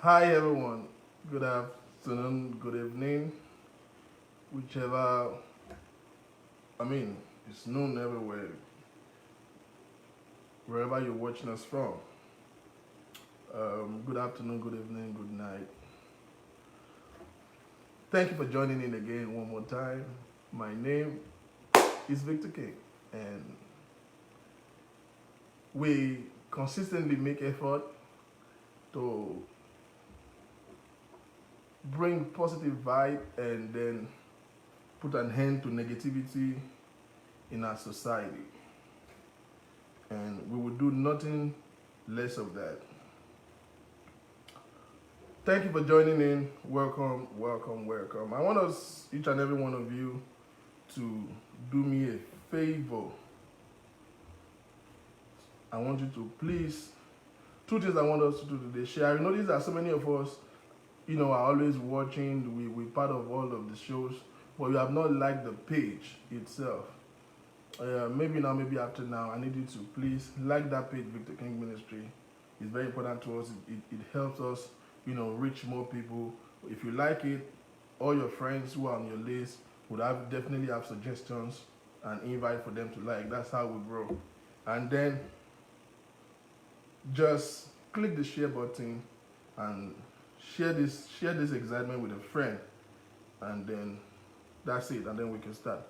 Hi everyone, good afternoon, good evening, whichever, it's noon everywhere, wherever you're watching us from. Good afternoon, good evening, good night. Thank you for joining in again one more time. My name is Victor King, and we consistently make effort to bring positive vibe and then put an end to negativity in our society. And we will do nothing less of that. Thank you for joining in. Welcome, welcome, welcome. I want us, each and every one of you, to do me a favor. I want you to please, two things I want us to do today. Share. I notice that so many of us, are always watching. We're part of all of the shows, but you have not liked the page itself. Maybe now, maybe after now, I need you to please like that page, Victor King Ministry. It's very important to us. It helps us, reach more people. If you like it, all your friends who are on your list would definitely have suggestions and invite for them to like. That's how we grow. And then just click the share button and share this excitement with a friend, and then that's it, and then we can start.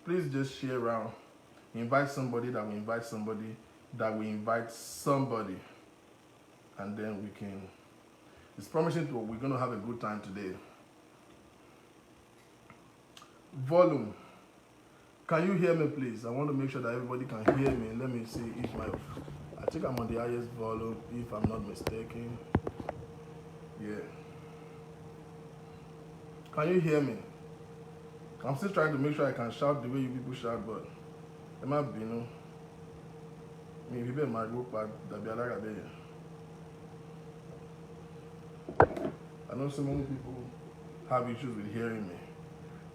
Please just share around, invite somebody that we invite somebody that we invite somebody, and then we can, it's promising to, we're going to have a good time today. Volume, can you hear me please? I want to make sure that everybody can hear me. Let me see if I think I'm on the highest volume if I'm not mistaken. Yeah. Can you hear me? I'm still trying to make sure I can shout the way you people shout, but it might be, people might go back, I know so many people have issues with hearing me,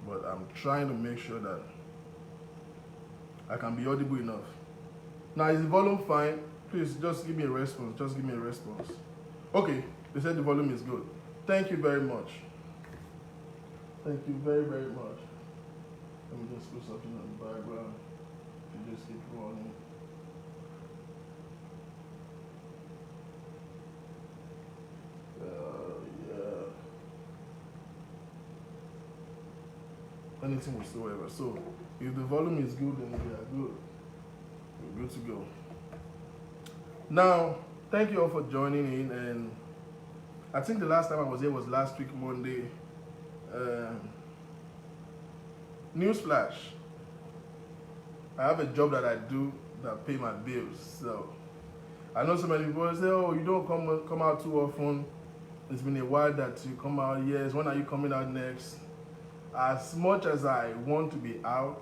but I'm trying to make sure that I can be audible enough. Now, is the volume fine? Please just give me a response. Okay, they said the volume is good. Thank you very much. Thank you very, very much. Let me just put something on the background. You just keep running. Yeah. Anything whatsoever. So, if the volume is good, then we are good. We're good to go. Now, thank you all for joining in, and I think the last time I was here was last week, Monday. Newsflash. I have a job that I do that pay my bills. So I know so many people say, "Oh, you don't come out too often. It's been a while that you come out. Yes, when are you coming out next?" As much as I want to be out,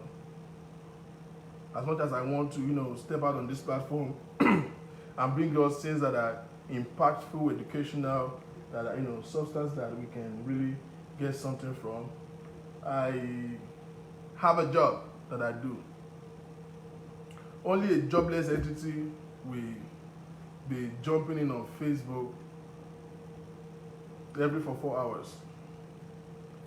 as much as I want to, step out on this platform and bring us things that are impactful, educational, that are, substance that we can really get something from. I have a job that I do. Only a jobless entity will be jumping in on Facebook every 4 hours.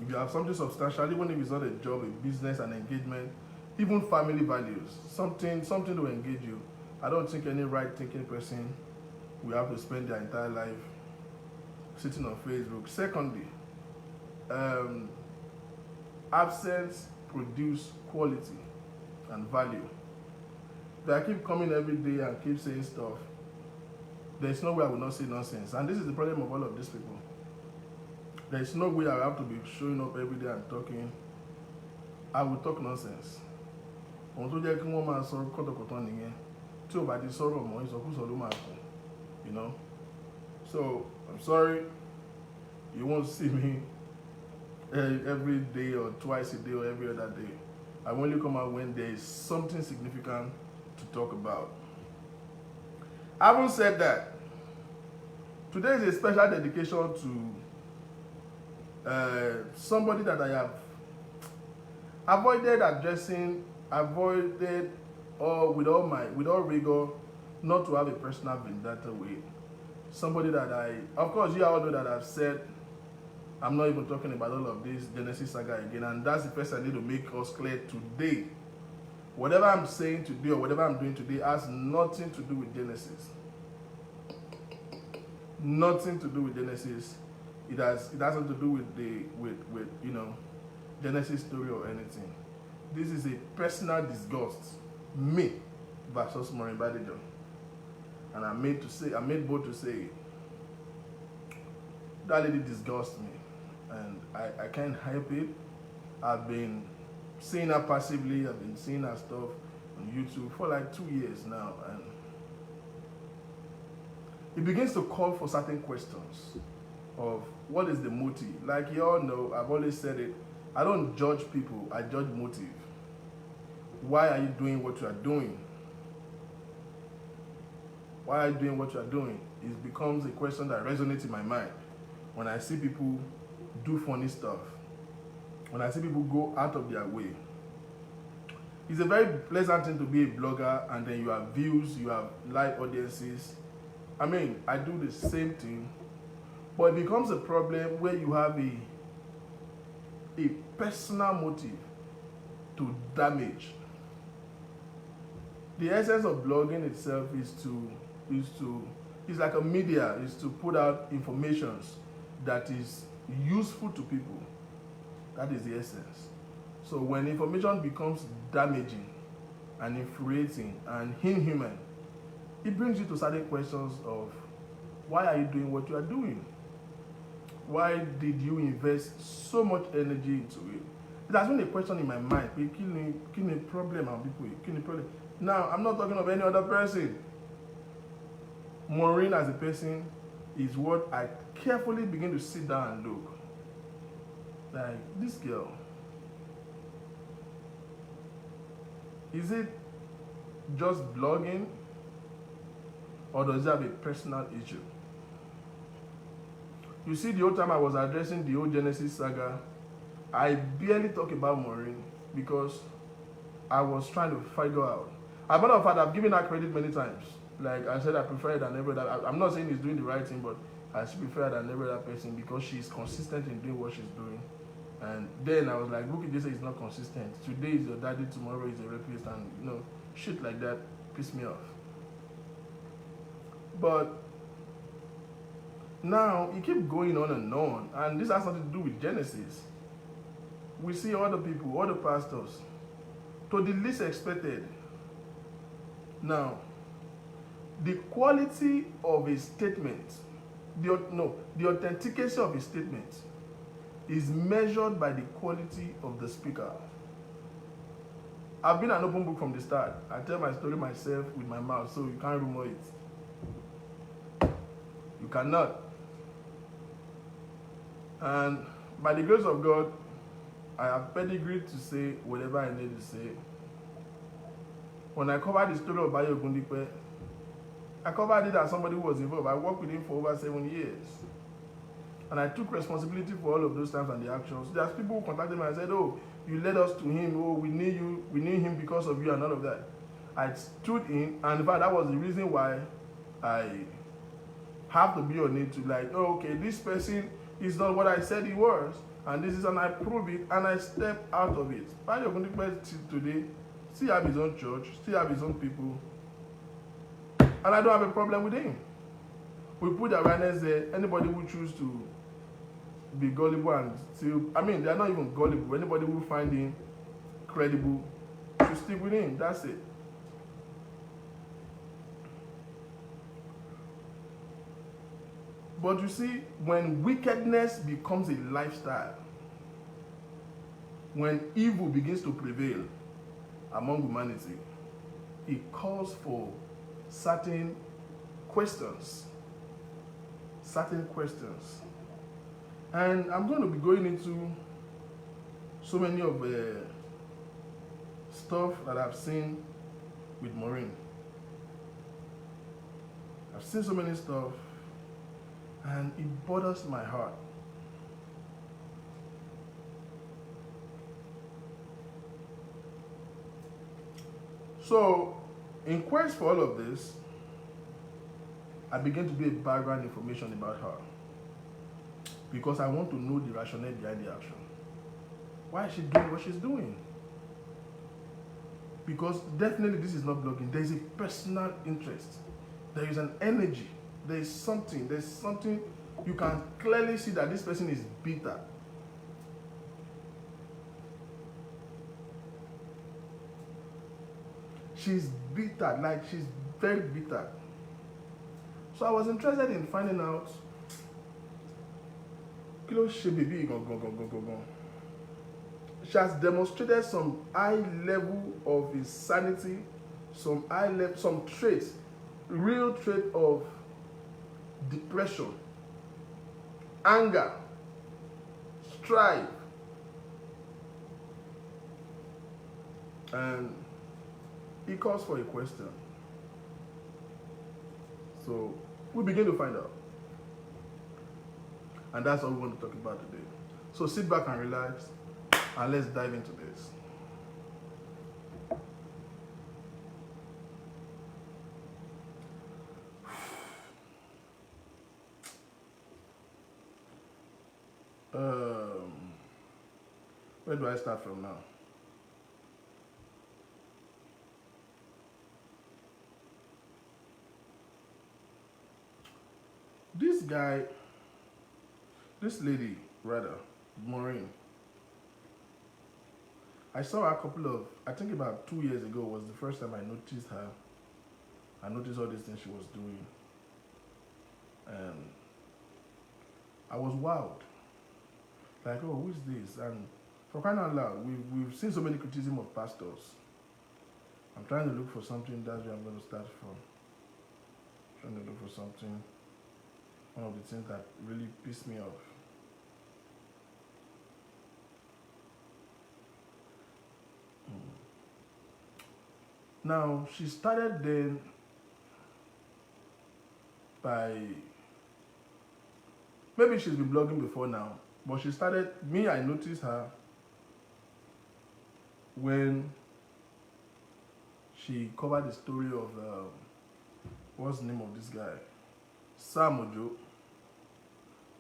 If you have something substantial, even if it's not a job, a business, an engagement, even family values, something to engage you, I don't think any right-thinking person will have to spend their entire life sitting on Facebook. Secondly, absence produce quality and value. If I keep coming every day and keep saying stuff, there's no way I will not say nonsense. And this is the problem of all of these people. There's no way I have to be showing up every day and talking. I will talk nonsense. So I'm sorry, you won't see me every day or twice a day or every other day. I only come out when there is something significant to talk about. Having said that, today is a special dedication to somebody that I have avoided addressing, with all rigor, not to have a personal vendetta with. somebody that of course, you all know that I've said I'm not even talking about all of this Genesis saga again, and that's the first I need to make us clear today. Whatever I'm saying today or whatever I'm doing today has nothing to do with Genesis. Nothing to do with Genesis. It has nothing to do with Genesis story or anything. This is a personal disgust, me versus Maureen Badejo, and I'm made bold to say it. That lady disgusts me, and I can't help it. I've been seeing her passively. I've been seeing her stuff on YouTube for like 2 years now, and it begins to call for certain questions of what is the motive. Like you all know, I've always said it, I don't judge people, I judge motive. Why are you doing what you are doing? Why are you doing what you are doing? It becomes a question that resonates in my mind when I see people do funny stuff, when I see people go out of their way. It's a very pleasant thing to be a blogger, and then you have views, you have live audiences. I mean, I do the same thing, but it becomes a problem where you have a personal motive to damage. The essence of blogging itself is like a media, is to put out information that is useful to people. That is the essence. So when information becomes damaging and infuriating and inhuman, it brings you to certain questions of why are you doing what you are doing? Why did you invest so much energy into it? It has been a question in my mind. Kill a problem and people, kill a problem. Now, I'm not talking of any other person. Maureen as a person is what I carefully begin to sit down and look. Like, this girl, is it just blogging, or does it have a personal issue? You see, the whole time I was addressing the old Genesis saga, I barely talk about Maureen because I was trying to figure out. As a matter of fact, I've given her credit many times. Like I said, I prefer it than every other. I'm not saying he's doing the right thing, but I prefer it than every other person because she's consistent in doing what she's doing. And then I was like, Bookie just said he's not consistent. Today is your daddy, tomorrow is a rapist, and shit like that pissed me off. But now it keeps going on, and this has nothing to do with Genesis. We see other people, other pastors, to the least expected. Now, the quality of a statement, the authentication of a statement is measured by the quality of the speaker. I've been an open book from the start. I tell my story myself with my mouth, so you can't rumor it. You cannot. And by the grace of God, I have pedigree to say whatever I need to say. When I covered the story of Bayo Gundipe, I covered it as somebody who was involved. I worked with him for over 7 years. And I took responsibility for all of those times and the actions. There's people who contacted me and said, oh, you led us to him, oh, we need you, we need him because of you and all of that. I stood in, and in fact, that was the reason why I have to be on it to like, oh, okay, this person is not what I said he was, and this is, and I prove it, and I step out of it. Why you're going to today, still have his own church, still have his own people, and I don't have a problem with him. We put awareness there. Anybody who choose to be gullible and still, I mean, they're not even gullible. Anybody who find him credible to stick with him. That's it. But you see, when wickedness becomes a lifestyle, when evil begins to prevail among humanity, it calls for certain questions. Certain questions. And I'm going to be going into so many of the stuff that I've seen with Maureen. I've seen so many stuff, and it bothers my heart. So, in quest for all of this, I began to do a background information about her because I want to know the rationale behind the action. Why is she doing what she's doing? Because definitely this is not blogging. There is a personal interest. There is an energy. There is something. There's something. You can clearly see that this person is bitter. She's bitter, like she's very bitter. So I was interested in finding out, she has demonstrated some high level of insanity, some traits, real trait of depression, anger, strife, and it calls for a question. So we begin to find out. And that's all we want to talk about today. So sit back and relax, and let's dive into this. Where do I start from now? This lady, rather, Maureen, I saw her I think about 2 years ago was the first time I noticed her. I noticed all these things she was doing. And I was wowed. Like, oh, who is this? And for crying out loud, we've seen so many criticism of pastors. I'm trying to look for something, that's where I'm going to start from. Trying to look for something. One of the things that really pissed me off. Now, she started then by, maybe she's been blogging before now, but she started, I noticed her when she covered the story of, what's the name of this guy? Sam Ojo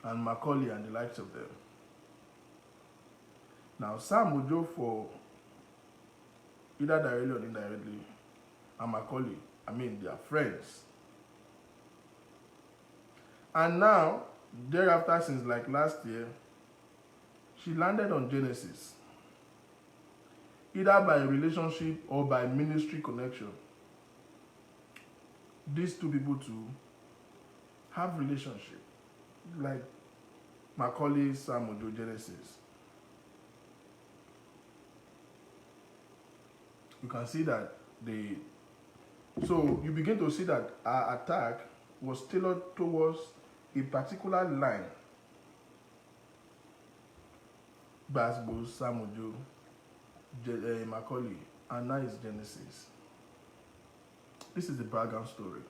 and Macaulay and the likes of them. Now, Sam Ojo, for either directly or indirectly, and Macaulay, they are friends. And now, thereafter, since like last year, she landed on Genesis, either by relationship or by ministry connection. These two people too have relationship, like Macaulay, Sam Ojo, Genesis. You can see that so you begin to see that our attack was tailored towards a particular line. Basbo, Sam Ojo, Macaulay, and now it's Genesis. This is the background story.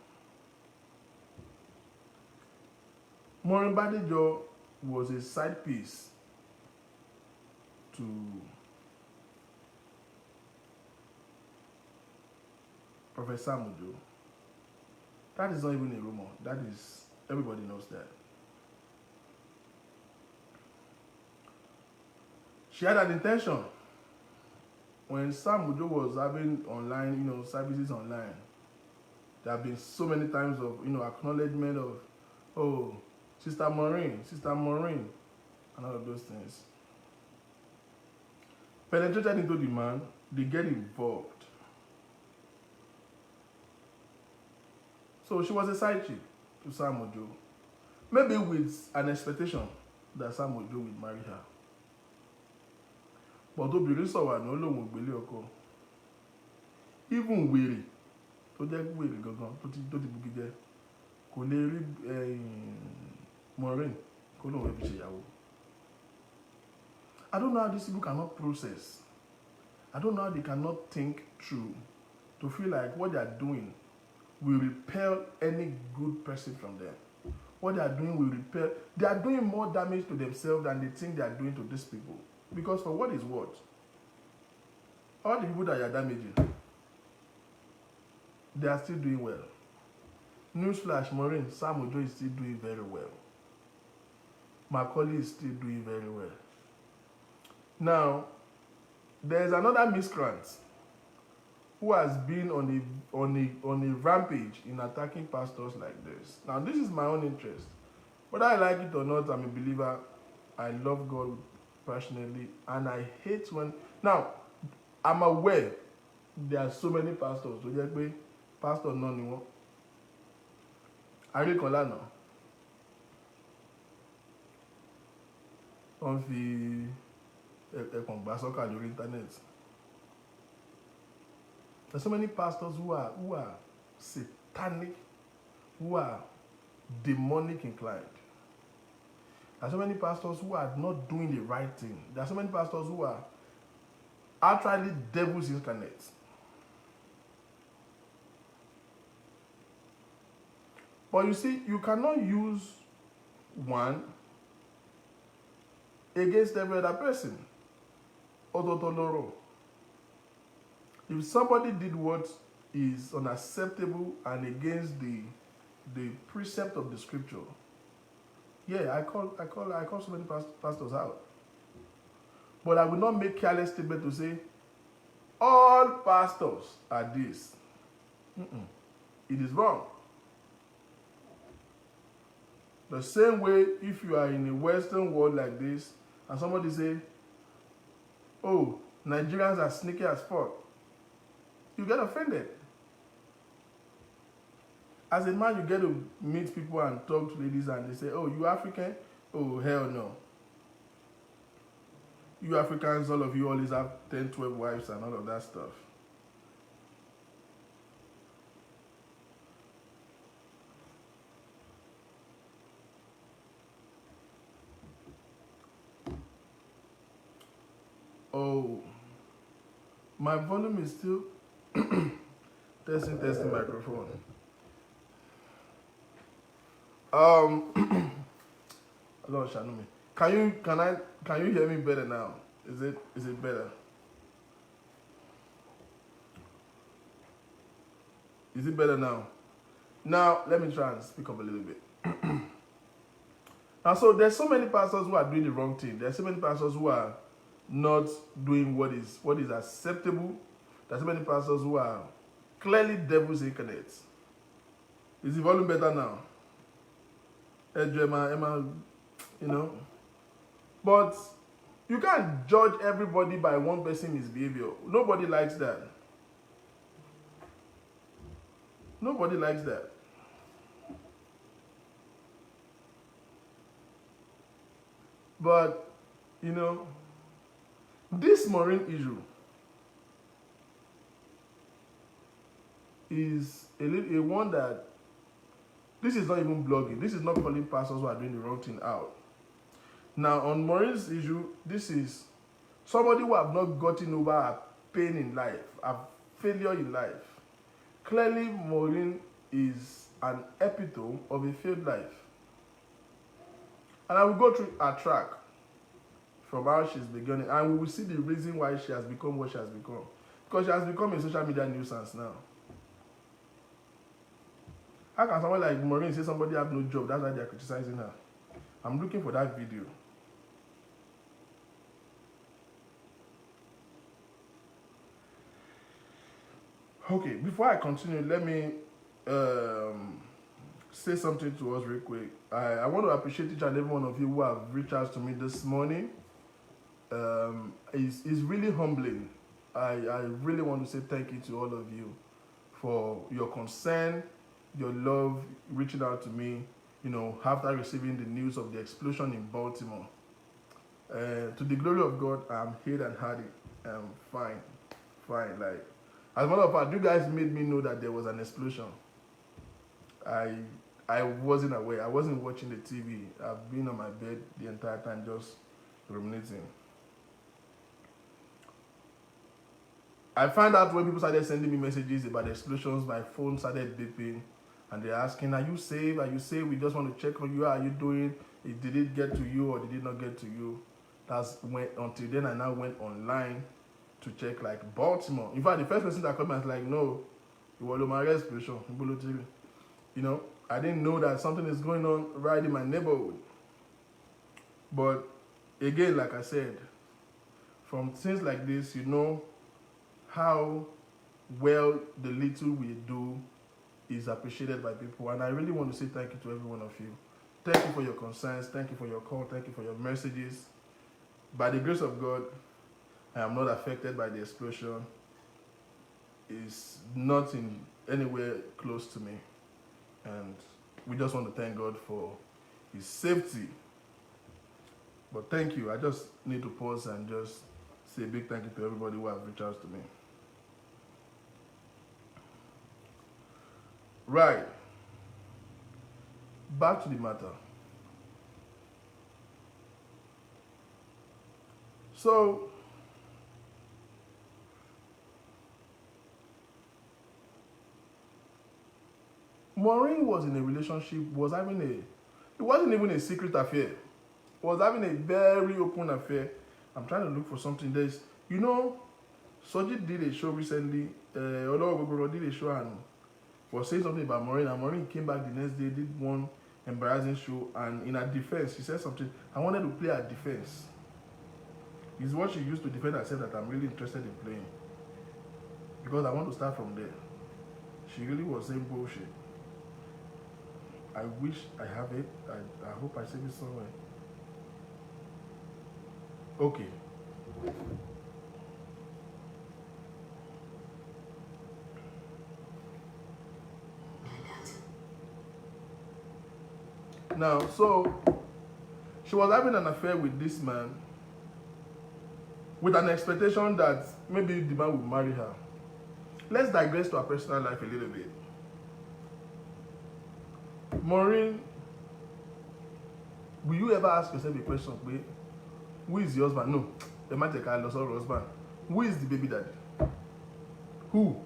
Maureen Badejo was a side piece to Professor Sam Ojo. That is not even a rumor. That is, everybody knows that. She had an intention. When Sam Ojo was having online, services online, there have been so many times of, acknowledgement of, oh, Sister Maureen, and all of those things. Penetrated into the man, they get involved. So she was a side chick to Sam Ojo. Maybe with an expectation that Sam Ojo would marry her. But obìnrin sọ̀wà ní olóhùn ògbélé ọkọ. Even wèrè tó jẹ́ wèrè gangan tó ti bugi jẹ́ kò lè rí Maureen kó lóun fẹ́ fi ṣèyàwó. I don't know how these people cannot process. I don't know how they cannot think through to feel like what they are doing will repel any good person from them. What they are doing will repel. They are doing more damage to themselves than they think they are doing to these people. Because for what is what? All the people that you are damaging, they are still doing well. Newsflash, Maureen, Sam Ojo is still doing very well. Macaulay is still doing very well. Now, there's another miscreant who has been on a rampage in attacking pastors like this. Now, this is my own interest. Whether I like it or not, I'm a believer. I love God passionately, and I hate when... Now, I'm aware there are so many pastors. So just be pastor none anymore. I read Kolana. On the internet. There's so many pastors who are satanic, who are demonic inclined. There's so many pastors who are not doing the right thing. There are so many pastors who are actually devils incarnate. But you see, you cannot use one against every other person. Ototoloro. If somebody did what is unacceptable and against the precept of the scripture, yeah, I call so many pastors out. But I will not make careless statement to say all pastors are this. It is wrong. The same way, if you are in a Western world like this, and somebody say, "Oh, Nigerians are sneaky as fuck," you get offended. As a man, you get to meet people and talk to ladies, and they say, "Oh, you African? Oh, hell no. You Africans, all of you always have 10, 12 wives and all of that stuff." Oh, my volume is still testing microphone. Lord Shanumi. Can you hear me better now? Is it better? Is it better now? Now let me try and speak up a little bit. Now, so there's so many pastors who are doing the wrong thing. There's so many pastors who are not doing what is acceptable. There's so many pastors who are clearly devils incarnate. Is the volume better now? Emma, you know. But you can't judge everybody by one person's misbehavior. Nobody likes that. Nobody likes that. But, you know, this Maureen issue is a one that this is not even blogging. This is not calling pastors who are doing the wrong thing out. Now, on Maureen's issue, this is somebody who have not gotten over a pain in life, a failure in life. Clearly, Maureen is an epitome of a failed life. And I will go through her track from how she's beginning, and we will see the reason why she has become what she has become. Because she has become a social media nuisance now. How can someone like Maureen say somebody have no job? That's why they are criticizing her. I'm looking for that video. Okay, before I continue, let me say something to us real quick. I want to appreciate each and every one of you who have reached out to me this morning. It's really humbling. I really want to say thank you to all of you for your concern, your love, reaching out to me, you know, after receiving the news of the explosion in Baltimore. To the glory of God, I'm hale and hearty. Fine. Like, as a matter of fact, you guys made me know that there was an explosion. I wasn't aware. I wasn't watching the TV. I've been on my bed the entire time just ruminating. I found out when people started sending me messages about the explosions, my phone started beeping, and they're asking, "Are you safe? Are you safe? We just want to check on you. How are you doing? Did it get to you or did it not get to you?" That's when, until then, I now went online to check, like, Baltimore. In fact, the first person that called me was like, "No, it was my explosion." You know, I didn't know that something is going on right in my neighborhood. But again, like I said, from things like this, you know how well the little we do is appreciated by people. And I really want to say thank you to every one of you. Thank you for your concerns. Thank you for your call. Thank you for your messages. By the grace of God, I am not affected by the explosion. It's not in anywhere close to me. And we just want to thank God for his safety. But thank you. I just need to pause and just say a big thank you to everybody who has reached out to me. Right. Back to the matter. So, Maureen was in a relationship, it wasn't even a secret affair. Was having a very open affair. I'm trying to look for something. Soji did a show recently. Ologbogbo did a show and was saying something about Maureen. And Maureen came back the next day, did one embarrassing show, and in her defense, she said something. I wanted to play her defense. It's what she used to defend herself that I'm really interested in playing. Because I want to start from there. She really was saying bullshit. I wish I have it. I hope I save it somewhere. Okay. Now, so she was having an affair with this man with an expectation that maybe the man would marry her. Let's digress to her personal life a little bit. Maureen, will you ever ask yourself a question, wait, who is the husband? No, they might take a husband. Who is the baby daddy? Who?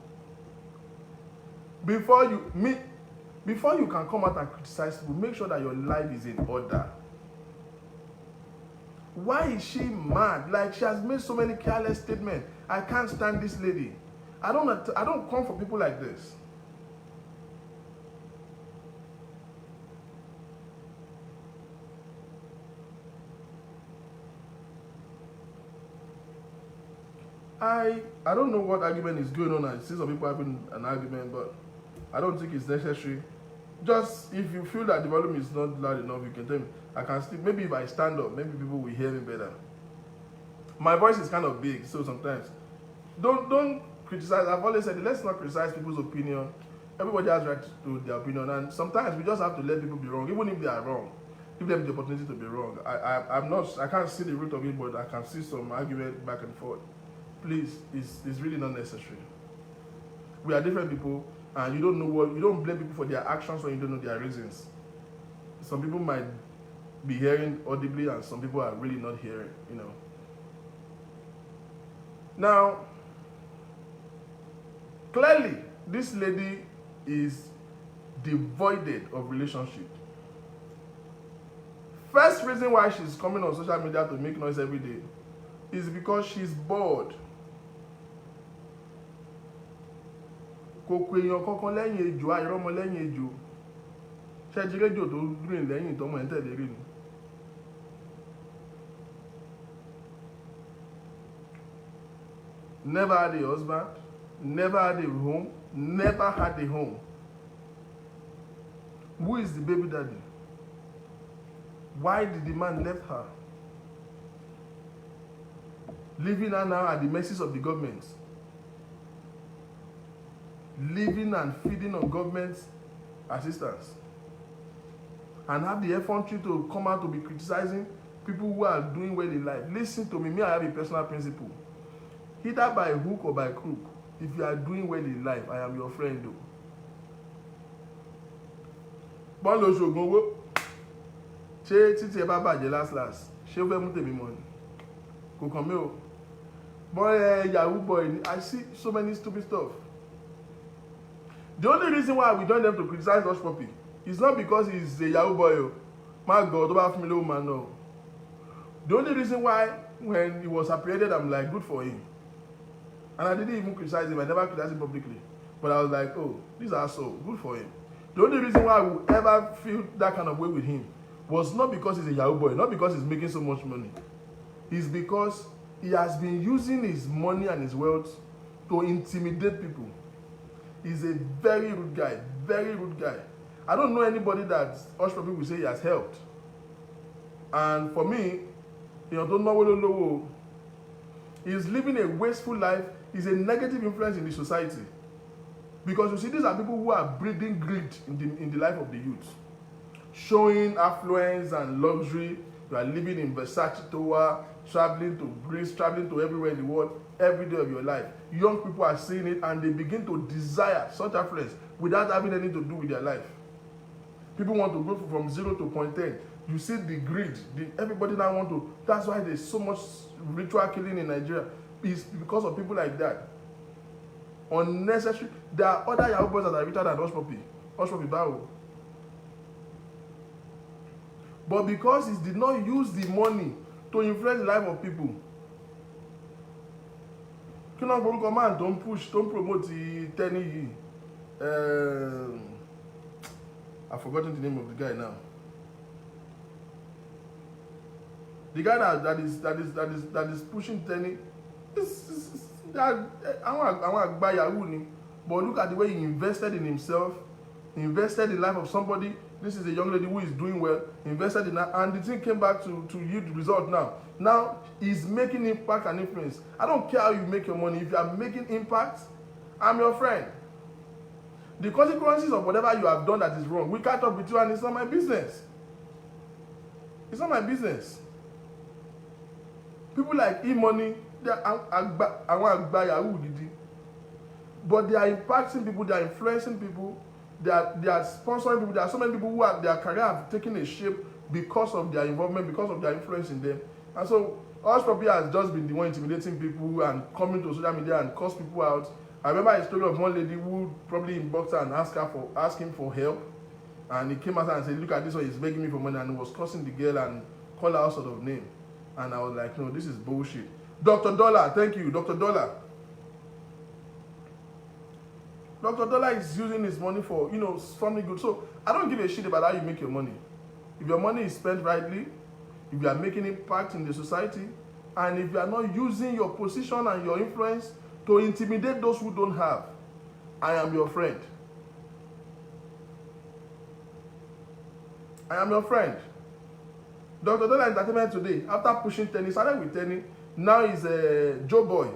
Before you can come out and criticize people, make sure that your life is in order. Why is she mad? Like, she has made so many careless statements. I can't stand this lady. I don't come for people like this. I don't know what argument is going on. I see some people having an argument, but I don't think it's necessary. Just if you feel that the volume is not loud enough, you can tell me. I can still, maybe if I stand up, maybe people will hear me better. My voice is kind of big, so sometimes don't criticize. I've always said, let's not criticize people's opinion. Everybody has right to their opinion, and sometimes we just have to let people be wrong, even if they are wrong. Give them the opportunity to be wrong. I can't see the root of it, but I can see some argument back and forth. Please, it's really not necessary. We are different people, and you don't blame people for their actions when you don't know their reasons. Some people might be hearing audibly, and some people are really not hearing, Now, clearly, this lady is devoid of relationship. First reason why she's coming on social media to make noise every day is because she's bored. Kòkò èèyàn kankan lẹ́yìn ejò, àìrọ́mọ lẹ́yìn ejò. Ṣẹ́jí rédíò tó green lẹ́yìn tọ́mọ ẹ̀ ń tẹ̀lé rí ni. Never had a husband, never had a home, never had a home. Who is the baby daddy? Why did the man left her? Leaving her now at the mercy of the government. Living and feeding on government assistance. And have the effrontery to come out to be criticizing people who are doing well in life. Listen to me, I have a personal principle. Either by hook or by crook, if you are doing well in life, I am your friend though. Bọ́ọ̀lù oṣogun owó, ṣé títí ẹ bá bàjẹ́ last, ṣé ó fẹ́ mú tèmi mọ́ ni? Kò kàn mí o. Boy, Yahoo boy, I see so many stupid stuff. The only reason why we don't have to criticize Hush Puppy is not because he's a Yahoo boy. My God, about familiar man, no. The only reason why, when he was apprehended, I'm like, good for him. And I didn't even criticize him. I never criticized him publicly. But I was like, oh, this asshole, good for him. The only reason why I would ever feel that kind of way with him was not because he's a Yahoo boy, not because he's making so much money. It's because he has been using his money and his wealth to intimidate people. He's a very rude guy, very rude guy. I don't know anybody that Hush Puppy will say he has helped. And for me, you know, don't know, he's living a wasteful life. He's a negative influence in the society. Because you see, these are people who are breeding greed in the life of the youth. Showing affluence and luxury. You are living in Versace tower, traveling to Greece, traveling to everywhere in the world, every day of your life. Young people are seeing it and they begin to desire such affluence without having anything to do with their life. People want to go from 0 to 0.10. You see the greed. Everybody now want to. That's why there's so much ritual killing in Nigeria. It's because of people like that. Unnecessary. There are other Yahoo boys that are richer than Hush Puppy. Hush Puppy Bao. But because he did not use the money to influence the life of people. Kí ló ń forúkọ man tó ń push, tó ń promote Tenny yìí? I've forgotten the name of the guy now. The guy that is pushing Tenny. Àwọn àgbà Yahoo ni. But look at the way he invested in himself, invested in the life of somebody. This is a young lady who is doing well, invested in that, and the thing came back to yield the result now. Now, he's making impact and influence. I don't care how you make your money. If you are making impact, I'm your friend. The consequences of whatever you have done that is wrong, we catch up with you and it's not my business. It's not my business. People like e-money, they are Yahoo, but they are impacting people, they are influencing people, they are sponsoring people. There are so many people who are, their career have taken a shape because of their involvement, because of their influence in them. And so Hush Puppy has just been the one intimidating people and coming to social media and curse people out. I remember a story of one lady who probably inboxed her and asked him for help. And he came out and said, look at this one, he's begging me for money, and he was cursing the girl and called her all sort of name. And I was like, no, this is bullshit. Dr. Dollar, thank you, Dr. Dollar. Dr. Dollar is using his money for, something good. So I don't give a shit about how you make your money. If your money is spent rightly, if you are making impact in the society, and if you are not using your position and your influence to intimidate those who don't have, I am your friend. I am your friend. Dr. Dollar Entertainment today, after pushing Tenny, started with Tenny, now he's a Joe Boy.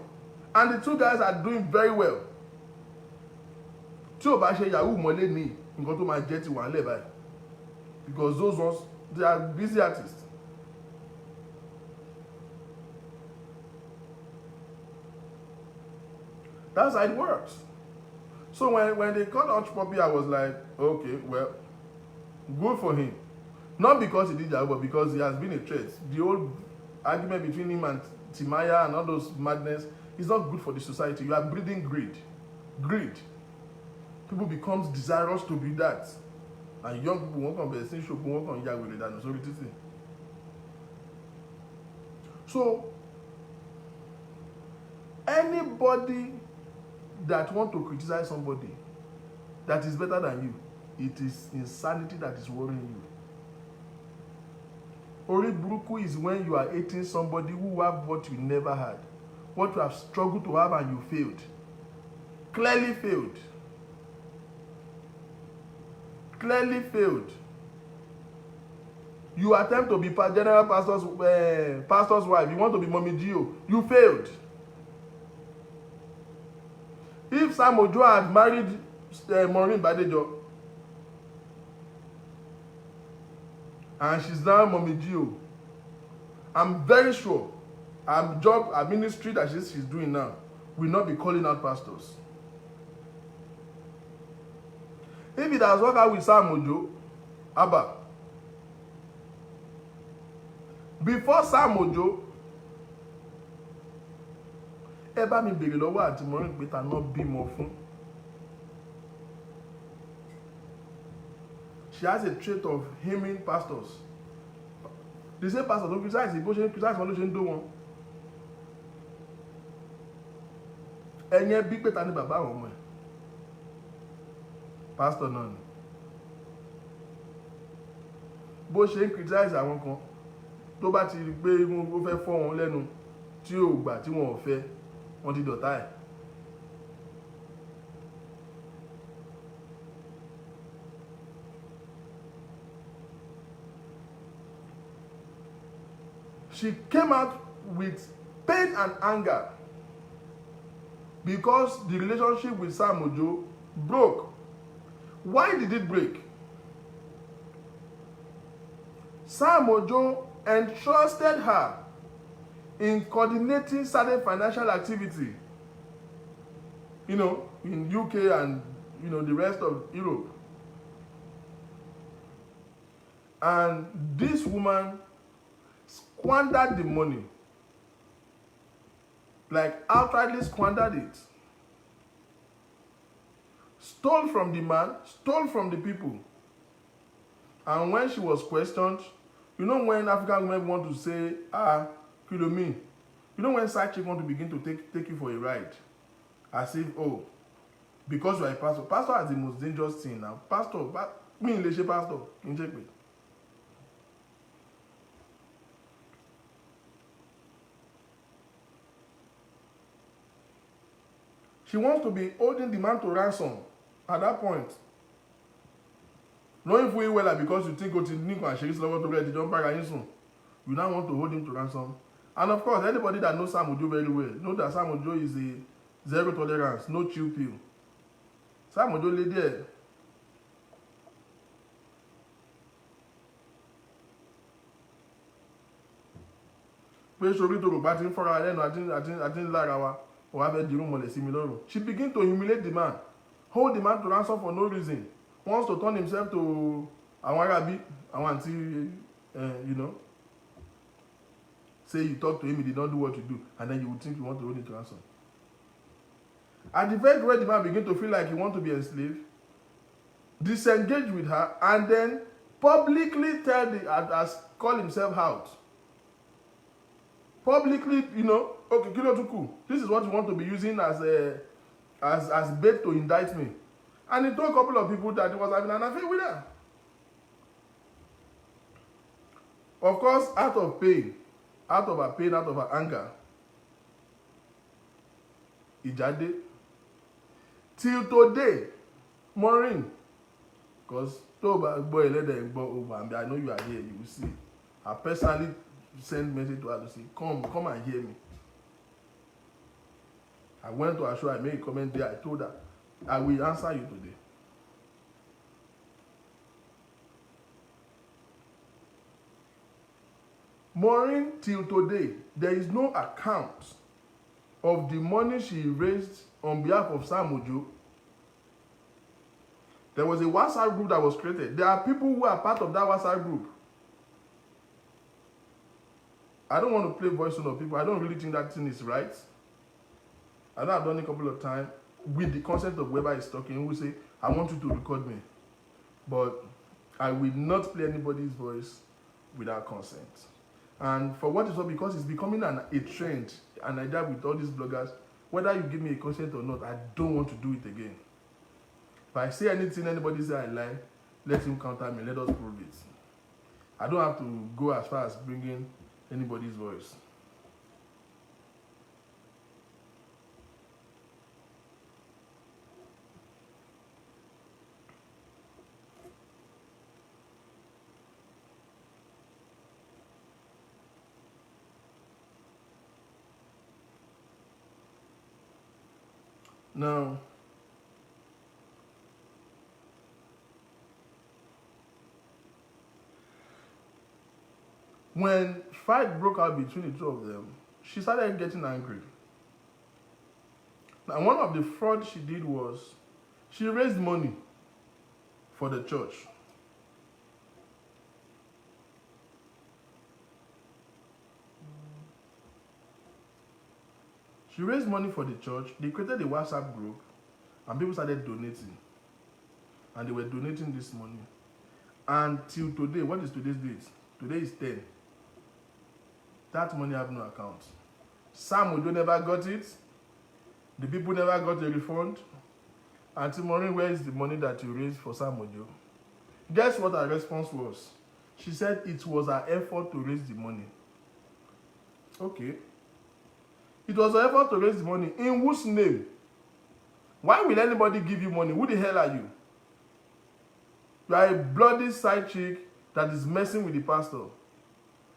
And the two guys are doing very well. Tí o bá ṣe Yahoo mọ́lé ní nǹkan tó máa jẹ́ ti wà nílẹ̀ báyìí, because those ones, they are busy artists. That's how it works. So when they called Hush Puppy, I was like, okay, well, good for him. Not because he did Yahoo, but because he has been a threat. The old argument between him and Timaya and all those madness is not good for the society. You are breeding greed. Greed. People becomes desirous to be that. And young people won't come back, show won't come here with that. So anybody that want to criticize somebody that is better than you, it is insanity that is worrying you. Ori buruku is when you are hating somebody who have what you never had, what you have struggled to have and you failed. Clearly failed. Clearly failed. You attempt to be general pastor's wife. You want to be Mommy Gio. You failed. If Sam Ojo had married Maureen Badejo, and she's now Mommy Gio, I'm very sure her ministry that she's doing now will not be calling out pastors. If it has worked out with Sam Ojo, Abba, before Sam Ojo, ẹ bá mi bèrè lọ́wọ́ àti Maureen pé ta náà bímọ fún. She has a trait of hymning pastors. The same pastor don't criticize bó ṣe criticize wọn ló ṣe ń dó wọn. Ẹ̀yin bí pé ta ni bàbá àwọn ọmọ ẹ̀. Pastor náà ni. bó ṣe ń criticize àwọn kan tó bá ti rí pé ó fẹ́ fọ́ wọn lẹ́nu tí ò gbà tí wọn ò fẹ́ wọn ti dọ̀tá ẹ̀. She came out with pain and anger because the relationship with Sam Ojo broke. Why did it break? Sam Ojo entrusted her in coordinating certain financial activity, in UK and the rest of Europe. And this woman squandered the money, like outrightly squandered it. Stole from the man, stole from the people. And when she was questioned, when African women want to say, kilo me, when side chick want to begin to take you for a ride, as if, because you are a pastor. Pastor is the most dangerous thing now. Pastor, me in Leshe pastor, in JP. She wants to be holding the man to ransom at that point. Knowing fully well that because you think you now want to hold him to ransom. And of course, anybody that knows Sam Ojo very well know that Sam Ojo is a zero tolerance, no chill pill. Sam Ojo lay there. Pé sórí tó rò bá ti ń fọ́ra lẹ́nu àti ń lára wa. She begins to humiliate the man, hold the man to ransom for no reason, wants to turn himself to Awarabi, Awanti, say you talk to him, he did not do what you do, and then you would think you want to hold him to ransom. At the very where the man begins to feel like he wants to be enslaved, disengage with her, and then publicly call himself out. Publicly, okay, kilo tuku. This is what you want to be using as bait to indict me. And he told a couple of people that he was having an affair with her. Of course, out of her anger, Ijade, till today, Maureen, because boy, I know you are here, you will see. I personally send message to her to say, come and hear me. I went to her show, I made a comment there, I told her, I will answer you today. Maureen, till today, there is no account of the money she raised on behalf of Sam Ojo. There was a WhatsApp group that was created. There are people who are part of that WhatsApp group. I don't want to play voice tone of people. I don't really think that thing is right. I know I've done it a couple of times with the consent of whoever is talking, who will say, I want you to record me. But I will not play anybody's voice without consent. And for what it's all, because it's becoming a trend, and I idea with all these bloggers, whether you give me a consent or not, I don't want to do it again. If I say anything, anybody say I lie, let him counter me, let us prove it. I don't have to go as far as bringing anybody's voice. Now, when fight broke out between the two of them, she started getting angry. Now, one of the frauds she did was she raised money for the church. She raised money for the church. They created a WhatsApp group, and people started donating. And they were donating this money. And till today, what is today's date? Today is 10. That money have no account. Sam Ojo never got it. The people never got a refund. Auntie Maureen, where is the money that you raised for Sam Ojo? Guess what her response was? She said it was her effort to raise the money. Okay. It was her effort to raise the money. In whose name? Why will anybody give you money? Who the hell are you? You are a bloody side chick that is messing with the pastor.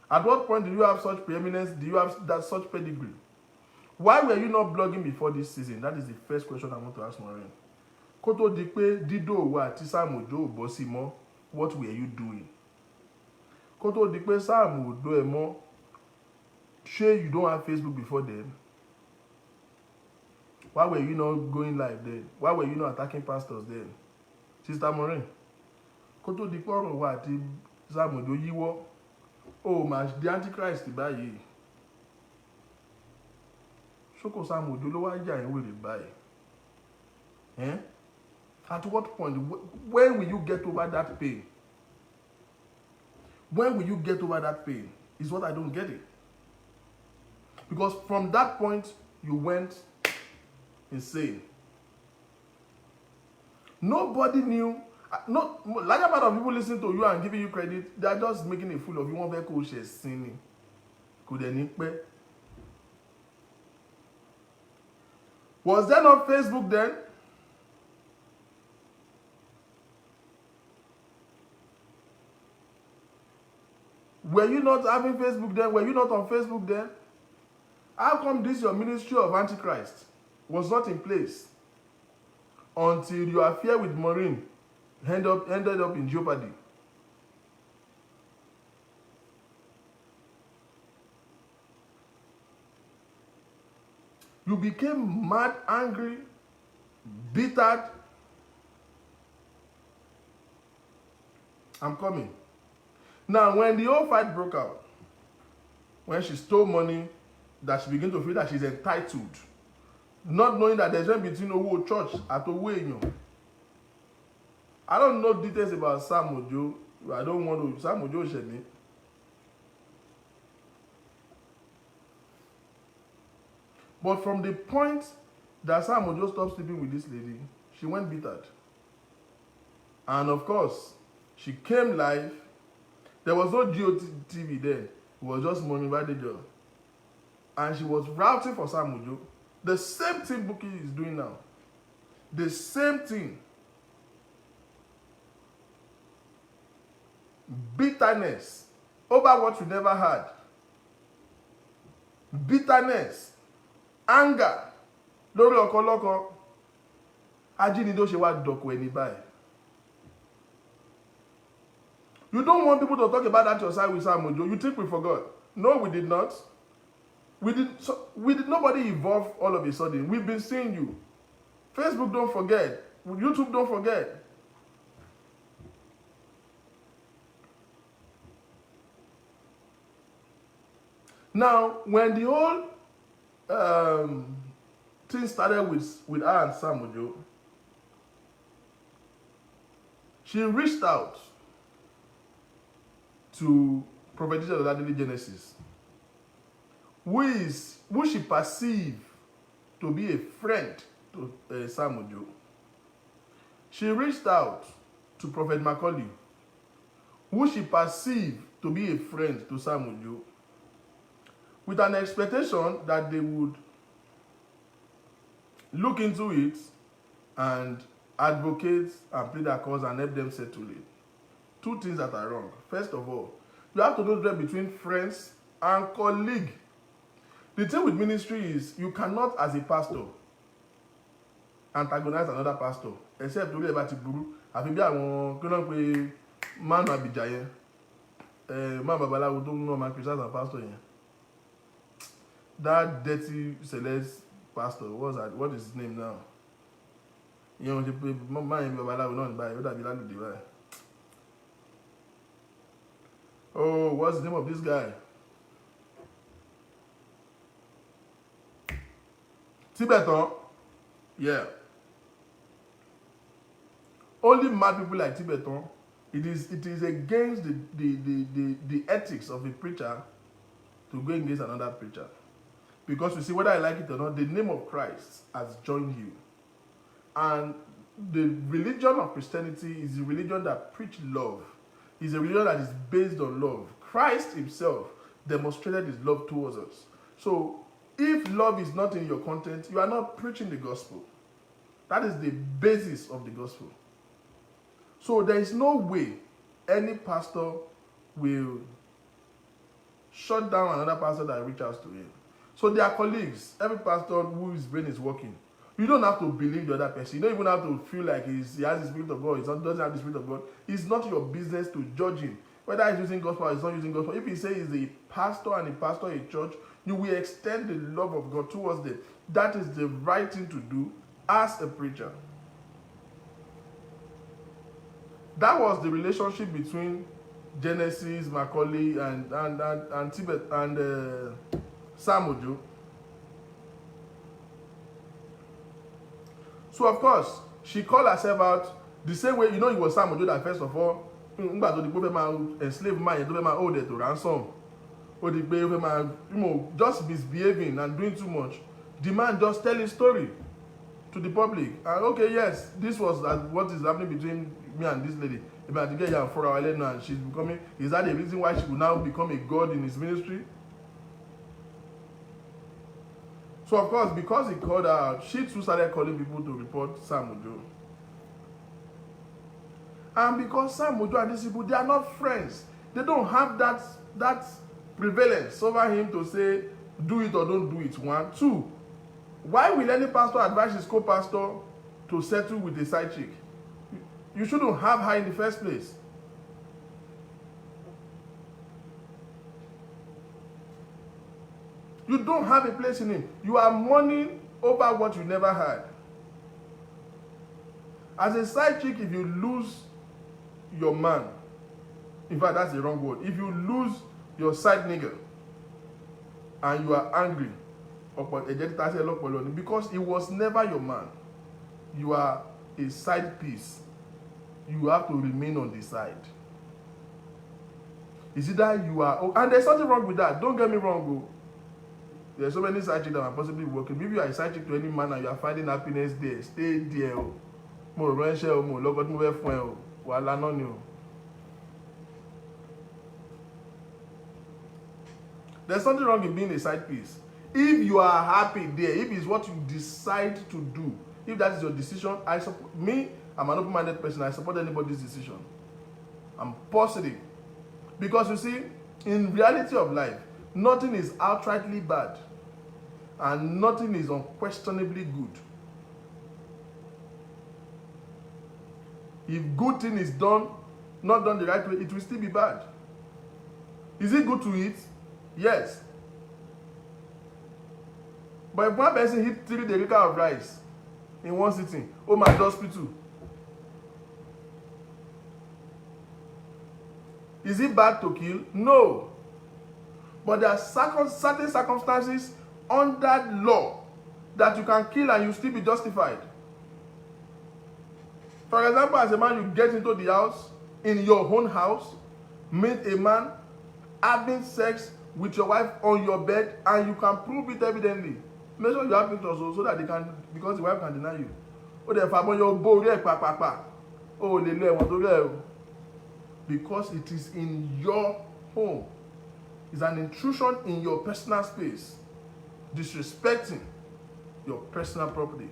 At what point do you have such preeminence? Do you have that such pedigree? Why were you not blogging before this season? That is the first question I want to ask Maureen. Kó tó di pé Dido wa àti Sam Ojo ò bọ́ sí mọ́, what were you doing? Kó tó di pé Sam Ojo ẹ mọ́, ṣé you don't have Facebook before then? Why were you not going live then? Why were you not attacking pastors then? Sister Maureen, kó tó di pé ọ̀rọ̀ wa àti Sam Ojo yíwọ́, ó mà di antichrist báyìí. Ṣókò Sam Ojo ló wá jà ẹ̀ wèrè báyìí. At what point? When will you get over that pain? When will you get over that pain? Is what I don't get it. Because from that point, you went insane. Nobody knew. Larger part of people listening to you and giving you credit, they are just making a fool of you. One very cool share sinning. Could any pay? Was there not Facebook then? Were you not having Facebook then? Were you not on Facebook then? How come this your ministry of Antichrist was not in place until your affair with Maureen ended up in jeopardy? You became mad, angry, bitter. I'm coming. Now, when the whole fight broke out, when she stole money, that she began to feel that she's entitled, not knowing that there's a difference between Owo church and Owo Eyan. I don't know details about Sam Ojo. I don't want to. Sam Ojo share me. But from the point that Sam Ojo stopped sleeping with this lady, she went bittered. And of course, she came live. There was no GOTV then. It was just Maureen Badejo. And she was routing for Sam Ojo. The same thing Bukky is doing now. The same thing. Bitterness over what you never had. Bitterness. Anger. Lórí ọkọ Ajínigbé ṣe wá dọ̀kọ̀ ẹni báyìí. You don't want people to talk about that your side with Sam Ojo. You think we forgot? No, we did not. We did. Nobody evolve all of a sudden. We've been seeing you. Facebook don't forget. YouTube don't forget. Now, when the whole thing started with her and Sam Ojo, she reached out to Prophet Oladele Genesis, who she perceived to be a friend to Sam Ojo. She reached out to Prophet Macaulay, who she perceived to be a friend to Sam Ojo, with an expectation that they would look into it and advocate and plead their cause and help them settle it. Two things that are wrong. First of all, you have to know the difference between friends and colleague. The thing with ministry is you cannot, as a pastor, antagonize another pastor, except torí ẹ bá ti burú. Àfi bí àwọn kí wọ́n pe man Abija yẹn, man babaláwo tó ń ná ọmọ Christian and pastor yẹn. That dirty Celeste pastor, what is his name now? Ìyẹn wọ́n ti pe man babaláwo náà ní báyìí, ó dàbí lálùdí báyìí. Oh, what's the name of this guy? Tibetan. Yeah. Only mad people like Tibetan. It is against the ethics of a preacher to go against another preacher. Because you see, whether I like it or not, the name of Christ has joined you. And the religion of Christianity is the religion that preach love. It's a religion that is based on love. Christ himself demonstrated his love towards us. So, if love is not in your content, you are not preaching the gospel. That is the basis of the gospel. So, there is no way any pastor will shut down another pastor that reaches out to him. So, they are colleagues. Every pastor whose brain is working. You don't have to believe the other person. You don't even have to feel like he has the Spirit of God. He doesn't have the Spirit of God. It's not your business to judge him. Whether he's using gospel or he's not using gospel. If he says he's a pastor and a pastor in church, you will extend the love of God towards them. That is the right thing to do as a preacher. That was the relationship between Genesis, Macaulay, and Tibet and Sam Ojo. So of course, she called herself out the same way. You know, it was Sam Ojo that first of all, enslaved man, hold it to ransom. Just misbehaving and doing too much. The man just telling story to the public. And okay, yes, this was what is happening between me and this lady. About to get here for our lady now, and she's becoming. Is that the reason why she will now become a god in his ministry? So of course, because he called her out, she too started calling people to report Sam Ojo. And because Sam Ojo and these people, they are not friends. They don't have that prevalence over him to say, do it or don't do it. 1, 2. Why will any pastor advise his co-pastor to settle with a side chick? You shouldn't have her in the first place. You don't have a place in him. You are mourning over what you never had. As a side chick, if you lose your man, in fact, that's the wrong word. If you lose your side nigga and you are angry, because it was never your man, you are a side piece. You have to remain on the side. Is it that you are, and there's something wrong with that. Don't get me wrong, bro. There's so many side chicks that are possibly working. Maybe you are a side chick to any man and you are finding happiness there. Stay there. Mo ránṣẹ́ o, mo lọ́kọ́ tí mo fẹ́ fún ẹ o. Wàhálà náà ni o. There's something wrong in being a side piece. If you are happy there, if it's what you decide to do, if that is your decision, I support me. I'm an open-minded person. I support anybody's decision. I'm positive. Because you see, in reality of life, nothing is outrightly bad. And nothing is unquestionably good. If good thing is done, not done the right way, it will still be bad. Is it good to eat? Yes. But if one person eats 3 derica of rice in one sitting, oh my hospital. Is it bad to kill? No. But there are certain circumstances under law that you can kill and you still be justified. For example, as a man, you get into the house, in your own house, meet a man having sex with your wife on your bed, and you can prove it evidently. Make sure you have pictures so that they can, because the wife can deny you. Oh, the family your boy, oh, because it is in your home. It's an intrusion in your personal space, disrespecting your personal property.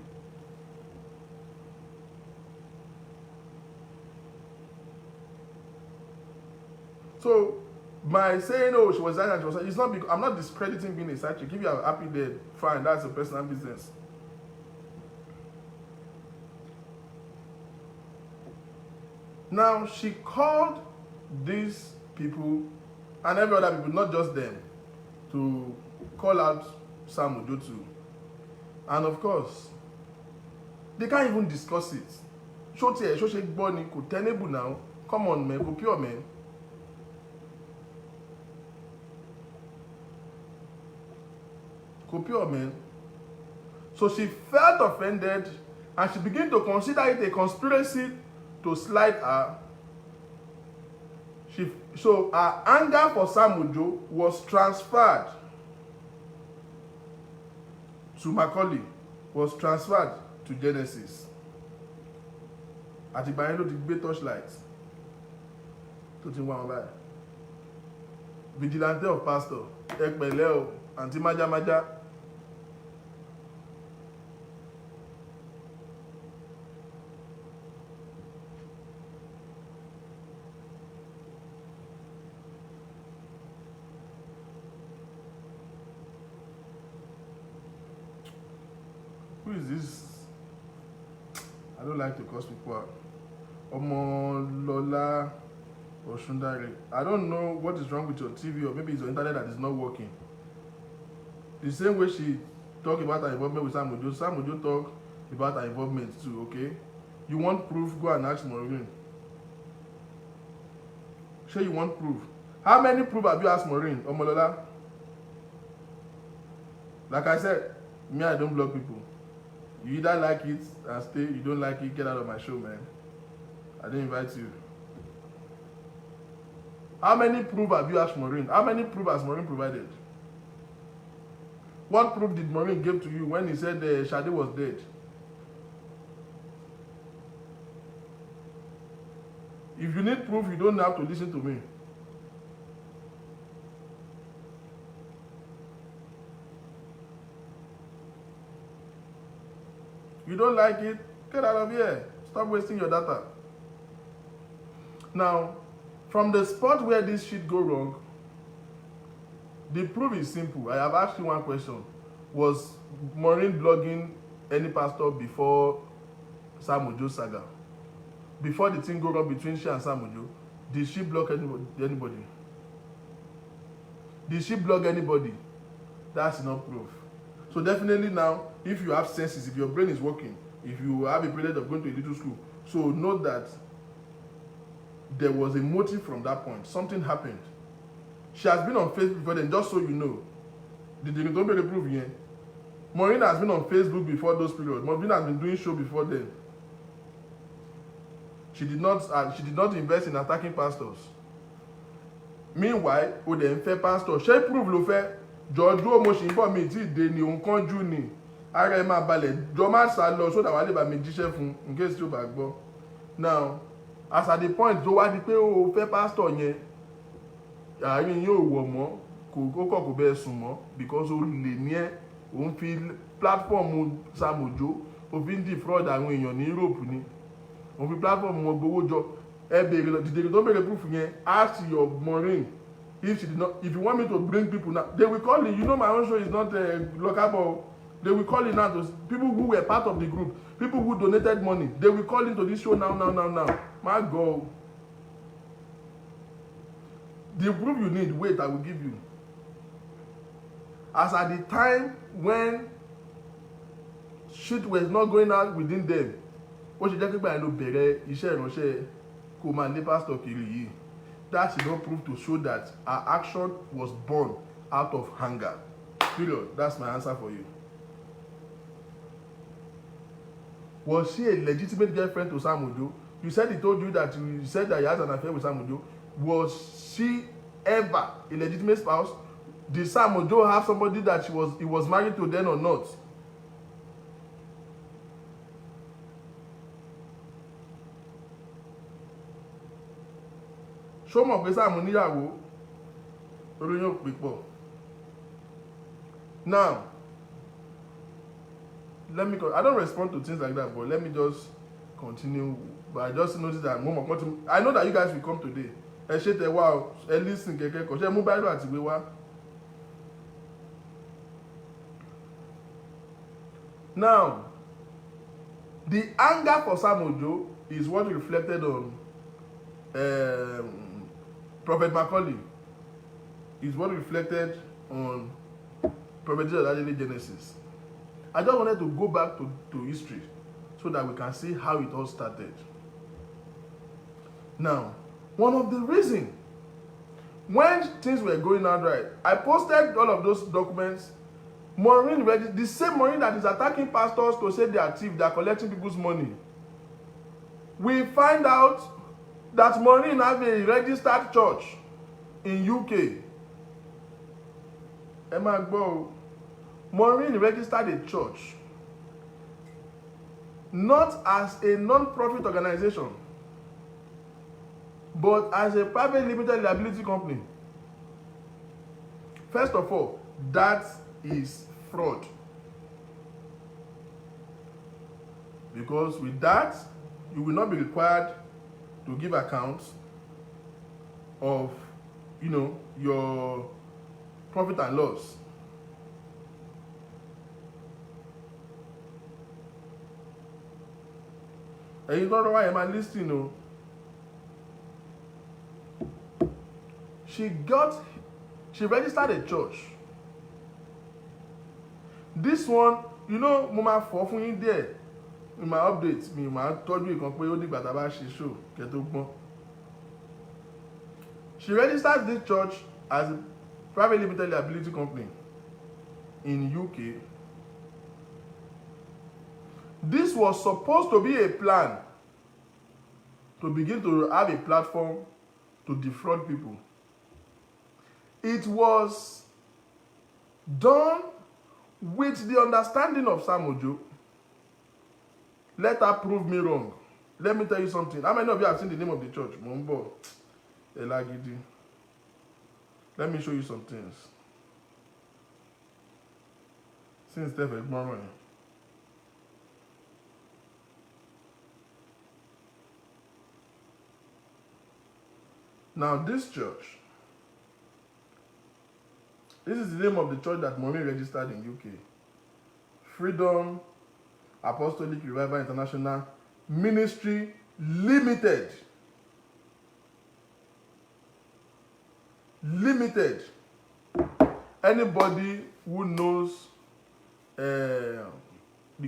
So, by saying, oh, she was that and she was that, it's not because I'm not discrediting being a side chick. If you are happy there, fine, that's a personal business. Now, she called these people and every other people, not just them, to call out Sam Ojo too. And of course, they can't even discuss it. Tenable now. Come on, man, go pure, man. Go pure, man. So she felt offended and she began to consider it a conspiracy to slide her. So her anger for Sam Ojo was transferred to Macaulay, was transferred to Genesis. At the Badejo, the big torchlight. tó ti ń wá wọn báyìí. Vigilante of pastor, ẹ pẹ̀lẹ́ o, àǹtí májámájá. Who is this? I don't like to curse people out. Omolola Oshundare. I don't know what is wrong with your TV, or maybe it's your internet that is not working. The same way she talked about her involvement with Sam Ojo talk about her involvement too, okay? You want proof? Go and ask Maureen. Sure, you want proof? How many proof have you asked Maureen, Omolola? Like I said, me, I don't block people. You either like it and stay, you don't like it, get out of my show, man. I didn't invite you. How many proof have you asked Maureen? How many proof has Maureen provided? What proof did Maureen give to you when he said Shade was dead? If you need proof, you don't have to listen to me. You don't like it? Get out of here. Stop wasting your data. Now, from the spot where this shit go wrong, the proof is simple. I have asked you one question. Was Maureen blogging any pastor before Sam Ojo saga? Before the thing go wrong between she and Sam Ojo, did she block anybody? Did she blog anybody? That's not proof. So definitely now, if you have senses, if your brain is working, if you have a privilege of going to a little school, so note that there was a motive from that point. Something happened. She has been on Facebook before then, just so you know. Don't make a proof here. Maureen has been on Facebook before those periods. Maureen has been doing show before then. She did not invest in attacking pastors. Meanwhile, Odenfe pastor, she prove lo fe. George mo ṣì ń bọ̀ mi tí ìdè ni òun kánjú ni ara ẹ máa balẹ̀ jọ má sá lọ sódà wà lè bá mi jíṣẹ́ fún in case tí ó bá gbọ́. Now as at the point tó wá di pé o fẹ́ pastor yẹn àárín yóò wọ̀ mọ́ kò bẹ́ẹ̀ sùn mọ́ because o lè ní ẹ́ òun fi platform Sam Ojo o fi ń defraud àwọn èèyàn ní Europe ni òun fi platform wọn gbowó jọ ẹ bèrè dìde tó bèrè proof yẹn ask your Maureen. If she did not, if you want me to bring people now, they will call it. You know, my own show is not local. They will call it now to people who were part of the group, people who donated money. They will call into this show now. My God, the proof you need. Wait, I will give you. As at the time when shit was not going out within them, what you just keep no bere iṣẹ́ ìránṣẹ́ kò máa lé pastor kiri yìí. That is not proof to show that her action was born out of hunger. Period. That's my answer for you. Was she a legitimate girlfriend to Sam Ojo? You said he told you that he said that he has an affair with Sam Ojo. Was she ever a legitimate spouse? Did Sam Ojo have somebody that he was married to then or not? Show mọ̀ pé Sam níyàwó olóyún òpè pọ̀. Now, I don't respond to things like that, but let me just continue. But I just noticed that I know that you guys will come today. Ẹ ṣe tẹ wá o, ẹ listen kẹ̀kẹ́ kọ̀ ṣe mú báyìí àti ìwé wá. Now, the anger for Sam Ojo is what reflected on Prophet Macaulay, is what reflected on Prophet Genesis. I just wanted to go back to history so that we can see how it all started. Now, one of the reasons when things were going on right, I posted all of those documents. Maureen, the same Maureen that is attacking pastors to say they are thieves, they are collecting people's money. We find out that Maureen have a registered church in UK. Emma Gbo, Maureen registered a church not as a non-profit organization, But as a private limited liability company, first of all, that is fraud. Because with that, you will not be required to give accounts of, your profit and loss. And you don't know why am I listening? She registered a church. This one, mo máa fọ́ fún yín díẹ̀ in my update mi máa tọ́jú ìkan pé ó dìgbà tá a bá ṣe show kẹ́ tó gbọ́n. She registered this church as a private limited liability company in UK. This was supposed to be a plan to begin to have a platform to defraud people. It was done with the understanding of Sam Ojo. Let her prove me wrong. Let me tell you something. How many of you have seen the name of the church? Mumbo, Elagidi. Let me show you some things. Since Stephen Maureen. Now this church, this is the name of the church that Maureen registered in UK. Freedom Apostolic Revival International Ministry Limited. Limited. Anybody who knows the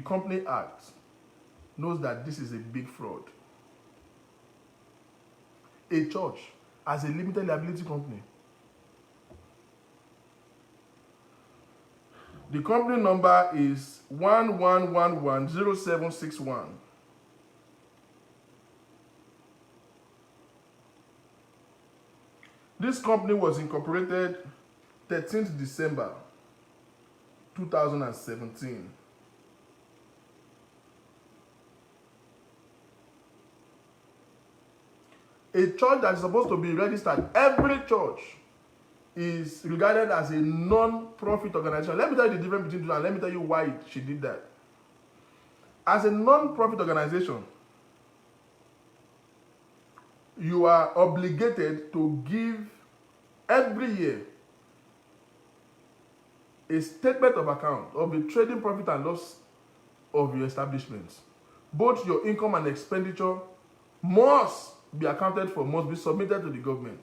Company Act knows that this is a big fraud. A church as a limited liability company. The company number is 11110761. This company was incorporated 13th December 2017. A church that is supposed to be registered, every church is regarded as a non-profit organization. Let me tell you the difference between two and let me tell you why she did that. As a non-profit organization, you are obligated to give every year a statement of account of the trading profit and loss of your establishment. Both your income and expenditure must be accounted for, must be submitted to the government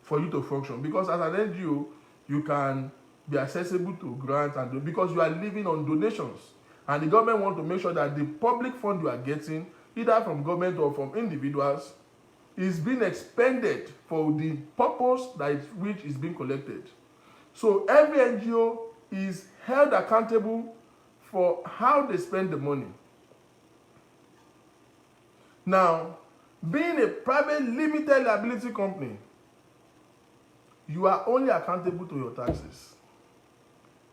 for you to function. Because as an NGO, you can be accessible to grants and because you are living on donations. And the government wants to make sure that the public fund you are getting, either from government or from individuals, is being expended for the purpose that which is being collected. So every NGO is held accountable for how they spend the money. Now, being a private limited liability company, you are only accountable to your taxes.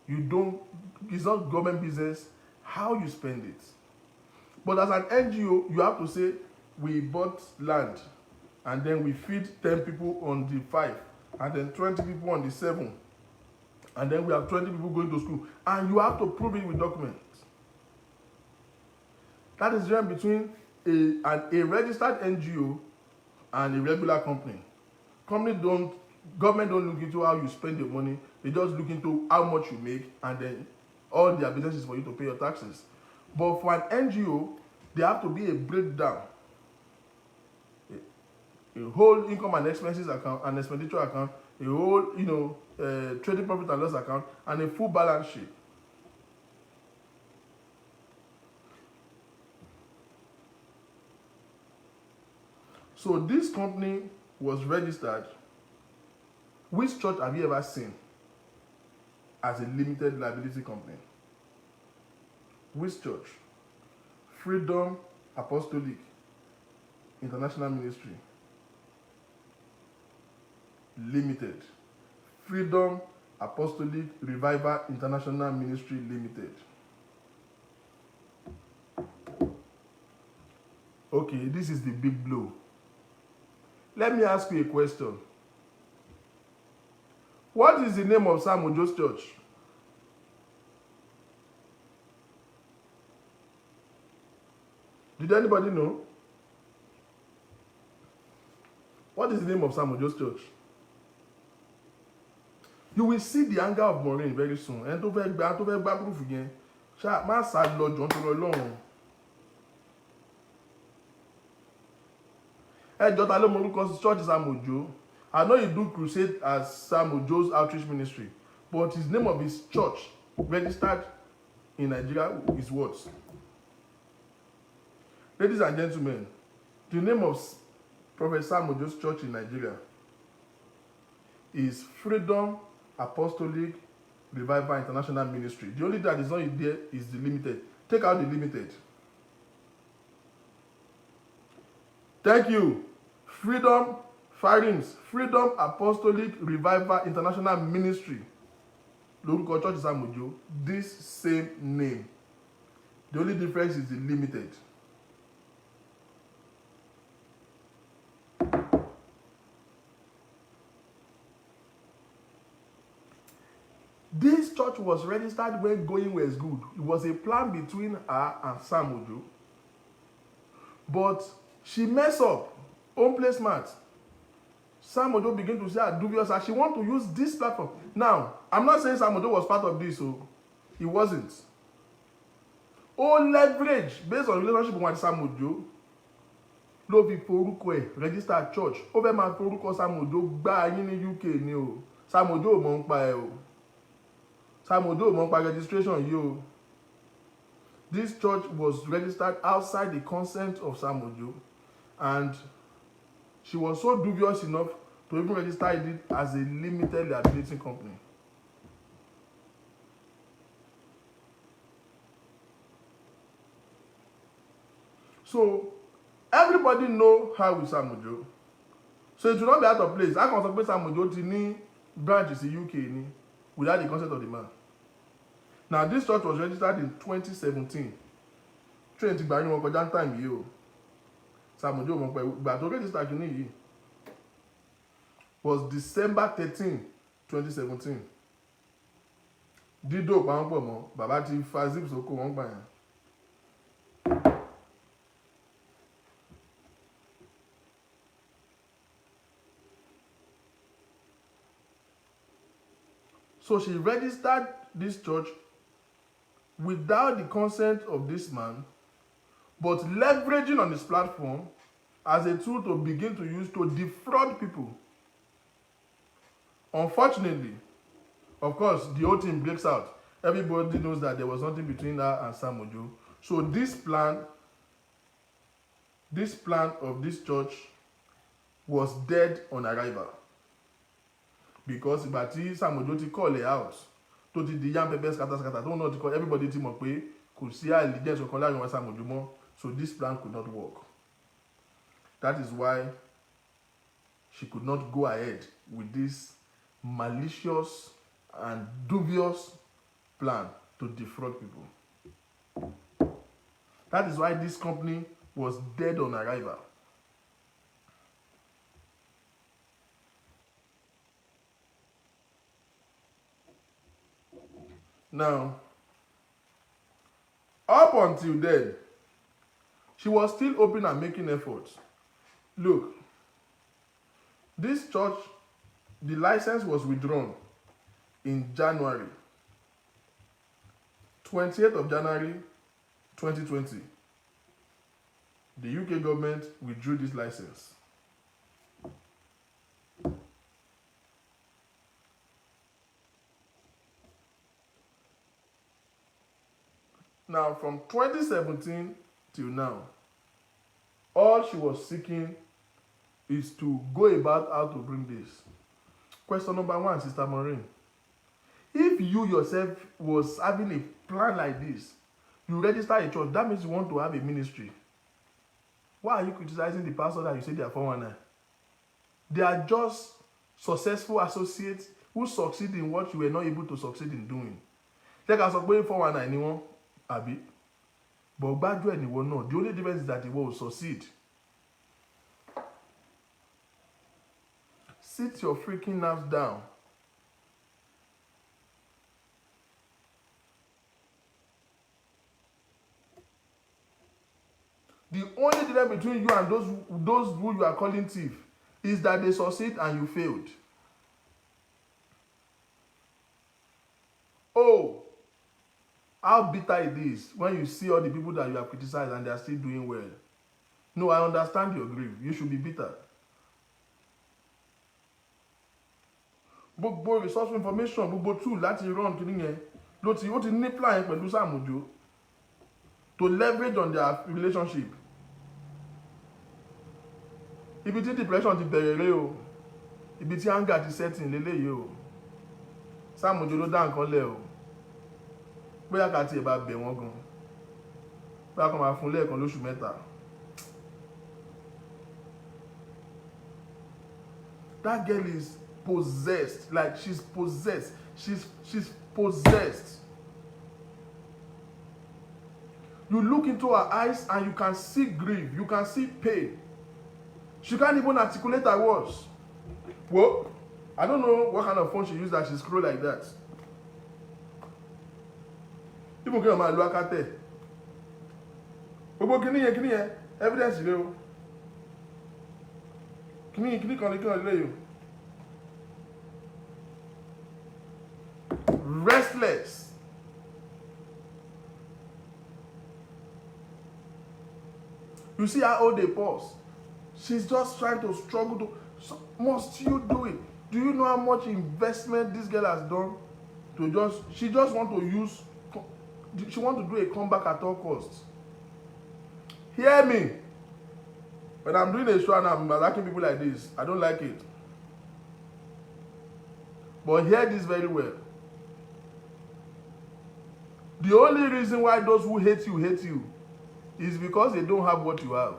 It's not government business how you spend it. But as an NGO, you have to say, we bought land, and then we feed 10 people on the 5, and then 20 people on the 7, and then we have 20 people going to school, and you have to prove it with documents. That is the difference between a registered NGO and a regular company. Government don't look into how you spend your money. They just look into how much you make, and then all their business is for you to pay your taxes. But for an NGO, there have to be a breakdown, a whole income and expenses account, an expenditure account, a whole trading profit and loss account, and a full balance sheet. So this company was registered. Which church have you ever seen as a limited liability company? Which church? Freedom Apostolic International Ministry Limited. Freedom Apostolic Revival International Ministry Limited. Okay, this is the big blow. let me ask you a question. What is the name of Sam Ojo's church? Did anybody know? What is the name of Sam Ojo's church? You will see the anger of Maureen very soon. And tó fẹ́ gbá proof again. Má sá lọ jọ̀ọ́ nítorí Ọlọ́run. Ẹjọ́ ta ló mọ orúkọ church Sam Ojo. I know he do crusade as Sam Ojo's outreach ministry, but his name of his church registered in Nigeria is what? Ladies and gentlemen, the name of Prophet Sam Ojo's church in Nigeria is Freedom Apostolic Revival International Ministry. The only that is not in there is the limited. Take out the limited. Thank you. Freedom Apostolic Revival International Ministry. Lórúkọ church Sam Ojo, this same name. The only difference is the limited. This church was registered when going was good. It was a plan between her and Sam Ojo. But she messed up. Own placement. Sam Ojo began to say her dubious and she want to use this platform. Now, I'm not saying Sam Ojo was part of this, so he wasn't. All leverage based on relationship with Sam Ojo. Ló fi forúkọ ẹ̀ register church. Ó fẹ́ máa forúkọ Sam Ojo gbá yín ní UK ni o. Sam Ojo ò mọ̀ ń pa ẹ̀ o. Sam Ojo ò mọ̀ ń pa registration yìí o. This church was registered outside the consent of Sam Ojo, and she was so dubious enough to even register it as a limited liability company. So everybody know how with Sam Ojo. So it will not be out of place. I can suppose Sam Ojo ti ní branches in UK ni without the consent of the man. Now this church was registered in 2017. Train ti gba yín wọn kọjá time yìí o. Sam Ojo mọ̀ pé ìgbà tó register kìíní yìí was December 13, 2017. Dídò pa wọ́n pọ̀ mọ́ bàbá ti fa zip sóko wọ́n gbà yẹn. So she registered this church without the consent of this man, but leveraging on his platform as a tool to begin to use to defraud people. Unfortunately, of course, the whole thing breaks out. Everybody knows that there was nothing between her and Sam Ojo. So this plan of this church was dead on arrival. Because ìgbà tí Sam Ojo ti call her out, tó ti di yam pepper scatter, tó náà ti call everybody ti mọ̀ pé kò sí allegiance ọ̀kan láàrin wọn Sam Ojo mọ́. So this plan could not work. That is why she could not go ahead with this malicious and dubious plan to defraud people. That is why this company was dead on arrival. Now, up until then, she was still open and making efforts. Look, this church, the license was withdrawn in January, 28th of January 2020. The UK government withdrew this license. Now, from 2017 till now, all she was seeking is to go about how to bring this. Question number one, Sister Maureen. If you yourself was having a plan like this, you register a church, that means you want to have a ministry. Why are you criticizing the pastor that you say they are 419? They are just successful associates who succeed in what you were not able to succeed in doing. Like I said, 419 anyone. Abi, but gbájú ẹ̀ nìwọ náà. The only difference is that he will succeed. Sit your freaking nerves down. The only difference between you and those who you are calling thief is that they succeed and you failed. Oh, how bitter it is when you see all the people that you have criticized and they are still doing well. No, I understand your grief. You should be bitter. Gbogbo resource information, gbogbo tool láti run kìíní yẹn ló ti ó ti ní plan yẹn pẹ̀lú Sam Ojo to leverage on their relationship. Ibi tí depression ti bẹ̀rẹ̀ rẹ o, ibi tí anger ti setting lélẹ́yìí o. Sam Ojo ló dá nǹkan lẹ̀ o. Bóyá ká tiẹ̀ bá bẹ̀ wọ́n gan. Bóyá kàn máa fún lẹ́ẹ̀kan lóṣù mẹ́ta. That girl is possessed, like she's possessed. She's possessed. You look into her eyes and you can see grief, you can see pain. She can't even articulate her words. Well, I don't know what kind of phone she used that she scroll like that. People get on my look at it. Gbogbo kini yẹn, evidence rẹ o. Kini kan lè yo. Restless. You see how old they pause. She's just trying to struggle to. So must you do it? Do you know how much investment this girl has done? She just want to use. She want to do a comeback at all costs. Hear me. When I'm doing a show and I'm attacking people like this, I don't like it. But hear this very well. The only reason why those who hate you is because they don't have what you have.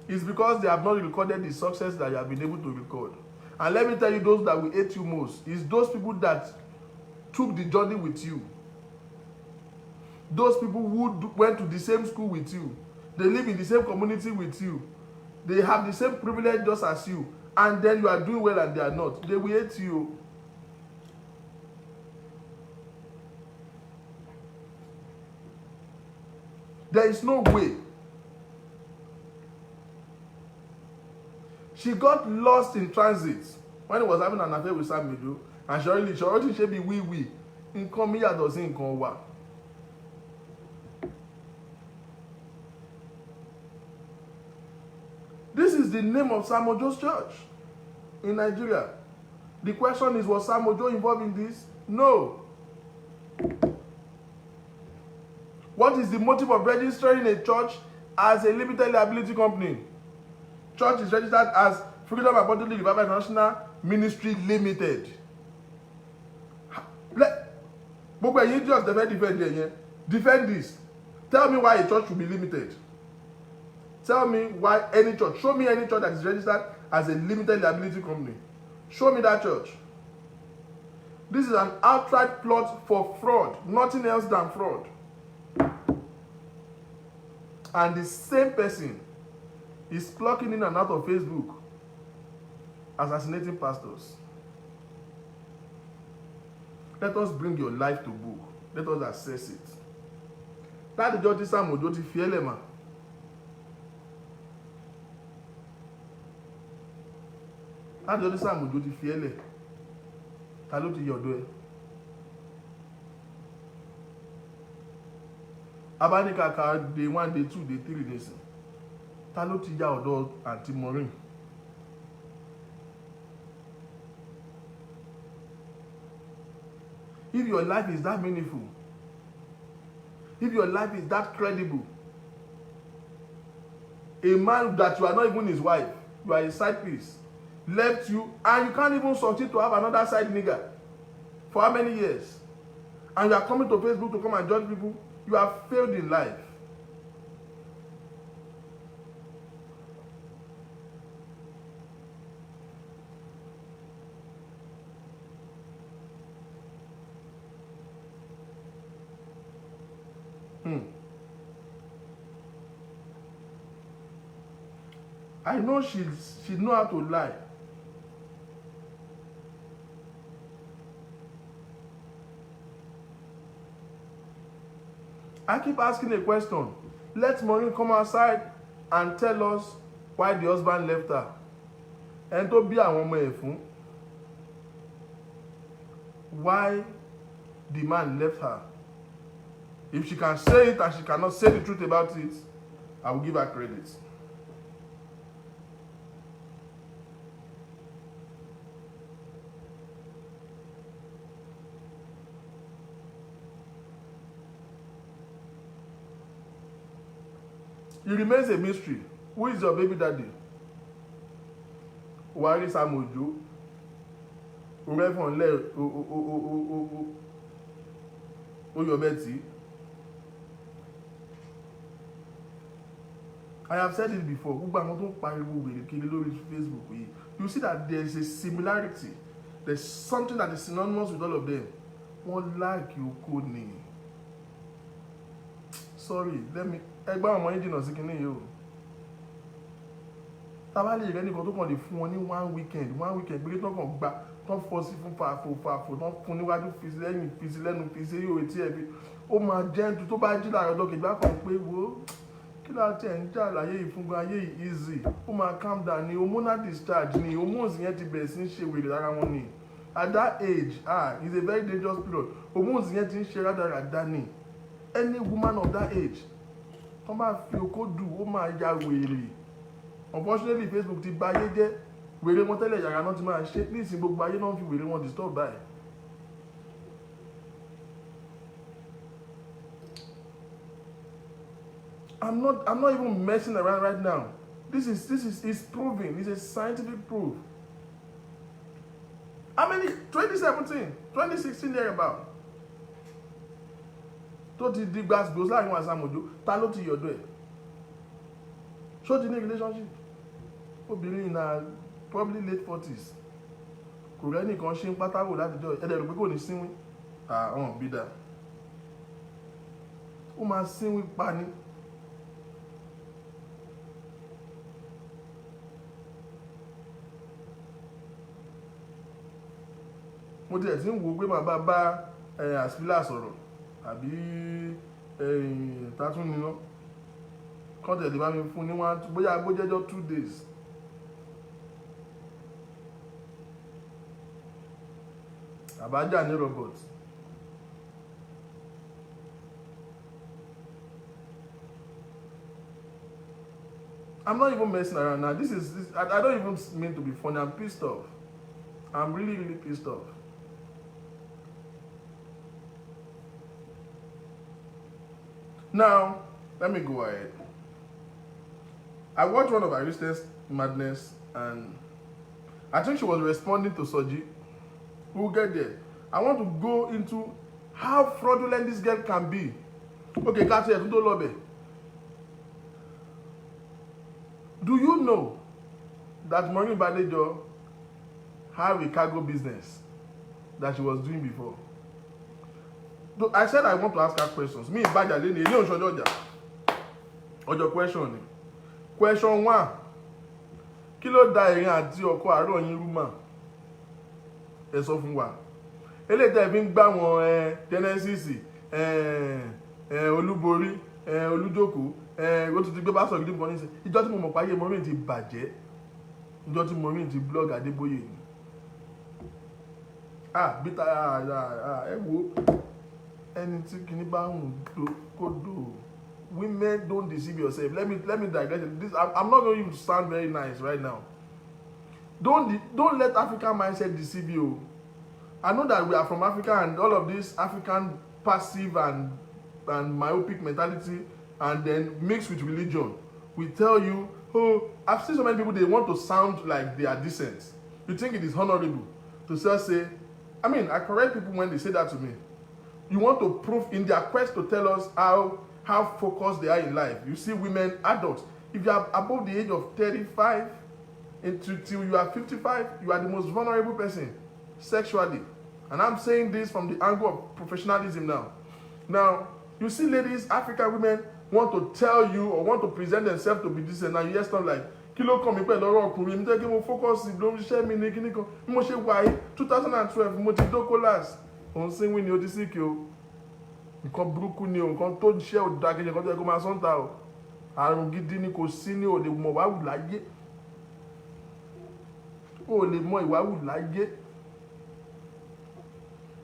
It's because they have not recorded the success that you have been able to record. And let me tell you, those that will hate you most is those people that took the journey with you. Those people who went to the same school with you. They live in the same community with you. They have the same privilege just as you. And then you are doing well and they are not. They will hate you. There is no way. She got lost in transit when he was having an affair with Sam Ojo, and she already should be wee. Nǹkan mi yàtọ̀ sí nǹkan wa. This is the name of Sam Ojo's church in Nigeria. The question is, was Sam Ojo involved in this? No. What is the motive of registering a church as a limited liability company? Church is registered as Freedom Apostolic Revival International Ministry Limited. But you just defend this. Tell me why a church should be limited. Tell me why any church. Show me any church that is registered as a limited liability company. Show me that church. This is an outright plot for fraud. Nothing else than fraud. And the same person is clocking in and out of Facebook, assassinating pastors. Let us bring your life to book. Let us assess it. That the judge Sam Ojo ti fi ẹlẹ́mà. That the judge Sam Ojo ti fi ẹlẹ́. Ta ló ti yọ̀dọ̀ ẹ? Abanikaka day 1, day 2, day 3 days. Ta ló ti ya ọ̀dọ̀ Aunty Maureen? If your life is that meaningful, if your life is that credible, a man that you are not even his wife, you are a side piece, left you, and you can't even succeed to have another side nigger for how many years? And you are coming to Facebook to come and judge people, you have failed in life. I know she know how to lie. I keep asking a question. Let Maureen come outside and tell us why the husband left her. And to be àwọn ọmọ ẹ̀ fún. Why the man left her. If she can say it and she cannot say the truth about it, I will give her credit. It remains a mystery. Who is your baby daddy? Wari Samojo. Urefon Oyobeti. I have said it before. You see that there is a similarity. There's something that is synonymous with all of them. One like you could name. Sorry, let me. Ẹgbẹ́ ọmọ yín jìnnà sí kinní yìí o. Tábà lè rẹ́ nìkan tó kàn lè fún wọn ní one weekend pé tó kàn gbà tó fọ́ sí fún fàfò tó fún níwájú fi sí lẹ́yìn fi sí lẹ́nu fi sí yóò etí ẹ̀ fi ó máa jẹ́ntu tó bá jí láàárọ̀ lọ́kẹ̀ ìgbà kan pé wo kí ló ti ẹ̀ ń jà láyé ìfúngun ayé yìí easy ó máa calm down ni hormonal discharge ni hormones yẹn ti bẹ̀rẹ̀ sí ń ṣe wèrè lára wọn ni at that age is a very dangerous period hormones yẹn ti ń ṣe rádaràda ni any woman of that age tó bá fi okó dù ó máa ya wèrè unfortunately Facebook ti bà ayé jẹ́ wèrè wọn tẹ́lẹ̀ yàrá náà ti máa ṣe ní ìsìn gbogbo ayé náà fi wèrè wọn disturb báyìí. I'm not even messing around right now. This is proven. It's a scientific proof. How many? 2017, 2016 there about. Tó ti di gbàgbó láàrin wọn àsàmójú ta ló ti yọ̀dọ̀ ẹ̀ ṣó ti ní relationship obìnrin na probably late 40s kò rẹ́ nìkan ṣe ń pátákó látijọ́ ẹ̀dẹ̀ rò pé kò ní sínwín àwọn bí dáa ó máa sínwín pa ní. mo tiẹ̀ ti ń wo pé màá bá àsìlá sọ̀rọ̀ àbí tátún níná kọ́ńtẹ̀ lè bá mi fún ní wọn bóyá agbójẹ́jọ́ 2 days. àbájá ní robot. I'm not even messing around now. I don't even mean to be funny. I'm pissed off. I'm really, really pissed off. Now, let me go ahead. I watched one of her recent madness and I think she was responding to Soji. We'll get there. I want to go into how fraudulent this girl can be. Okay, Katia, do you know that Maureen Badejo have a cargo business that she was doing before? I said I want to ask her questions. Me, Baja Lene, you know, Ojo question. Question 1. Kí ló dá ẹ̀yin àti ọkọ àárọ̀ yín rú mọ́? Ẹ sọ fún wa. Eléyìí tẹ́ fi ń gbá wọn Genesis, Olúborí, Olújókòó, ó ti gbé bá sọ gidi nǹkan ní sẹ́. Ìjọ́ tí mo mọ̀ páyé Maureen ti bàjẹ́. Ìjọ́ tí Maureen ti blog Adébóyè ni. Bíta ẹ wo ẹni tí kìíní bá ń kó dò. Women, don't deceive yourself. Let me digress. I'm not going to sound very nice right now. Don't let African mindset deceive you. I know that we are from Africa and all of this African passive and myopic mentality and then mixed with religion. We tell you, I've seen so many people, they want to sound like they are decent. You think it is honorable to just say, I mean, I correct people when they say that to me. You want to prove in their quest to tell us how focused they are in life. You see women, adults, if you are above the age of 35 until you are 55, you are the most vulnerable person sexually. And I'm saying this from the angle of professionalism now. Now, you see ladies, African women want to tell you or want to present themselves to be decent. Now you hear stuff like, kilo come pẹ̀lú ọ̀rọ̀ ọkùnrin mi tẹ́ kí mo focus lórí iṣẹ́ mi ní kíní kan bí mo ṣe wà yìí 2012 mo ti dókó last òun sí wí ni o ti sí kí o nǹkan burúkú ni o, nǹkan tó ṣe ò da kejì nǹkan tó yẹ kó máa sọ́ńtà o. Àrùn gidi ni kò sí ní o lè mọ̀ wá wù láyé. O lè mọ ìwà wù láyé.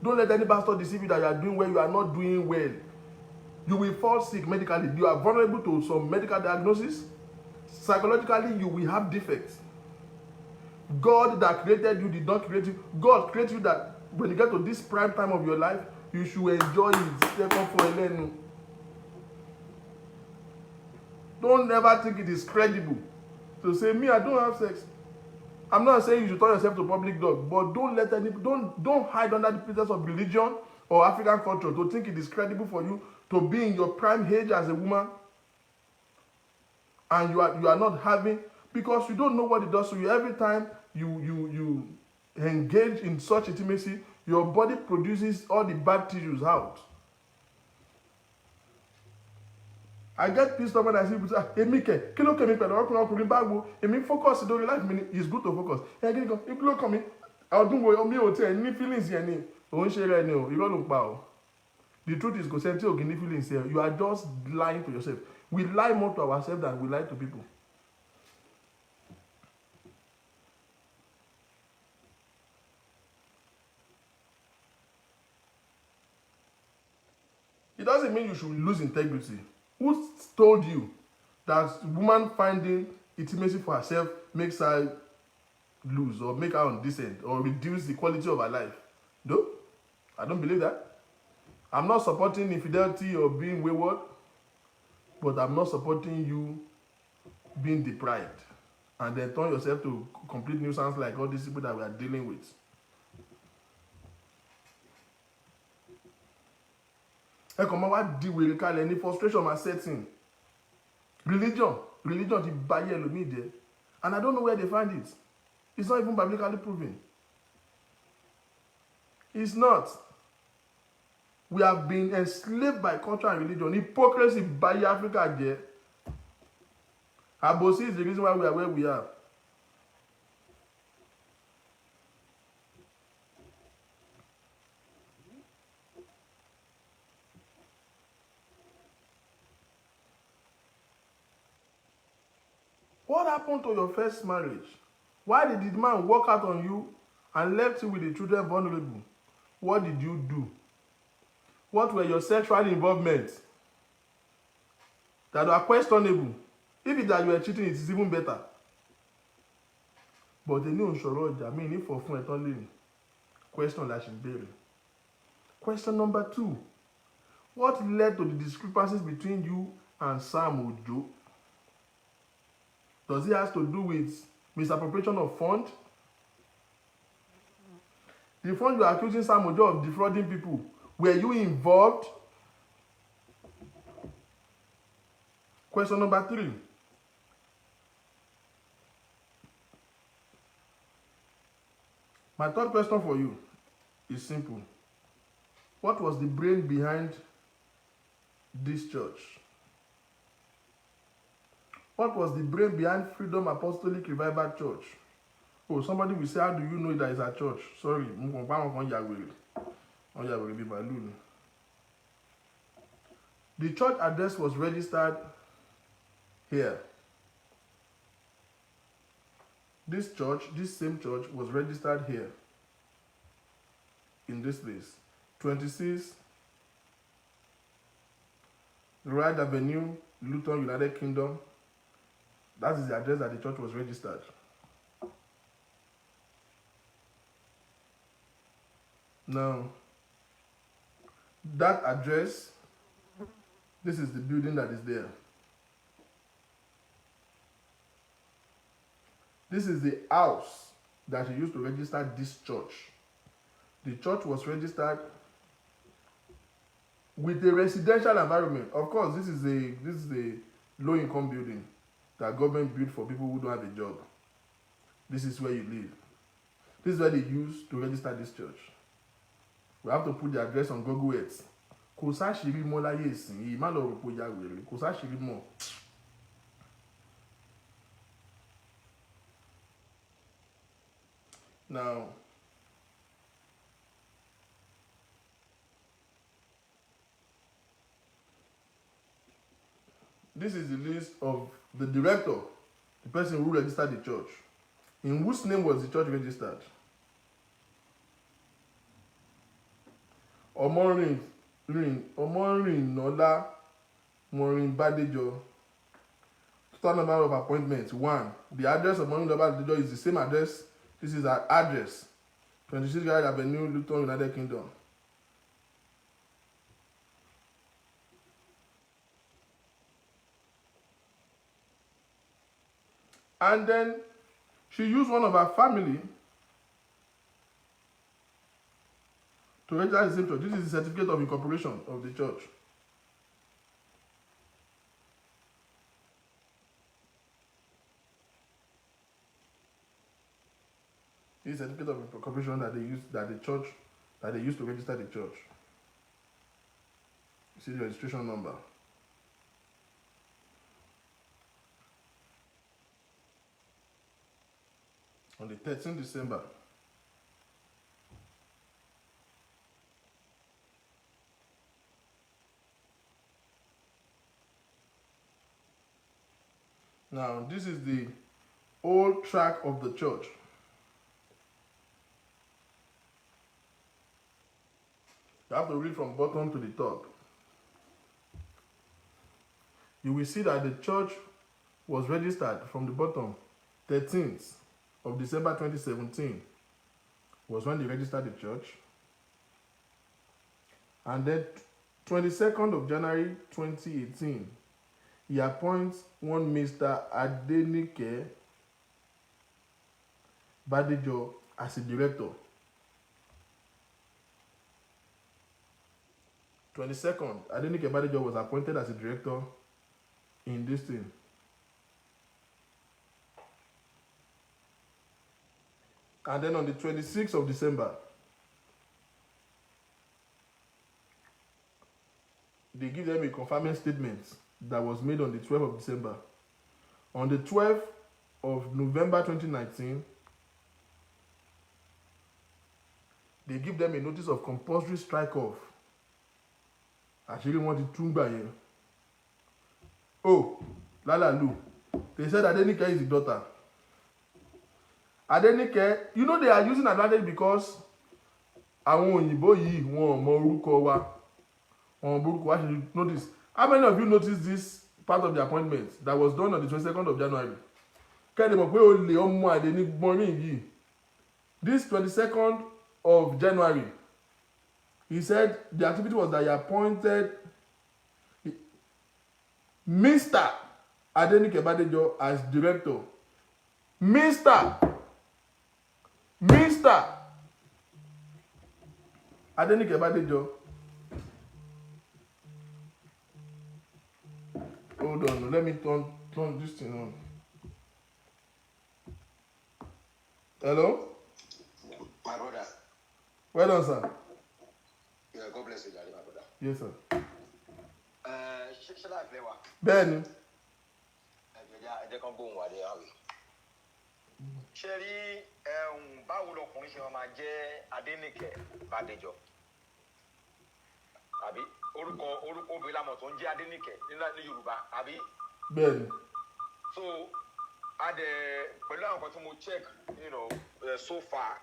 Don't let any pastor deceive you that you are doing well, you are not doing well. You will fall sick medically. You are vulnerable to some medical diagnosis. Psychologically, you will have defects. God that created you did not create you. God created you that when you get to this prime time of your life, you should enjoy it. Don't ever think it is credible to say, me, I don't have sex. I'm not saying you should turn yourself to public dog, but don't hide under the pretense of religion or African culture to think it is credible for you to be in your prime age as a woman and you are not having, because you don't know what it does to you. Every time you engage in such intimacy, your body produces all the bad tissues out. I get pissed off when I see people say, Èmi kẹ̀, kí ló kẹ́ mi pẹ̀lú ọkùnrin báwo? Èmi focus lórí life mi, it's good to focus. Kí ló kàn mí? Ọdún wo mi ò tiẹ̀ ní feelings yẹn ni. Òun ṣe rẹ ni o, irọ́ ló ń pa o. The truth is, kò sẹ́ni tí ò kì ní feelings yẹn. You are just lying to yourself. We lie more to ourselves than we lie to people. It doesn't mean you should lose integrity. Who told you that woman finding intimacy for herself makes her lose or make her undecent or reduce the quality of her life? No, I don't believe that. I'm not supporting infidelity or being wayward, but I'm not supporting you being deprived and then turn yourself to complete nuisance like all these people that we are dealing with. Ẹ kàn máa wá di wèrè kalẹ̀ ní frustration máa setting. Religion ti báyé ẹlòmíì jẹ́, and I don't know where they find it. It's not even biblically proven. It's not. We have been enslaved by culture and religion. Hypocrisy báyé Africa jẹ́. Àbòsí is the reason why we are where we are. What happened to your first marriage? Why did the man walk out on you and left you with the children vulnerable? What did you do? What were your sexual involvements that are questionable? If it's that you were cheating, it is even better. But the new ọjà mi ní for fún ẹ̀tọ́ lẹ́yìn. Question la ṣì ń béèrè. Question number 2. What led to the discrepancies between you and Sam Ojo? Does it have to do with misappropriation of fund? The fund you are accusing Sam Ojo of defrauding people, were you involved? Question number 3. My third question for you is simple. What was the brain behind this church? What was the brain behind Freedom Apostolic Revival Church? Oh, somebody will say, how do you know that it's a church? Sorry, the church address was registered here. This same church was registered here. In this place. 26 Ride Avenue, Luton, United Kingdom. That is the address that the church was registered. Now, that address, this is the building that is there. This is the house that she used to register this church. The church was registered with a residential environment. Of course, this is a low-income building that government built for people who don't have a job. This is where you live. This is where they use to register this church. We have to put the address on Google Earth. Kò sáṣìírí mọ́ láyé ìsìn yìí, má lọ rò pé ó yá wèrè, kò sáṣìírí mọ́. Now, This is the list of the director, the person who registered the church. In whose name was the church registered? Maureen Nola, Maureen Badejo. Total number of appointments 1. The address of Maureen Nola Badejo is the same address. This is her address. 26 Garage Avenue, Luton, United Kingdom. And then she used one of her family to register the same church. This is the certificate of incorporation of the church. This is the certificate of incorporation that they used to register the church. You see the registration number. On the 13th December. Now, this is the old track of the church. You have to read from bottom to the top. You will see that the church was registered from the bottom. 13th of December 2017 was when they registered the church. And then 22nd of January 2018, he appoints one Mr. Adenike Badejo as a director. 22nd, Adenike Badejo was appointed as a director in this thing. And then on the 26th of December, they give them a confirming statement that was made on the 12th of December. On the 12th of November 2019, they give them a notice of compulsory strike-off. Actually, want to tumba here. Oh, Lalalu. They said Adenike is the daughter. Adenike, you know they are using advantage because àwọn òyìnbó yìí wọn mọ orúkọ wa. Wọn burúkú wa should notice. How many of you noticed this part of the appointment that was done on the 22nd of January? Kẹ́ni mọ̀ pé o lè ọmọ àdé ní Maureen yìí. This 22nd of January, he said the activity was that he appointed Mr. Adenike Badejo as director. Mr. Adenike Badejo. Hold on, let me turn this thing on. Hello? My brother. Well done, sir. Yeah, God bless you, Daddy, my brother. Yes, sir. Should I play one? Benny. I can't go one day, are we? Sherry, báwo lọkùnrin ṣe máa jẹ́ Adenike Badejo? Àbí orúkọ obìnrin lámọ̀ tó ń jẹ́ Adenike ní Yorùbá, àbí? Benny. So, pẹ̀lú àwọn kan tí mo check, so far,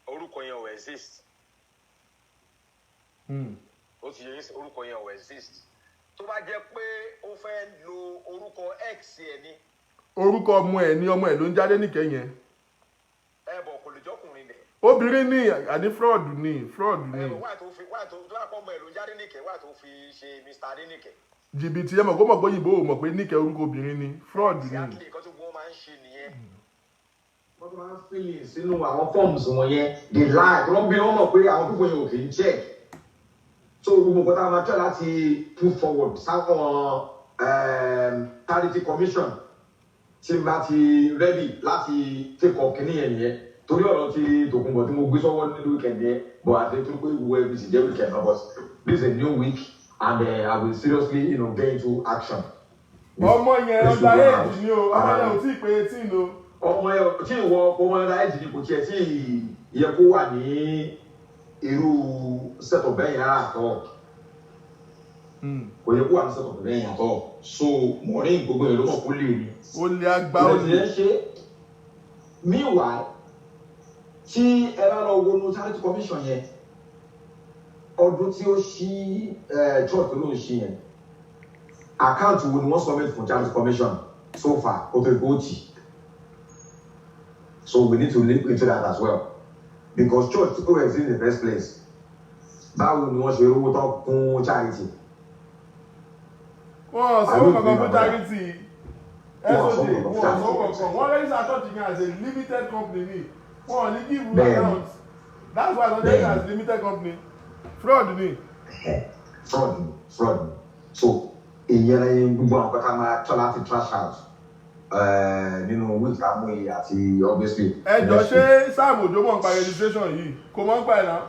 orúkọ yẹn ò exist. Ó ti yẹ orúkọ yẹn ò exist. Tó bá jẹ́ pé ó fẹ́ lo orúkọ X ẹ̀ ni. Orúkọ ọmọ ẹ̀ ló ń jáde nìkẹ́ yẹn. Bọ̀ kò lè jọ́kùnrin nẹ̀. Obìnrin ní àní fraud ni. Wà tó lápọ̀ ọmọ ẹ̀ ló ń jáde nìkẹ́ wà tó fi ṣe Mr. Adenike. Jìbìtì ẹ mọ̀ kó mọ̀ pé òyìnbó ò mọ̀ pé níkẹ́ orúkọ obìnrin ni fraud ni. Exactly, nǹkan tó gbọ́n máa ń ṣe nìyẹn. Wọ́n máa ń fìlì sínú àwọn forms wọn yẹn the lie wọ́n bí wọ́n mọ̀ pé àwọn púpọ̀ yẹn ò kì í check. So gbogbo nǹkan tá a máa try láti put forward sáwọn charity commission tí n bá ti ready láti take up kìíní yẹn nìyẹn torí ọ̀rọ̀ ti Tòkunbọ̀ tí mo gbé sọ́wọ́ nínú weekend yẹn but àti tó pé ìwé every single weekend náà but this is a new week and I will seriously get into action. Ọmọ yẹn ọjà èjì ni o, ọmọ yẹn ò tí ì pé 18 o. Ọmọ yẹn tí ìwọ ọmọ yẹn ọjà èjì ni kò tiẹ̀ tí yẹ kó wà ní irú set of bẹ́ẹ̀ yẹn àtọ̀. kò yẹ kó wà ní sẹ́kọ̀tì lẹ́yìn àtọ̀ so Maureen gbogbo ẹ̀ ló mọ̀ kó lè ní. ó lé àgbà ó lè ṣe meanwhile tí ẹ bá lọ wo no charity commission yẹn ọdún tí ó ṣí church tó ló ń ṣí yẹn àkáǹtì wo ni wọ́n submit fún charity commission so far kó tó gbó tì so we need to look into that as well because church tó exist in the first place báwo ni wọ́n ṣe rówó tán fún charity. wọ́n sanwó kankan fún charity SOJ wọ́n sanwó kankan wọ́n register church yẹn as a limited company ni wọ́n ní give you account that's why I don't as limited company fraud ni. fraud so ìyẹn lẹ́yìn gbogbo àwọn kọ́tà máa tọ́ láti trash out nínú week tá a mú yìí àti obviously. ẹ jọ ṣé Sam Ojo mọ̀ nípa registration yìí kò mọ̀ nípa ẹ̀ náà.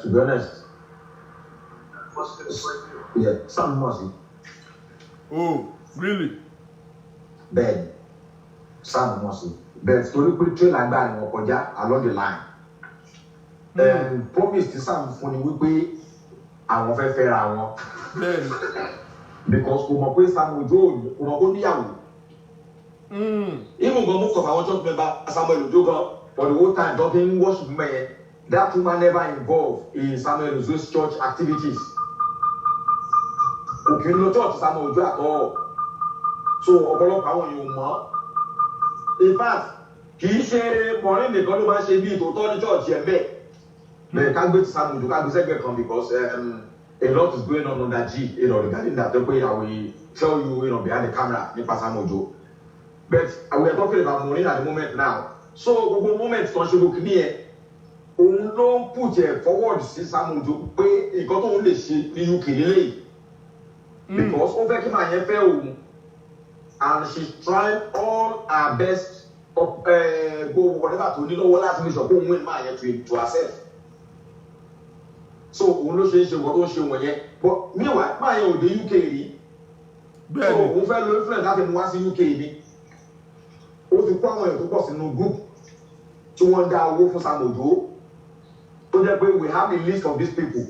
To be honest yeah Sam mọ̀ sí. Oh really. bẹ́ẹ̀ni Sam mọ̀ sí bẹ́ẹ̀ torí pé trailer gbà ni wọ́n kọjá along the line. Promise ti Sam fún ni wípé àwọn fẹ́ fẹ́ra wọn. bẹ́ẹ̀ni. because kò mọ̀ pé Sam Ojo kò mọ̀ kó níyàwó. even gan most of our church members Samuel Ojo gan for the whole time don dey worship mẹ́yẹn that woman never involved in Samuel Ojo's church activities. Òkè ń lọ church Samuel Ojo àtọ́ so ọ̀pọ̀lọpọ̀ àwọn èèyàn mọ̀ in fact kì í ṣe Maureen nìkan ló máa ń ṣe bí ìtòótọ́ ní church yẹn bẹ́ẹ̀ bẹ́ẹ̀ ká gbé ti Samuel Ojo ká gbé sẹ́gbẹ̀ẹ́ kan because a lot is going on under G regarding that pé I will tell you behind the camera nípa Samuel Ojo but we are talking about Maureen at the moment now so gbogbo moment kan ṣe gbogbo kìíní yẹn òun ló ń put forward sí Samuel Ojo pé nǹkan tóun lè ṣe ní UK nílé because ó fẹ́ kí màá yẹn fẹ́ òun and she's trying all her best gbogbo whatever tó ní lọ́wọ́ láti ní sọ pé òun win máa yẹn to herself so òun ló ṣe ń ṣe nǹkan tó ń ṣe wọ̀nyẹn but meanwhile máa yẹn ò dé UK rí so òun fẹ́ lo influence láti mú wá sí UK ni ó ti kó àwọn èèyàn tó pọ̀ sínú group tí wọ́n ń dá owó fún Samuel Ojo tó jẹ́ pé we have a list of these people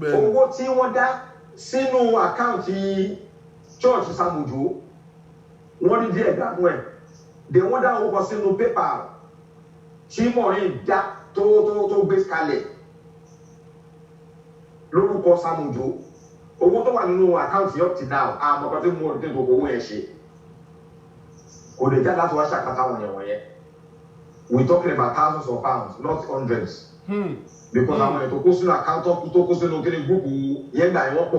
owó tí wọ́n dá sínú àkáǹtì church Samuel Ojo wọ́n rí díẹ̀ dánú ẹ̀ dẹ̀ wọ́n dá owó kan sínú PayPal tí Maureen dá tó gbé kalẹ̀ lórúkọ Samuel Ojo owó tó wà nínú àkáǹtì up till now àmọ́ kan tí mo rí tó owó yẹn ṣe kò lè já láti wá ṣàkátà wọ̀nyẹn we talking about thousands of pounds not hundreds because àwọn ètò kó sínú àkáǹtì tó kó sínú kí ni gúúpù yẹn gbà yẹn wọ́n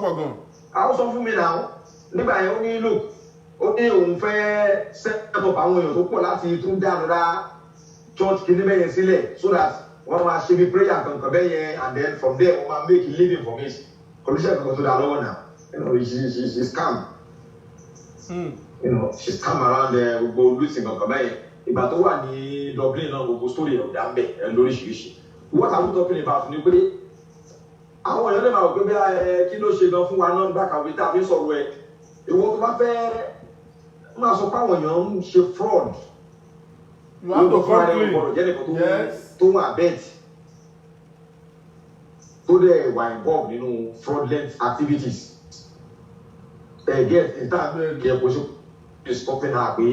pọ̀ gan. àwọn sọ fún mi náà nígbà yẹn ó ní look ó ní òun fẹ́ set up àwọn èèyàn tó pọ̀ láti tún dáadáa church kìíní bẹ́yẹn sílẹ̀ so that wọ́n máa ṣe bí prayer kankan bẹ́yẹn and then from there wọ́n máa make a living from it condition kankan tó dáa lọ́wọ́ náà she's calm she's calm around gbogbo lucy kankan bẹ́yẹn ìgbà tó wà ní Dublin náà gbogbo story ọ̀dà ń bẹ̀ lóríṣiríṣi what are we talking about ni pé àwọn èèyàn lè máa wò pé bí kí ló ṣe gan fún wa náà nígbà kàwé tá a fi sọ̀rọ̀ ẹ̀ ìwọ tó bá fẹ́ máa sọ pé àwọn èèyàn ń ṣe fraud ló fún ara ẹ̀ gbọ́dọ̀ jẹ́ nìkan tó wà bẹ́ẹ̀ tó dẹ̀ wà involved nínú fraudulent activities get ìta kí ẹ kó ṣe stopping her pé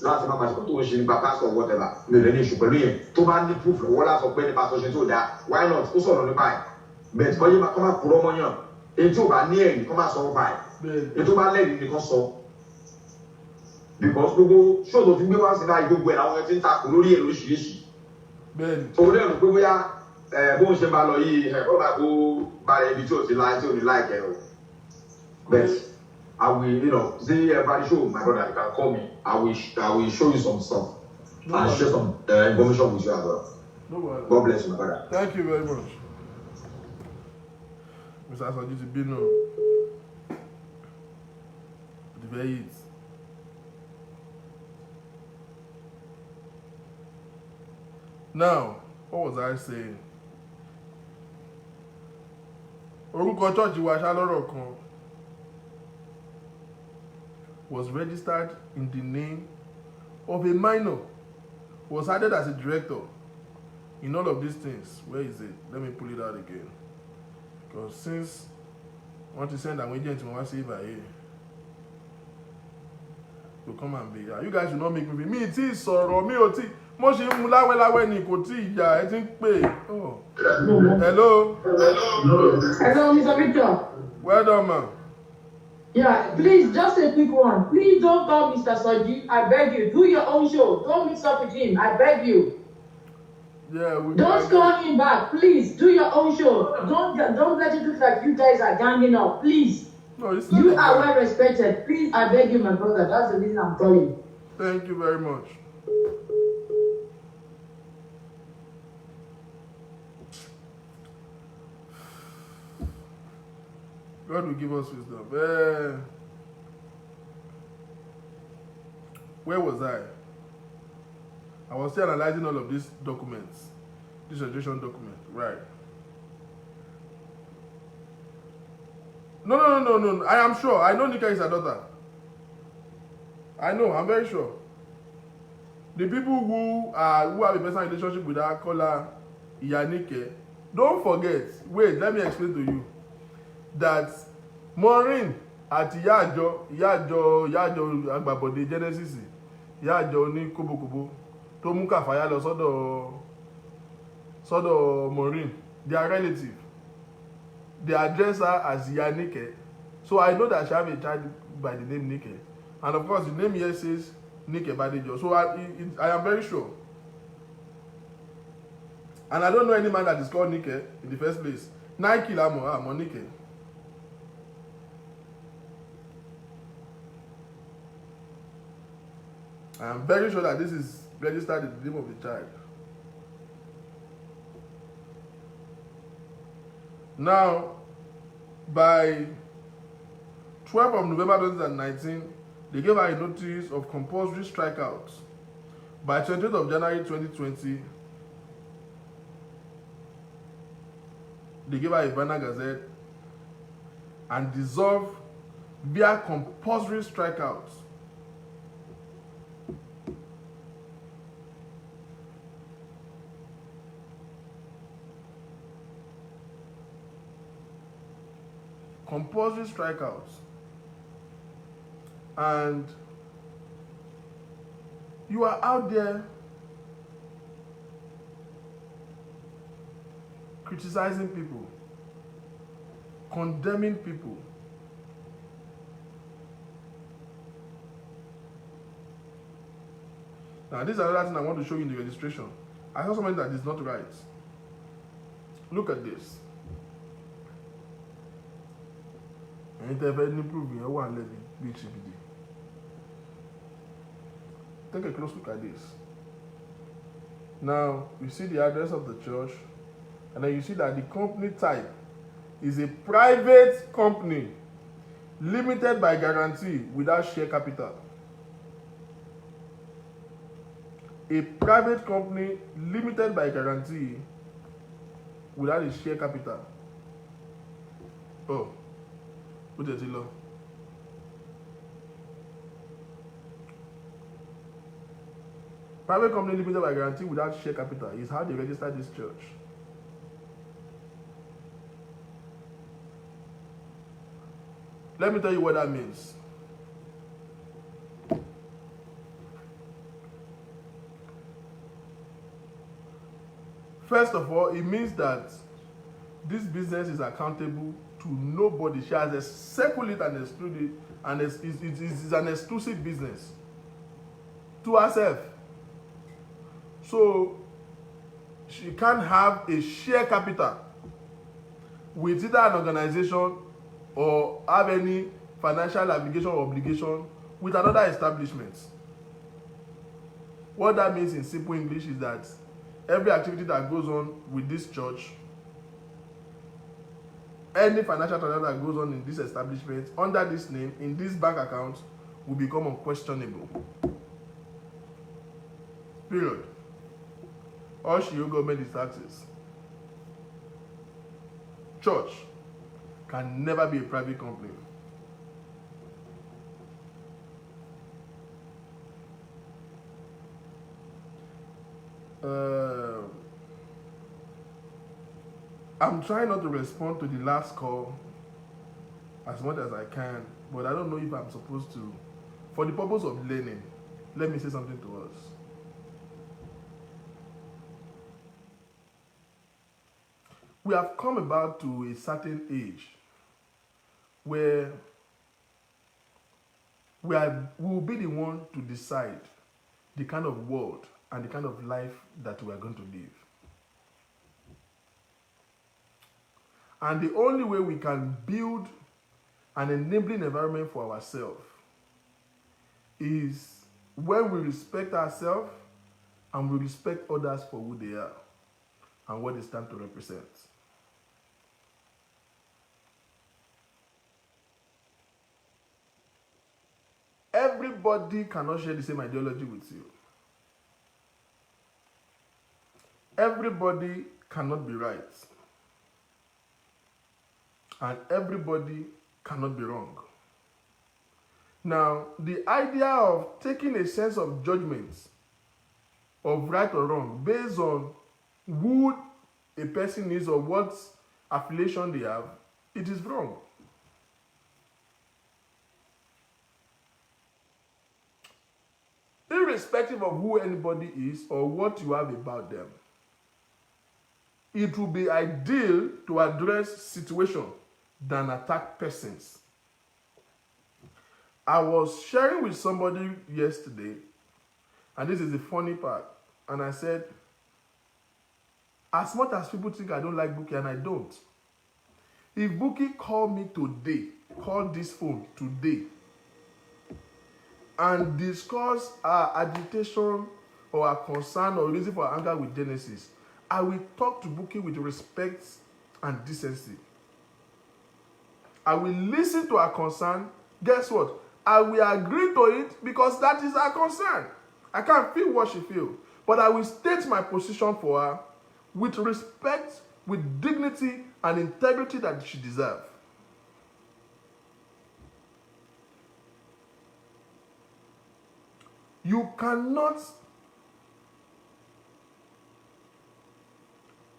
láti máa ṣe kó tó ń ṣe nípa pastor whatever mi ò lè ní ìṣù pẹ̀lú yẹn tó bá ní proof lọ́wọ́ láti sọ pé nípa tó ṣe tó dáa why not kó sọ̀rọ̀ nípa ẹ̀ bẹ́ẹ̀ kọ́ yé kọ́ máa kúrọ́ mọ́ yàn èyí tó bá ní ẹ̀rí kọ́ máa sọ nípa ẹ̀ èyí tó bá lẹ́rìí nìkan sọ because gbogbo ṣòro fi gbé wá sí náà gbogbo ẹ̀ làwọn ẹ̀ ti ń takò lórí ẹ̀ lóṣìṣì òun lẹ́rù pé bóyá bóun ṣe máa lọ yìí kọ́ máa kó balẹ̀ ibi tí ò ti láì tí ò ní láì kẹ́ o but I will say everybody show my brother you can call me I will show you some stuff and share some information with you as well. God bless you my brother. Thank you very much. Mr. Asoji ti bínú the very it. Now, what was I saying? Orúkọ church wa ṣálọ́rọ̀ kan was registered in the name of a minor who was added as a director in all of these things. Where is it? Let me pull it out again. Because since I want to send an agent to my saver here to come and be here, you guys will not make me me tea sorrow me oti mo ṣe ń mu láwẹ́láwẹ́ ni kò tí ìyá ẹ ti ń pè. Oh. Hello. Hello, Mr. Victor. Well done, man. Yeah, please, just a quick one. Please don't call Mr. Soji. I beg you. Do your own show. Don't mix up with him. I beg you. Yeah, don't call him back. Please, do your own show. Don't let it look like you guys are ganging up. Please. No, it's not. You are well respected. Please, I beg you, my brother. That's the reason I'm calling. Thank you very much. God will give us wisdom. Where was I? I was still analyzing all of these documents. This registration document. Right. No. I am sure. I know Nika is her daughter. I know. I'm very sure. The people who have a personal relationship with her call her Iyanike. Don't forget. Wait, let me explain to you. That Maureen àti ìyá àjọ Agbàbọ̀dé Genesis, ìyá àjọ ní kóbókóbó tó mú Kàfáyá lọ sọ́dọ̀ Maureen, they are relative. They address her as Ìyá Nike. So I know that she have a child by the name Nike. And of course the name here says Nike Badejo. So I am very sure. And I don't know any man that is called Nike in the first place. Nike Lamo Nike. I am very sure that this is registered in the name of the child. Now, by 12th of November 2019, they gave her a notice of compulsory strikeout. By 20th of January 2020, they gave her a banner gazette and dissolved via compulsory strikeout. Compulsory strikeouts. And you are out there criticizing people, condemning people. Now, this is another thing I want to show you in the registration. I saw something that is not right. Look at this. Take a close look at this. Now, you see the address of the church, and then you see that the company type is a private company, limited by guarantee without share capital. A private company, limited by guarantee without a share capital. Oh. Private company limited by guarantee without share capital is how they register this church. Let me tell you what that means. First of all, it means that this business is accountable to nobody. She has circled it and excluded it, and it is an exclusive business to herself. So she can't have a share capital with either an organization or have any financial obligation or obligation with another establishment. What that means in simple English is that every activity that goes on with this church, any financial transaction that goes on in this establishment under this name, in this bank account, will become unquestionable. Period. All she owe government is taxes. Church can never be a private company. I'm trying not to respond to the last call as much as I can, but I don't know if I'm supposed to. For the purpose of learning, let me say something to us. We have come about to a certain age where we will be the one to decide the kind of world and the kind of life that we are going to live. And the only way we can build an enabling environment for ourselves is when we respect ourselves and we respect others for who they are and what they stand to represent. Everybody cannot share the same ideology with you. Everybody cannot be right. And everybody cannot be wrong. Now, the idea of taking a sense of judgment of right or wrong based on who a person is or what affiliation they have, it is wrong. Irrespective of who anybody is or what you have about them, it will be ideal to address situations than attack persons. I was sharing with somebody yesterday, and this is the funny part, and I said, as much as people think I don't like Bukky, and I don't, if Bukky called me today, called this phone today, and discuss our agitation or our concern or reason for anger with Genesis, I will talk to Bukky with respect and decency. I will listen to her concern. Guess what? I will agree to it because that is her concern. I can't feel what she feels. But I will state my position for her with respect, with dignity and integrity that she deserves. You cannot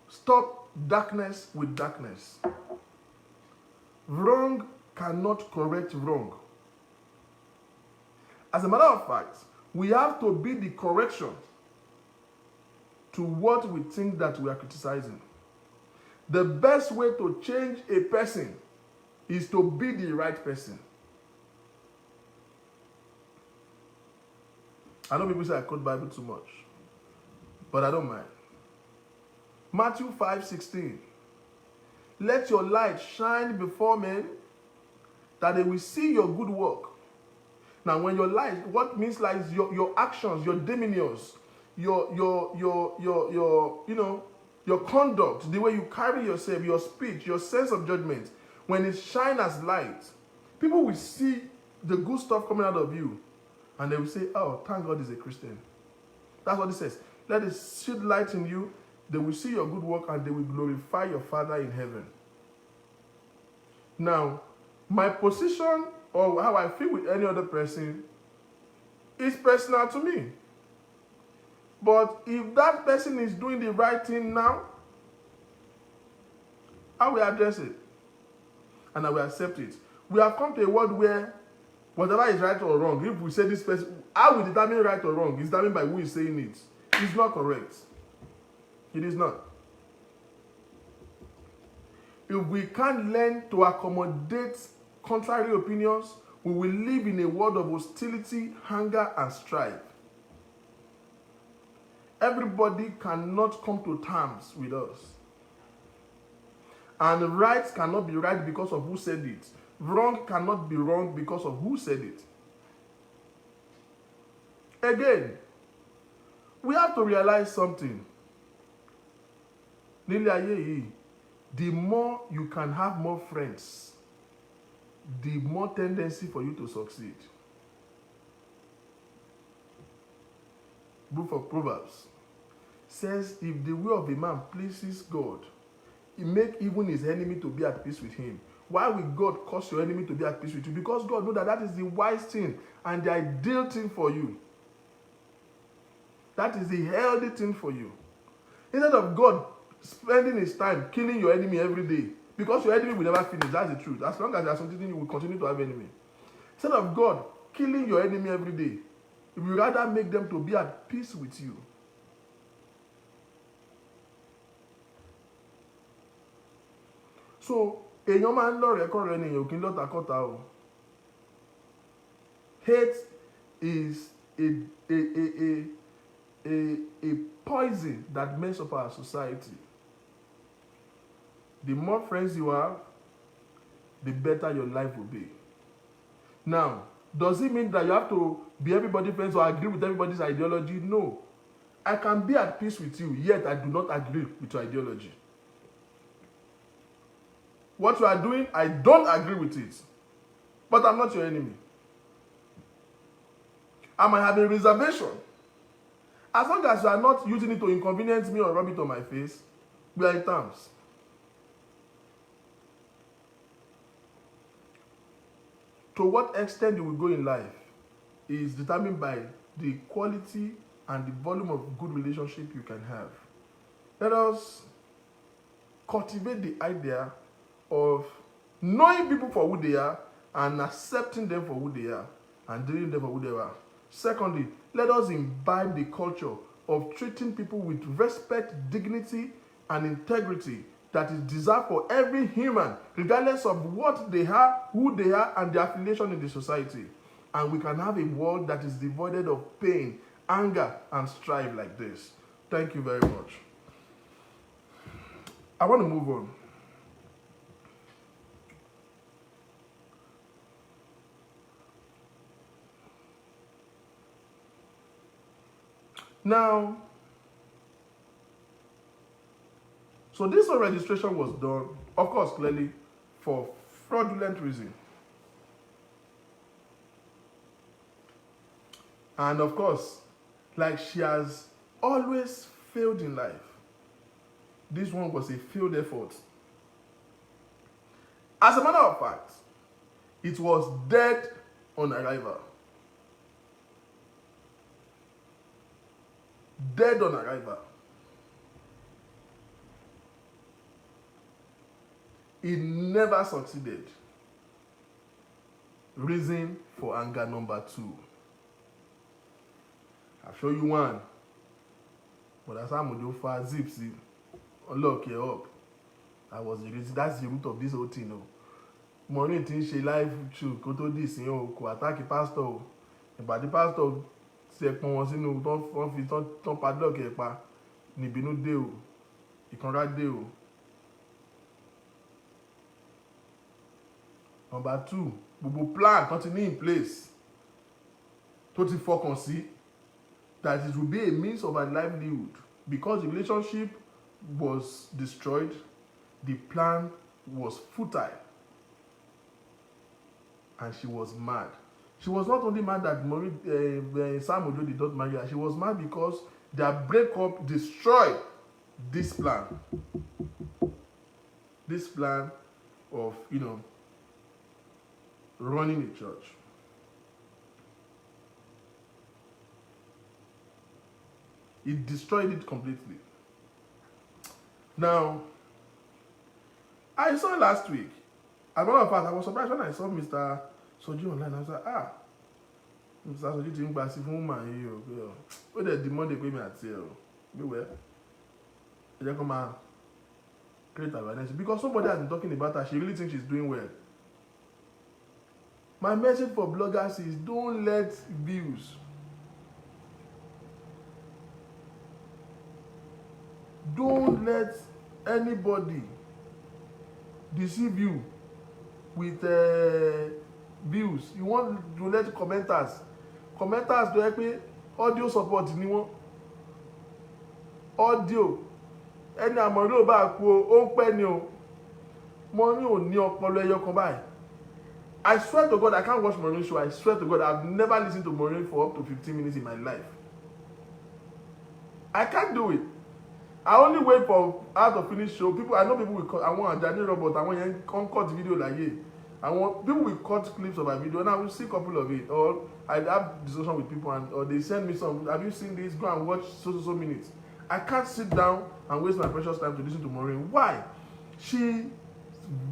stop darkness with darkness. Wrong cannot correct wrong. As a matter of fact, we have to be the correction to what we think that we are criticizing. The best way to change a person is to be the right person. I know people say I quote Bible too much, but I don't mind. Matthew 5:16. Let your light shine before men, that they will see your good work. Now, when your light, what means like your actions, your demeanors, your conduct, the way you carry yourself, your speech, your sense of judgment, when it shines as light, people will see the good stuff coming out of you, and they will say, "Oh, thank God he's a Christian." That's what it says. Let it shed light in you. They will see your good work and they will glorify your Father in heaven. Now, my position or how I feel with any other person is personal to me. But if that person is doing the right thing now, I will address it and I will accept it. We have come to a world where whatever is right or wrong, if we say this person, how we determine right or wrong is determined by who is saying it. It's not correct. It is not. If we can't learn to accommodate contrary opinions, we will live in a world of hostility, anger, and strife. Everybody cannot come to terms with us. And right cannot be right because of who said it. Wrong cannot be wrong because of who said it. Again, we have to realize something. The more you can have more friends, the more tendency for you to succeed. Book of Proverbs says, if the way of a man pleases God, he make even his enemy to be at peace with him. Why will God cause your enemy to be at peace with you? Because God knows that that is the wise thing and the ideal thing for you. That is the healthy thing for you. Instead of God spending his time killing your enemy every day, because your enemy will never finish. That's the truth. As long as there's something, you will continue to have enemy. Instead of God killing your enemy every day, you would rather make them to be at peace with you. So, èèyàn máa ń lọ́rẹ̀ẹ́ kọ́rẹ́ ni èèyàn kì í lọ́ta kọ́ta o. Hate is a poison that messes up our society. The more friends you have, the better your life will be. Now, does it mean that you have to be everybody's friends or agree with everybody's ideology? No. I can be at peace with you, yet I do not agree with your ideology. What you are doing, I don't agree with it. But I'm not your enemy. I might have a reservation. As long as you are not using it to inconvenience me or rub it on my face, we are in terms. To what extent you will go in life is determined by the quality and the volume of good relationship you can have. Let us cultivate the idea of knowing people for who they are and accepting them for who they are and dealing them for who they are. Secondly, let us imbibe the culture of treating people with respect, dignity, and integrity that is deserved for every human, regardless of what they are, who they are, and their affiliation in the society. And we can have a world that is devoid of pain, anger, and strife like this. Thank you very much. I want to move on. Now, so this registration was done, of course, clearly for fraudulent reason. And of course, like she has always failed in life, this one was a failed effort. As a matter of fact, it was dead on arrival. Dead on arrival. It never succeeded. Reason for anger number 2. I'll show you one. But that's how I'm for Zipsy. Unlock it up. That was the reason. That's the root of this whole thing. No. Maureen tin ṣe live show kó tó dì sí o kò attack pastor o. Ìbàdí pastor ṣe pọn wọn sínú wọ́n fi tán padlock ẹ̀ pa níbínú dé o. Ìkanra dé o. Number 2, gbogbo plan kan ti ní in place tó ti fọkàn sí that it will be a means of a livelihood. Because the relationship was destroyed, the plan was futile. And she was mad. She was not only mad that Sam Ojo did not marry her, she was mad because their breakup destroyed this plan. This plan of, running a church. It destroyed it completely. Now, I saw last week, as a matter of fact, I was surprised when I saw Mr. Soji online. I was like, Mr. Soji ti ń gba sí fún woman yìí o. Ó dẹ̀ di Monday pé mi àti ẹ̀ o. Beware. Ẹ jẹ́ kó máa create awareness. Because somebody has been talking about her, she really thinks she's doing well. My message for bloggers is don't let views, don't let anybody deceive you with views. You want to let commenters tó yẹ pé audio support ni wọ́n. Audio ẹni àmọ̀rí ò bá kú o, ó ń pẹ́ ni o. Mo ní ò ní ọpọlọ ẹyọ kan báyìí. I swear to God, I can't watch Maureen's show. I swear to God, I've never listened to Maureen for up to 15 minutes in my life. I can't do it. I only wait for her to finish show. I know people will cut. I want Ajani Robot. I want to cut video like it. People will cut clips of my video, and I will see a couple of it. Or I have discussion with people, or they send me some. Have you seen this? Go and watch so minutes. I can't sit down and waste my precious time to listen to Maureen. Why? She's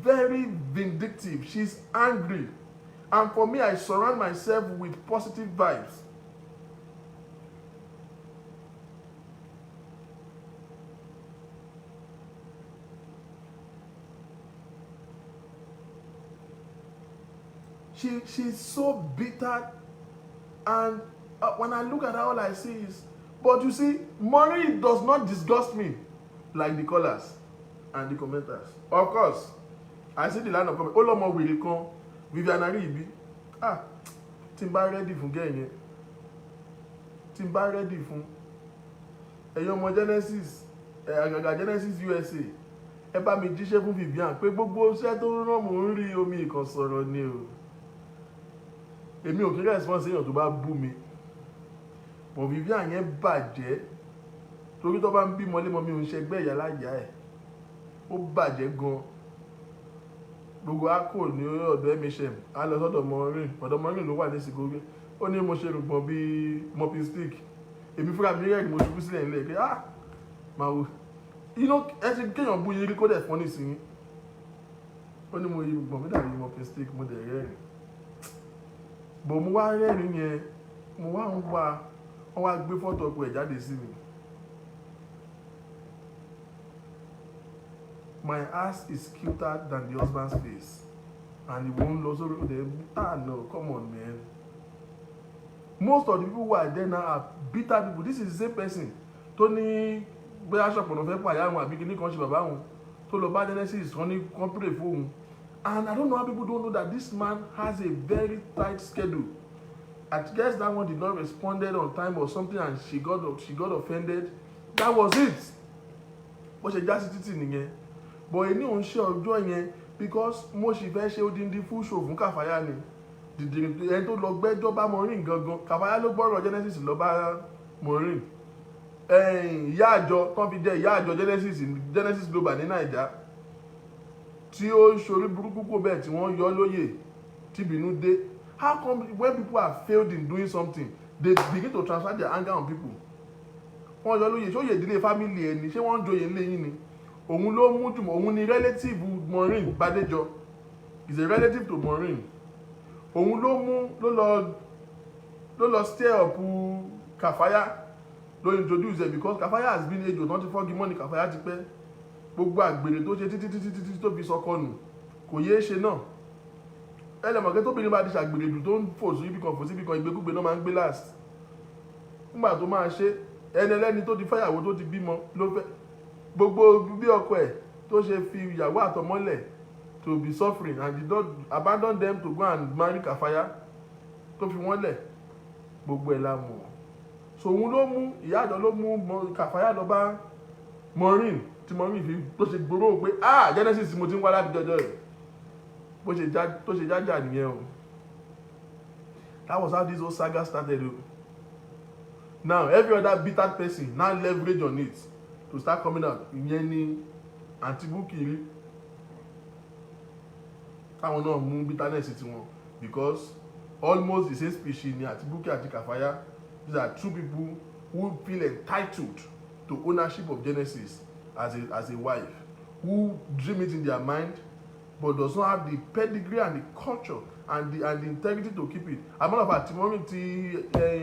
very vindictive. She's angry. And for me, I surround myself with positive vibes. She's so bitter, and when I look at her, all I see is, but you see, Maureen does not disgust me like the callers and the commenters. Of course, I see the line of comment. Olomo will come, Vivian Aribi. Timba ready fún gẹ́yìn. Timba ready fún. Ẹ̀yin ọmọ Genesis, àgàgà Genesis USA. Ẹ bá mi jíṣẹ́ fún Vivian pé gbogbo iṣẹ́ tó rán mò ń rí omi ìkànsọ̀rọ̀ ni o. Èmi ò kí response èèyàn tó bá bú mi. But Vivian yẹn bàjẹ́ torí tó bá ń bímọ lémọ mi ò ń ṣẹgbẹ́ ìyá láyà ẹ̀. Ó bàjẹ́ gan. Gbogbo akó ní ọ̀dọ̀ MHM á lọ sọ́dọ̀ Maureen. Ọ̀dọ̀ Maureen ló wà ní Sìgógé. Ó ní mo ṣe rùgbọ̀n bí mopping stick. Èmi fúnra mi rẹ̀ ni mo ṣubú sílẹ̀ nílẹ̀ pé máa wo. Ẹ ti kéèyàn bú yín rí kó dẹ̀ fọ́n nísìnyí. Ó ní mo yí rùgbọ̀n mi dàbí mopping stick mo dẹ̀ rẹ́rìn. Bọ̀ mo wá rẹ́rìn yẹn, mo wá ń wá, wọ́n wá gbé fọ́tò ọkọ ẹ̀ jáde sí mi. My ass is cuter than the husband's face, and he won't lose over them. No, come on, man. Most of the people who are there now are bitter people. This is the same person. Tony, bóyá shop on fẹ́ pàyà wọn àbí kíní kan ṣe bàbá wọn. Tó lọ bá Genesis kan ní pray fóun. And I don't know how people don't know that this man has a very tight schedule. I guess that one did not respond on time or something, and she got offended. That was it. But she just títì nìyẹn. But èmi ò ń ṣe ọjọ́ yẹn because mo sì fẹ́ ṣe odindi full show fún Kàfáyà ni. Ẹni tó lọ gbẹ́jọ́ bá Maureen gangan. Kàfáyà ló gbọ́rọ̀ Genesis lọ bá Maureen. Ìyá àjọ tán fi jẹ́ ìyá àjọ Genesis Global ní Naija. Tí ó ṣorí burúkú kò bẹ́ẹ̀ tí wọ́n yọ lóyè tí bínú dé. How come when people have failed in doing something, they begin to transfer their anger on people? Wọ́n yọ lóyè, ṣé ó yẹ ìdílé family ẹni, ṣé wọ́n ń joyè ńlé yín ni? Òun ló mú jùmọ̀, òun ni relative Maureen Badejo. Is a relative to Maureen. Òun ló mú ló lọ stir up Kàfáyà, ló introduce it because Kàfáyà has been age 24 gimọ́ ni Kàfáyà ti pẹ́. Gbogbo àgbèrè tó ṣe títí tó fi sọkọ nù kò yéé ṣe náà. Ẹlẹ́mọ̀kẹ́ tó bìnrin bá ti ṣàgbèrè jù tó ń fò sí ibìkan ìgbékúgbé náà máa ń gbé last. Nígbà tó máa ṣe ẹni ẹlẹ́ni tó ti fẹ́yàwó tó ti bímọ ló fẹ́ gbogbo bí ọkọ ẹ̀ tó ṣe fi ìyàwó àtọmọ́lẹ̀ to be suffering and did not abandon them to go and marry Kàfáyà tó fi wọ́n lẹ̀ gbogbo ẹ̀ la mọ̀. So òun ló mú ìyá àjọ ló mú Kàfáyà lọ bá Maureen tí Maureen fi tó ṣe gbòòrò pé Genesis mo ti ń wá láti jọjọ rẹ̀ tó ṣe jájà nìyẹn o. That was how this whole saga started o. Now every other bitter person now leverage on it to start coming out. Ìyẹn ni Aunty Bukky táwọn náà mú bitterness tiwọn because almost the same species ni Aunty Bukky àti Kàfáyà. These are two people who feel entitled to ownership of Genesis as a wife, who dream it in their mind but does not have the pedigree and the culture and the integrity to keep it. As a matter of fact, Maureen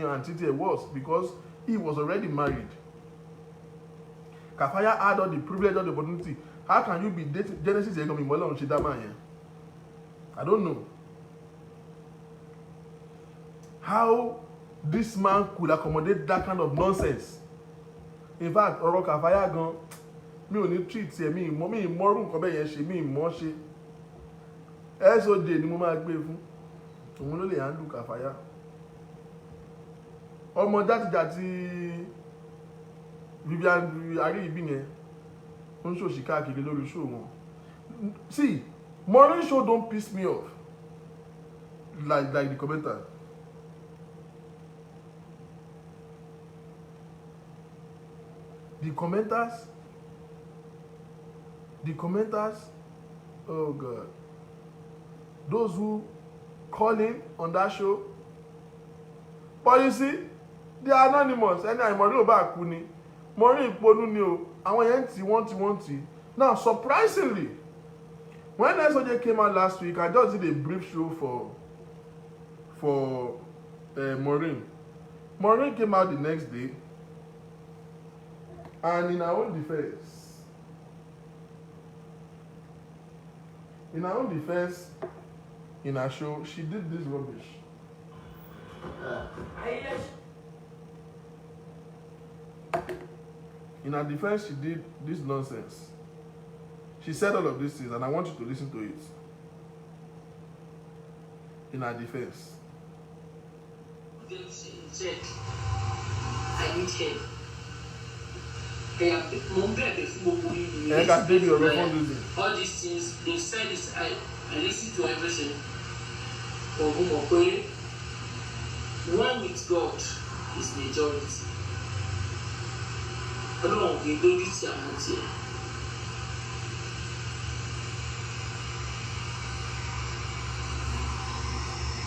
Aunty was because he was already married. Kàfáyà had all the privilege, all the opportunity. How can you be dating Genesis? I don't know how this man could accommodate that kind of nonsense. In fact, ọ̀rọ̀ Kàfáyà gan mi ò ní treat ẹ̀ mi ìmọ̀rún nǹkan bẹ́ẹ̀ yẹn ṣe mi ìmọ̀ ṣe. SOJ ni mo máa gbé fún òun ló lè handle Kàfáyà. Ọmọ játijàti Vivian Aribi yẹn ó ń ṣòṣì káàkiri lórí show wọn. See, Maureen show don't piss me off like the commenter. The commenters, oh God, those who call in on that show, but you see, they are anonymous. Ẹni àìmọ̀ ló bá kú ni, Maureen ponu ni o. Àwọn yẹn ti wọ́n ti. Now surprisingly, when SOJ came out last week, I just did a brief show for Maureen. Maureen came out the next day, and in her own defense, in her show, she did this rubbish. In her defense, she did this nonsense. She said all of these things, and I want you to listen to it. In her defense. I need help. All these things, they said this, I listen to everything. One with God is majority. I don't know, they do this here.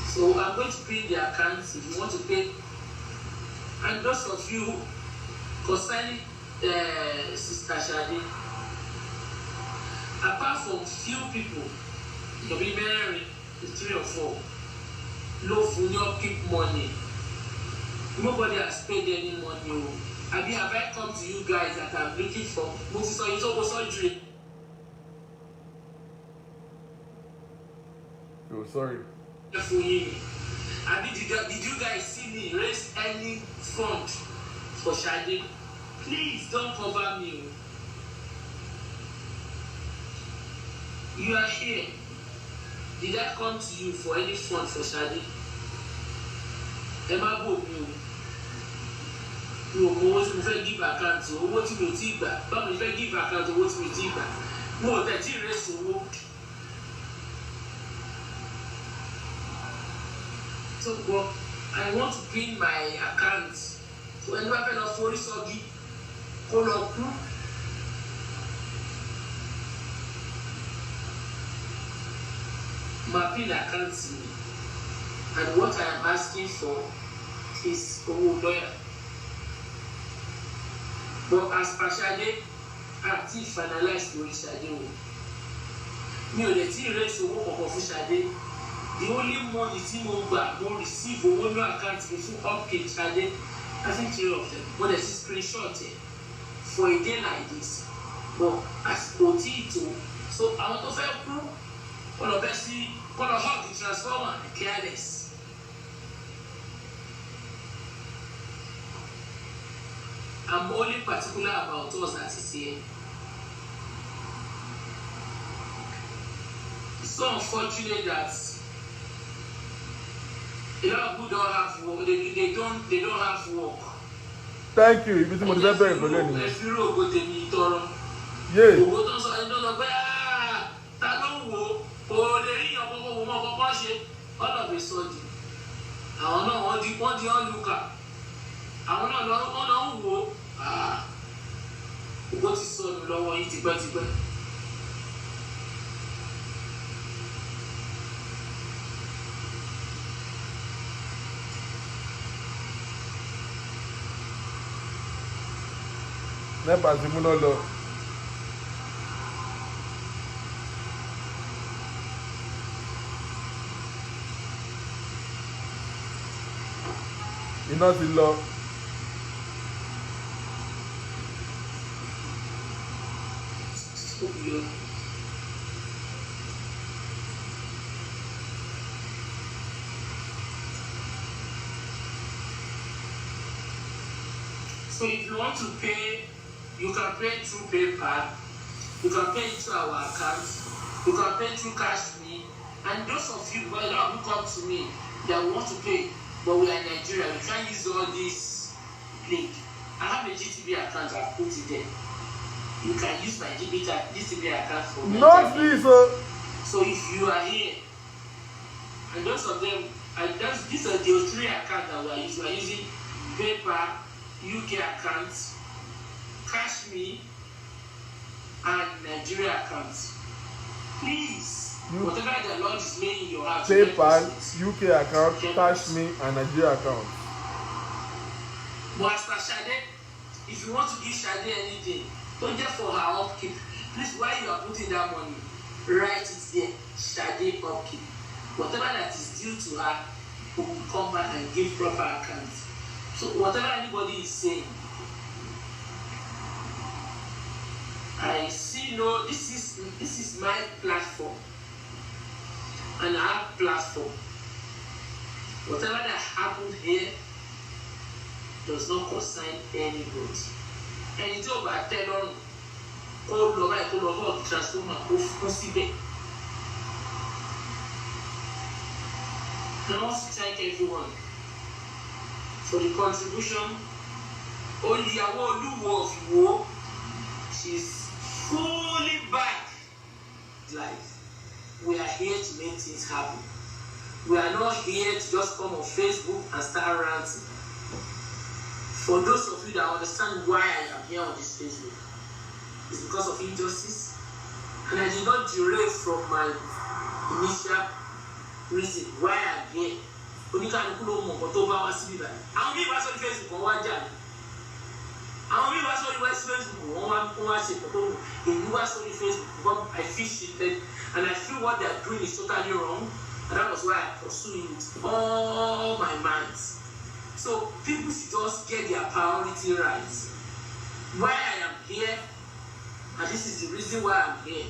So I'm going to pay the accounts if you want to pay. And those of you concerning Sister Shadi, apart from few people, maybe Mary, 3 or 4, love will not keep money. Nobody has paid any money. Have I come to you guys that I'm looking for? Surgery. Oh, sorry. Did you guys see me raise any fund for Shadi? Please don't cover me. You are here. Did I come to you for any fund for Shadi? Emma go you. You always give account to what you take back. But if I give account to what you take back. No, that you raise to work. So, well, I want to pin my account. So, when you have enough for this, call up. My pin account. And what I am asking for is a lawyer. But as partially, I still finalized the Shade. Me, the team raised to work of Shade. The only money team will receive over no account before upkeep Shade. I think 3 of them. But there's a screenshot for a day like this. But as potato, so I want to help you. All of us see, want to hug the transformer, careless. I'm only particular about us that is here. It's so unfortunate that a lot of people don't have work. They don't have work. Thank you. If you want to be better, if you go to me, Toro. Yeah. Go to so I don't know where. I don't know. Oh, they ring your phone. All of a sudden, I don't know what the look at. I don't know. What is so low? It's better. Never see me no love. You know the law. So if you want to pay, you can pay through PayPal, you can pay through our account, you can pay through CashMe, and those of you who come to me that want to pay, but we are in Nigeria, we can't use all this link. I have a GTB account, I put it there. You can use my GTB account for Not this, So if you are here, and those of them, these are the 3 accounts that we are using. We are using PayPal, UK accounts, CashMe, and Nigeria accounts. Please, whatever the Lord is laying in your heart. PayPal, UK account, CashMe, and Nigeria account. But as Shade, if you want to give Shade anything, don't just for her upkeep. Please, while you are putting that money, write it there, Shade upkeep. Whatever that is due to her, we will come back and give proper account. So whatever anybody is saying, I see no, this is my platform, and our platform. Whatever that happened here does not concern anybody. And it's over at Telon, all over transformer of Kosibe. I want to thank everyone for the contribution. Only our Luwo of Iwo, she's fully back. Like, we are here to make things happen. We are not here to just come on Facebook and start ranting. For those of you that understand why I am here on this Facebook, it's because of injustice. And I did not derail from my initial reason why I'm here. Oníkàlùkù ló mọ̀ nǹkan tó bá wá síbí báyìí. Àwọn míì wá sórí Facebook wọ́n wá jà ní. Àwọn míì wá sórí Facebook wọ́n wá ṣe nǹkan tó wù. Èmi wá sórí Facebook because I feel cheated and I feel what they are doing is totally wrong. And that was why I pursue it with all my might. So people should just get their priority right. Why I am here, and this is the reason why I'm here.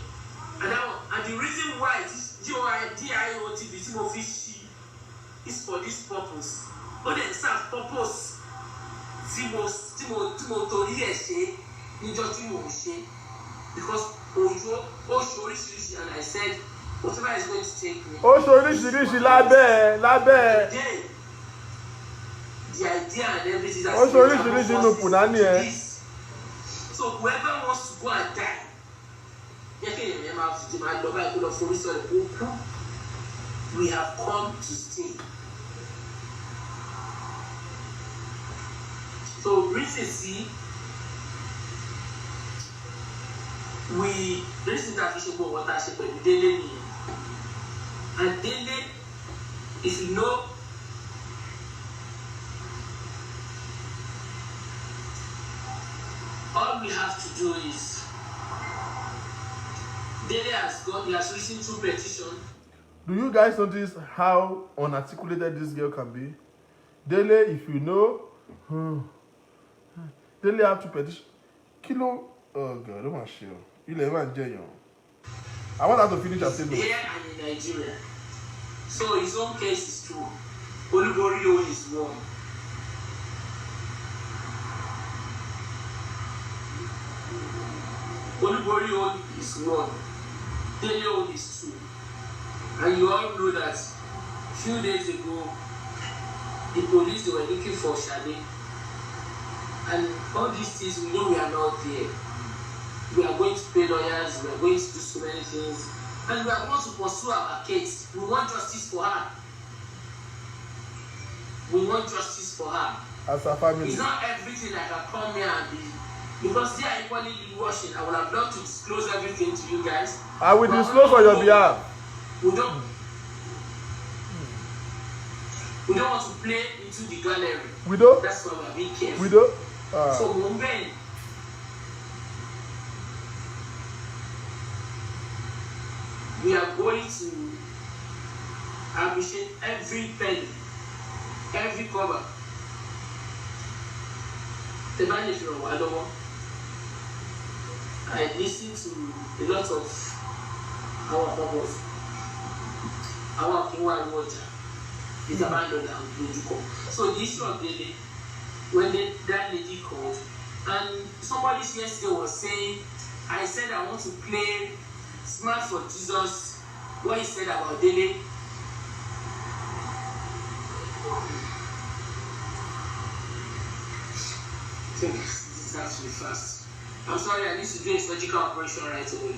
And the reason why this DIOTB is for this purpose. But then serve purpose. Timo torí ẹ̀ ṣe níjọ́ tí mo ṣe. Because Ojo oríṣiríṣi, and I said whatever is going to take me. Oríṣiríṣi lábẹ́. The idea and everything that's oríṣiríṣi nínú Punani ẹ. So whoever wants to go and die, we have come to stay. So recently, this is that we should go water with Dele. And Dele, if you know, all we have to do is Dele has written 2 petitions. Do you guys notice how unarticulated this girl can be? Dele, if you know, Dele have 2 petitions. Kilo, oh God, don't want to share. You never enjoy. I want her to finish her statement. Here and in Nigeria. So his own case is true. Oluborio is one. Oluborio is one. Dele is 2. And you all know that a few days ago, the police, they were looking for Shade. And all these things, we know we are not there. We are going to pay lawyers, we are going to do so many things. And we are going to pursue our case. We want justice for her. We want justice for her. As a family. It's not everything that can come here and be. Because they are equally watching. I would have loved to disclose everything to you guys. I will disclose on your behalf. We don't want to play into the gallery. We don't. That's why we're being careful. We don't. So Mumbai, we are going to appreciate every penny, every cover. The manager of Adomo, I listen to a lot of our purpose. Our Kiwan water is abandoned and beautiful. So the issue of Dele, when that lady called, and somebody yesterday was saying, I said I want to play Smart for Jesus, what he said about Dele. I think this has to be fast. I'm sorry, I need to do a surgical operation right away.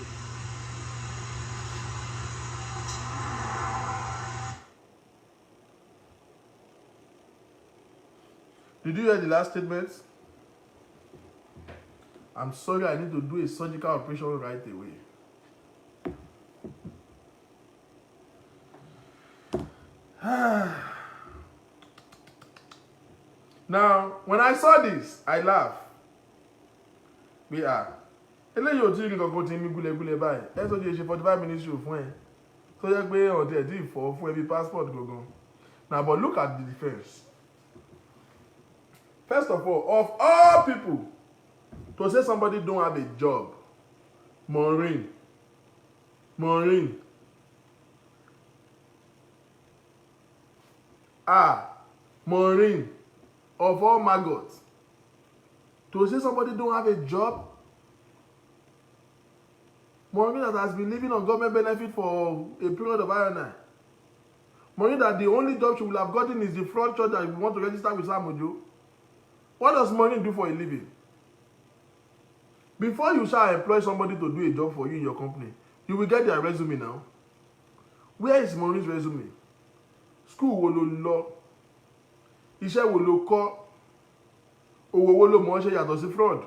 Did you hear the last statement? I'm sorry, I need to do a surgical operation right away. Now, when I saw this, I laughed. pé eléyìí ò tí rí kankan tí mi gúlẹ̀gúlẹ̀ báyìí ẹ tó ṣe 45 minutes show fún ẹ tó yẹ pé ọ̀tẹ̀ ẹ̀ tí ì fọ́ fún ẹbí passport gangan. Now but look at the defense. First of all people, to say somebody don't have a job, Maureen, Maureen, of all maggots, to say somebody don't have a job, Maureen that has been living on government benefit for a period of I. Maureen that the only job she will have gotten is the fraud church that you want to register with Samojo. What does Maureen do for a living? Before you shall employ somebody to do a job for you in your company, you will get their resume now. Where is Maureen's resume? School wo lo lọ? Iṣẹ́ wo lo kọ́? Owó wo lo mọ̀ ṣe yàtọ̀ sí fraud?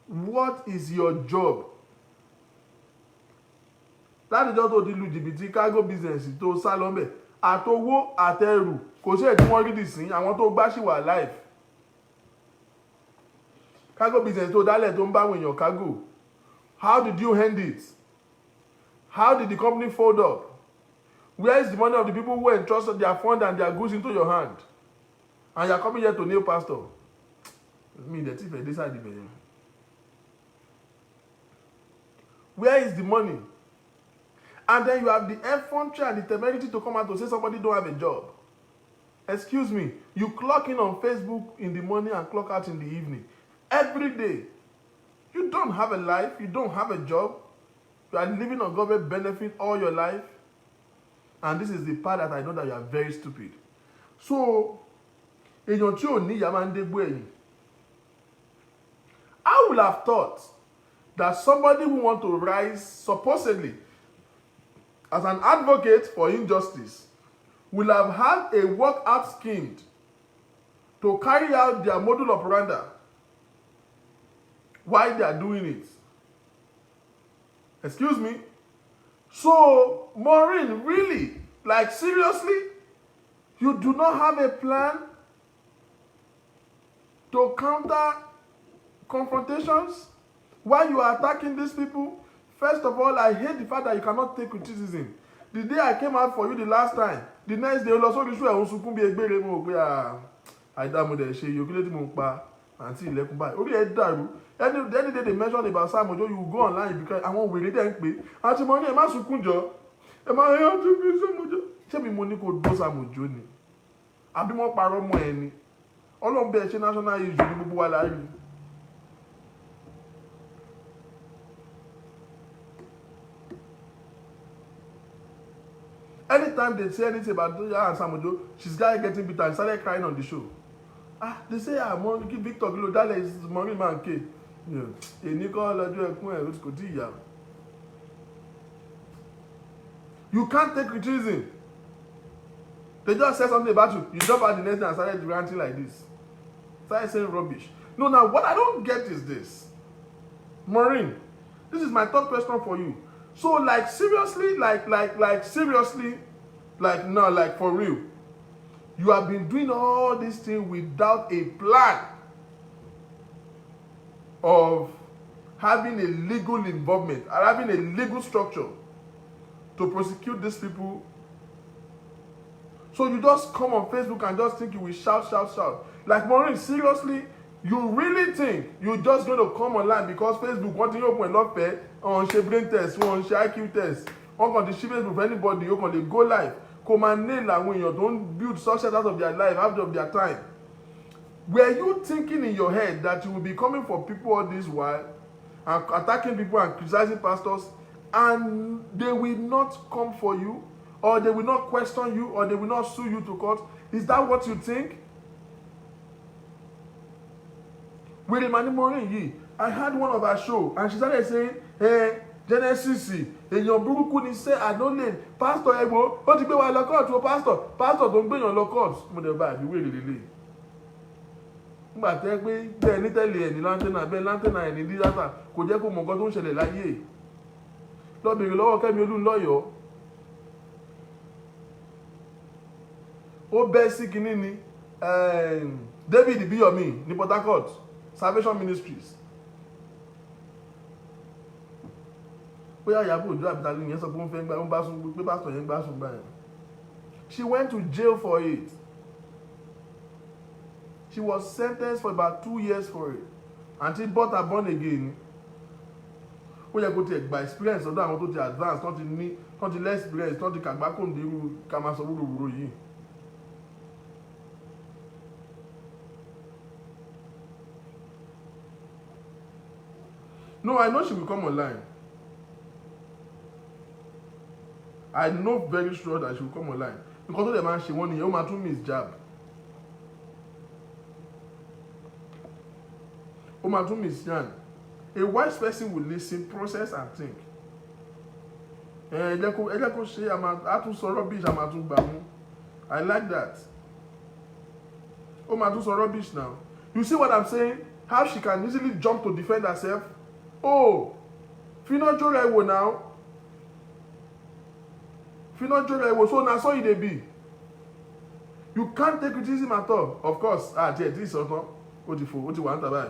What is your job? Láti jọ́ tó ti lu jìbìtì cargo business tó sá lọ́mbẹ̀ àtowó àtẹrù kò sí ẹ̀ tí wọ́n rí dì sí àwọn tó gbá sí wà life. Cargo business tó dálẹ̀ tó ń bá àwọn èèyàn cargo. How did you end it? How did the company fold up? Where is the money of the people who entrusted their fund and their goods into your hand? And you are coming here to kneel pastor. Me, the thief, this side. Where is the money? And then you have the effrontery and the temerity to come out to say somebody don't have a job. Excuse me, you clock in on Facebook in the morning and clock out in the evening. Every day. You don't have a life. You don't have a job. You are living on government benefit all your life. And this is the part that I know that you are very stupid. So, èèyàn tí ò ní ìyá máa ń dégbò ẹ̀yìn. I would have thought that somebody who want to rise supposedly as an advocate for injustice will have had a workout scheme to carry out their modus operandi while they are doing it. Excuse me? So, Maureen, really? Like, seriously? You do not have a plan to counter confrontations while you are attacking these people? First of all, I hate the fact that you cannot take criticism. The day I came out for you the last time, the next day, olóso rí sùn ẹ̀hún sunkún bí egbére mo pé àìdáàmú dẹ̀ ṣe yòókè létí mo pa àǹtí ilẹ̀kùn báyìí. Orí ẹ̀ dàrú. Any day they mention about Samojo, you go online because àwọn wèrè dẹ̀ ń pè. Àti mo ní ẹ má sunkún jọ. Ẹ má yọ ọdún bí Samojo. Ṣé mi mo ní kó dó Samojo ni? Àbí mo parọ́ mọ́ ẹ ni? Ọlọ́run bẹ́ẹ̀ ṣe national issue ní gbogbo wa láàyè. Anytime they say anything about Doja and Samojo, she's getting bitter and started crying on the show. They say, Maureen, Victor Gilo, that is Maureen Manke. You can't take criticism. They just said something about you. You jump out the next day and started ranting like this. Started saying rubbish. No, now what I don't get is this. Maureen, this is my third question for you. So, like, seriously, seriously, no, like, for real, you have been doing all these things without a plan of having a legal involvement or having a legal structure to prosecute these people. So you just come on Facebook and just think you will shout. Like, Maureen, seriously, you really think you're just going to come online because Facebook wanting you open a lot of on share brain test, on share IQ test, on can share Facebook for anybody, you can go live. Come and nail and when you don't build success out of their life, out of their time. Were you thinking in your head that you will be coming for people all this while and attacking people and criticizing pastors and they will not come for you or they will not question you or they will not sue you to court? Is that what you think? With Imani Maureen, I had one of her show and she started saying, Genesis, èèyàn burúkú ni say I don't need pastor ego ó ti gbé wa lọ court o pastor tó ń gbé yàn lọ court mo dẹ̀ bá àbí wèrè lélẹ̀ nígbà tẹ́ pé bẹ́ẹ̀ ní tẹ́lẹ̀ ẹ̀ ní lantana bẹ́ẹ̀ lantana ẹ̀ ní dídátà kò jẹ́ kó mọ nǹkan tó ń ṣẹlẹ̀ láyé lọ bèrè lọ́wọ́ Kẹ́mi Olúnlọ́yọ̀ ó bẹ́ sí kinní ni David Ibiyomi ní Port Harcourt Salvation Ministries. Bóyá Ìyábọ̀ Òjó àbítálí yẹn sọ pé wọ́n fẹ́ gbá wọ́n bá sùn pé pásítọ̀ yẹn gbá sùn gbá yẹn. She went to jail for it. She was sentenced for about 2 years for it until bought her born again. Ó yẹ kó tiẹ̀ gba experience ọ̀dọ̀ àwọn tó ti advance tó ti ní tó ti less experience tó ti kàgbá kò ní irú ká máa sọ wúrowúro yìí. No, I know she will come online. I know very sure that she will come online because of the man she won in Yoma to miss jab. Oma to miss yan. A wise person will listen, process, and think. I like that. Oma do so rubbish now. You see what I'm saying? How she can easily jump to defend herself. Oh, Fino Jorewo now. Fino Jorewo, so now so it dey be. You can't take criticism at all. Of course, this is something. What you want to buy?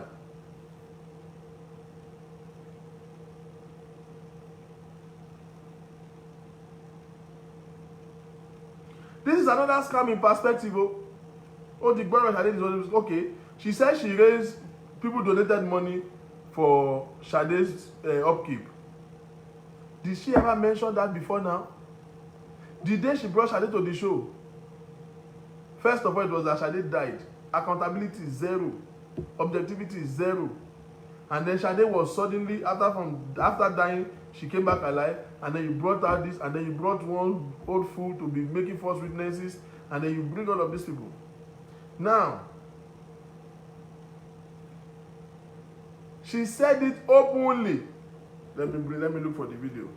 This is another scam in perspective. Oh, the girl Sade is okay. She said she raised, people donated money for Sade's upkeep. Did she ever mention that before now? The day she brought Sade to the show, first of all, it was that Sade died. Accountability is zero. Objectivity is zero. And then Sade was suddenly, after dying, she came back alive, and then you brought out this, and then you brought one old fool to be making false witnesses, and then you bring all of these people. Now, she said it openly. Let me look for the video.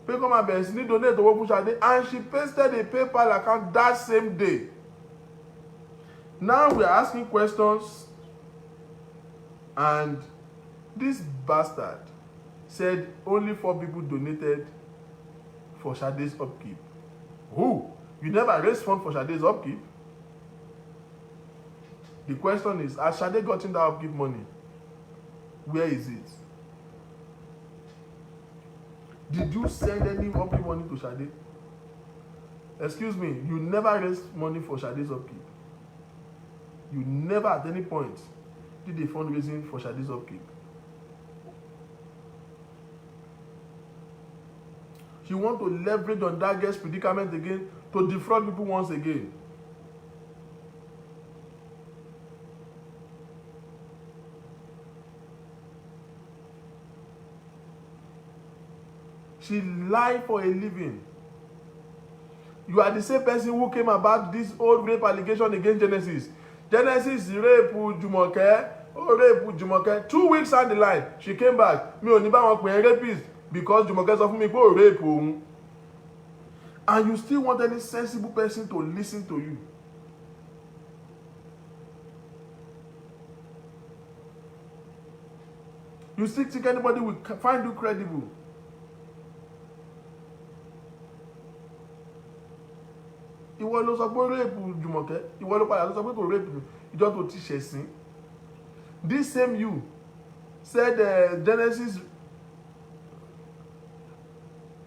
Pay come my best, need donate to Open Sade, and she pasted a PayPal account that same day. Now we are asking questions, and this bastard said only 4 people donated for Sade's upkeep. Who? You never raised funds for Sade's upkeep? The question is, has Sade gotten that upkeep money? Where is it? Did you send any upkeep money to Sade? Excuse me, you never raised money for Sade's upkeep. You never at any point did a fundraising for Sade's upkeep. She want to leverage on that girl's predicament again to defraud people once again. She lied for a living. You are the same person who came about this old rape allegation against Genesis. Genesis rape Jumoke. Oh, rape Jumoke. 2 weeks down the line, she came back. Me only one rapist because Jumoke suffered me go rape. And you still want any sensible person to listen to you. You still think anybody will find you credible? Ìwọ ló sọ pé rape Jumoke, ìwọ ló padà ló sọ pé kò rape ìjọ tó ti ṣẹ̀sín. This same you said Genesis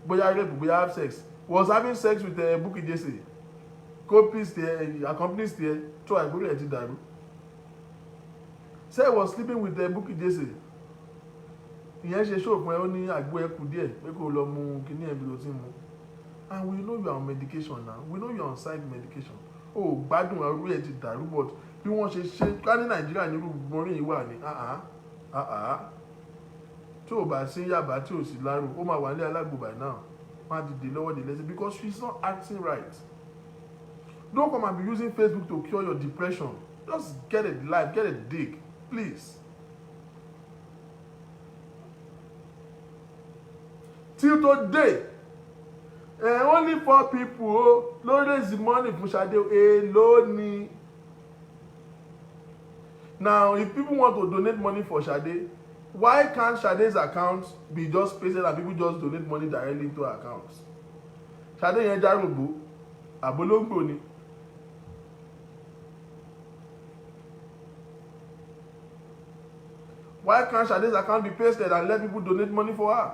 bóyá rape bóyá have sex was having sex with Bukky Jesse. Copies there, accomplice there, tó àìgbórí ẹ̀ ti dàrú. Say was sleeping with Bukky Jesse. Ìyẹn ṣe show fún ẹ ó ní àgbo ẹkù díẹ̀ pé kó lọ mu kíní ẹ̀ bí ló ti mu. And we know you are on medication now. We know you are on side medication. Oh, gbádùn orí ẹ ti dàrú, but bí wọ́n ṣe ká ní Nàìjíríà ní irú Maureen wà ní tí ò bá sí Yaba tí ò sí Lárò, ó máa wà ní Alágbò by now. Má dìde lọ́wọ́ di lẹ́sìn because she's not acting right. Don't come and be using Facebook to cure your depression. Just get a life, get a dig, please. Till today, only 4 people don't raise the money for Sade alone. Now, if people want to donate money for Sade, why can't Sade's account be just pasted and people just donate money directly into her accounts? Sade yẹn járògbó, àbólógbò ni. Why can't Sade's account be pasted and let people donate money for her?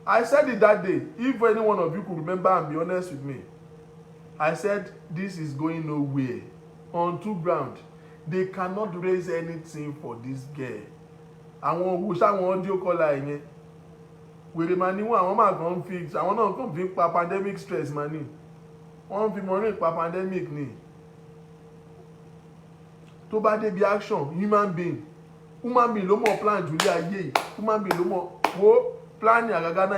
I said it that day. If any one of you could remember and be honest with me, I said this is going nowhere. On two ground, they cannot raise anything for this girl. Àwọn òwò sáwọn audio caller yẹn. Wèrè máa níwọ̀n àwọn máa kàn fi àwọn náà kàn fi pa pandemic stress máa ní. Wọ́n fi Maureen pa pandemic ni. Tó bá débi action, human being ló mọ̀ plan jùlé ayé yìí. Human being ló mọ̀ wo plan àgàgà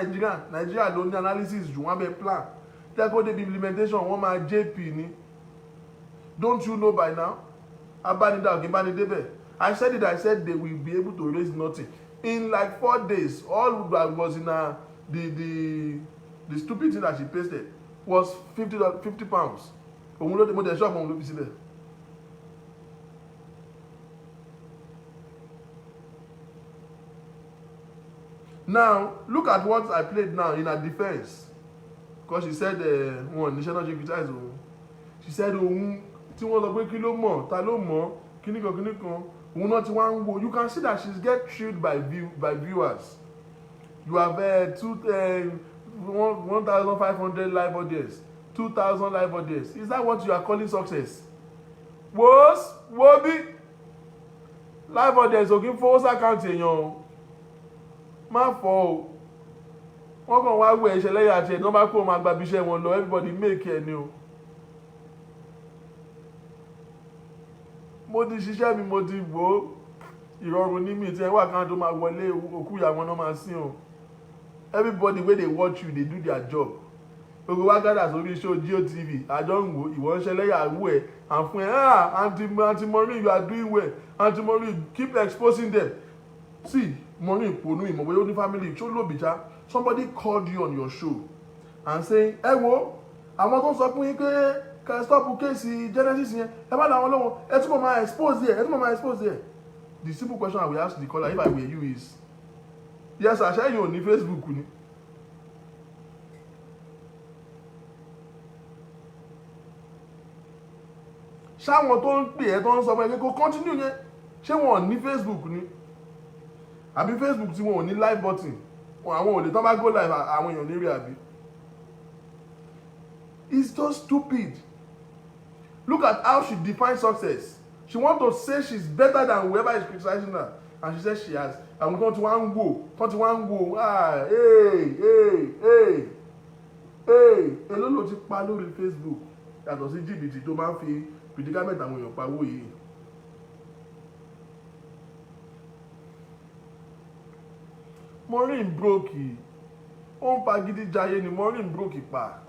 Nigeria ló ní analysis jù wọ́n bẹ plan. Tẹ́kọ̀ débi implementation wọ́n máa JP ni. Don't you know by now? Abanida Okinbanidebe. I said they will be able to raise nothing. In like 4 days, all that was in the stupid thing that she pasted was £50. Òun ló dé mo dẹ̀ shop òun ló fi sílẹ̀. Now, look at what I played now in her defense. Because she said, one, Nisha not criticize òun. She said, òun tí wọ́n sọ pé kí ló mọ̀, ta ló mọ̀, kíníkan kíníkan. Òun náà ti wá ń wo. You can see that she's get thrilled by viewers. You have 1,500 live audience, 2,000 live audience. Is that what you are calling success? Wobi live audience ò kí ń fowó sàkáǹtì èèyàn o. Má fọ́ o. Wọ́n kàn wá wẹ̀ ìṣẹ̀lẹ̀ yà àti ẹ̀ ní wọ́n bá kó máa gba ibiṣẹ́ wọn lọ. Everybody make ẹ̀ ni o. Mo ti ṣiṣẹ́ mi, mo ti wò ó. Ìrọ̀rùn ní mi tí ẹ wà kan tó máa wọlé òkú ìyá wọn náà máa sín o. Everybody wey dey watch you dey do their job. Gbogbo wa gádà sórí show GOTV àjọ ń wò ìwọ ń ṣẹlẹ̀ yàwó ẹ̀ and fún ẹ Aunty Maureen, you are doing well. Aunty Maureen, keep exposing them. See, Maureen ponu ìmọ̀ bóyá ó ní family ṣó lóbìjá. Somebody called you on your show and say ẹ wo àwọn tó ń sọ fún yín pé ká stop kéèsì Genesis yẹn ẹ bá làwọn lọ́wọ́ ẹ túbọ̀ máa expose there. The simple question I will ask the caller if I were you is, yes, àṣẹ yìí ò ní Facebook ni. Ṣáwọn tó ń pè ẹ́ tó ń sọ fún ẹ kó continue yẹn ṣé wọn ò ní Facebook ni? Àbí Facebook tí wọn ò ní live button àwọn ò lè tán bá go live àwọn èèyàn ní rí àbí? It's just stupid. Look at how she defines success. She wants to say she's better than whoever is criticizing her, and she says she has. And we don't go. Èló ló ti pa lórí Facebook yàtọ̀ sí jìbìtì tó máa ń fi predicament àwọn èèyàn pawó yìí. Maureen broke. Ó ń pa gidi jayé ni Maureen broke pa.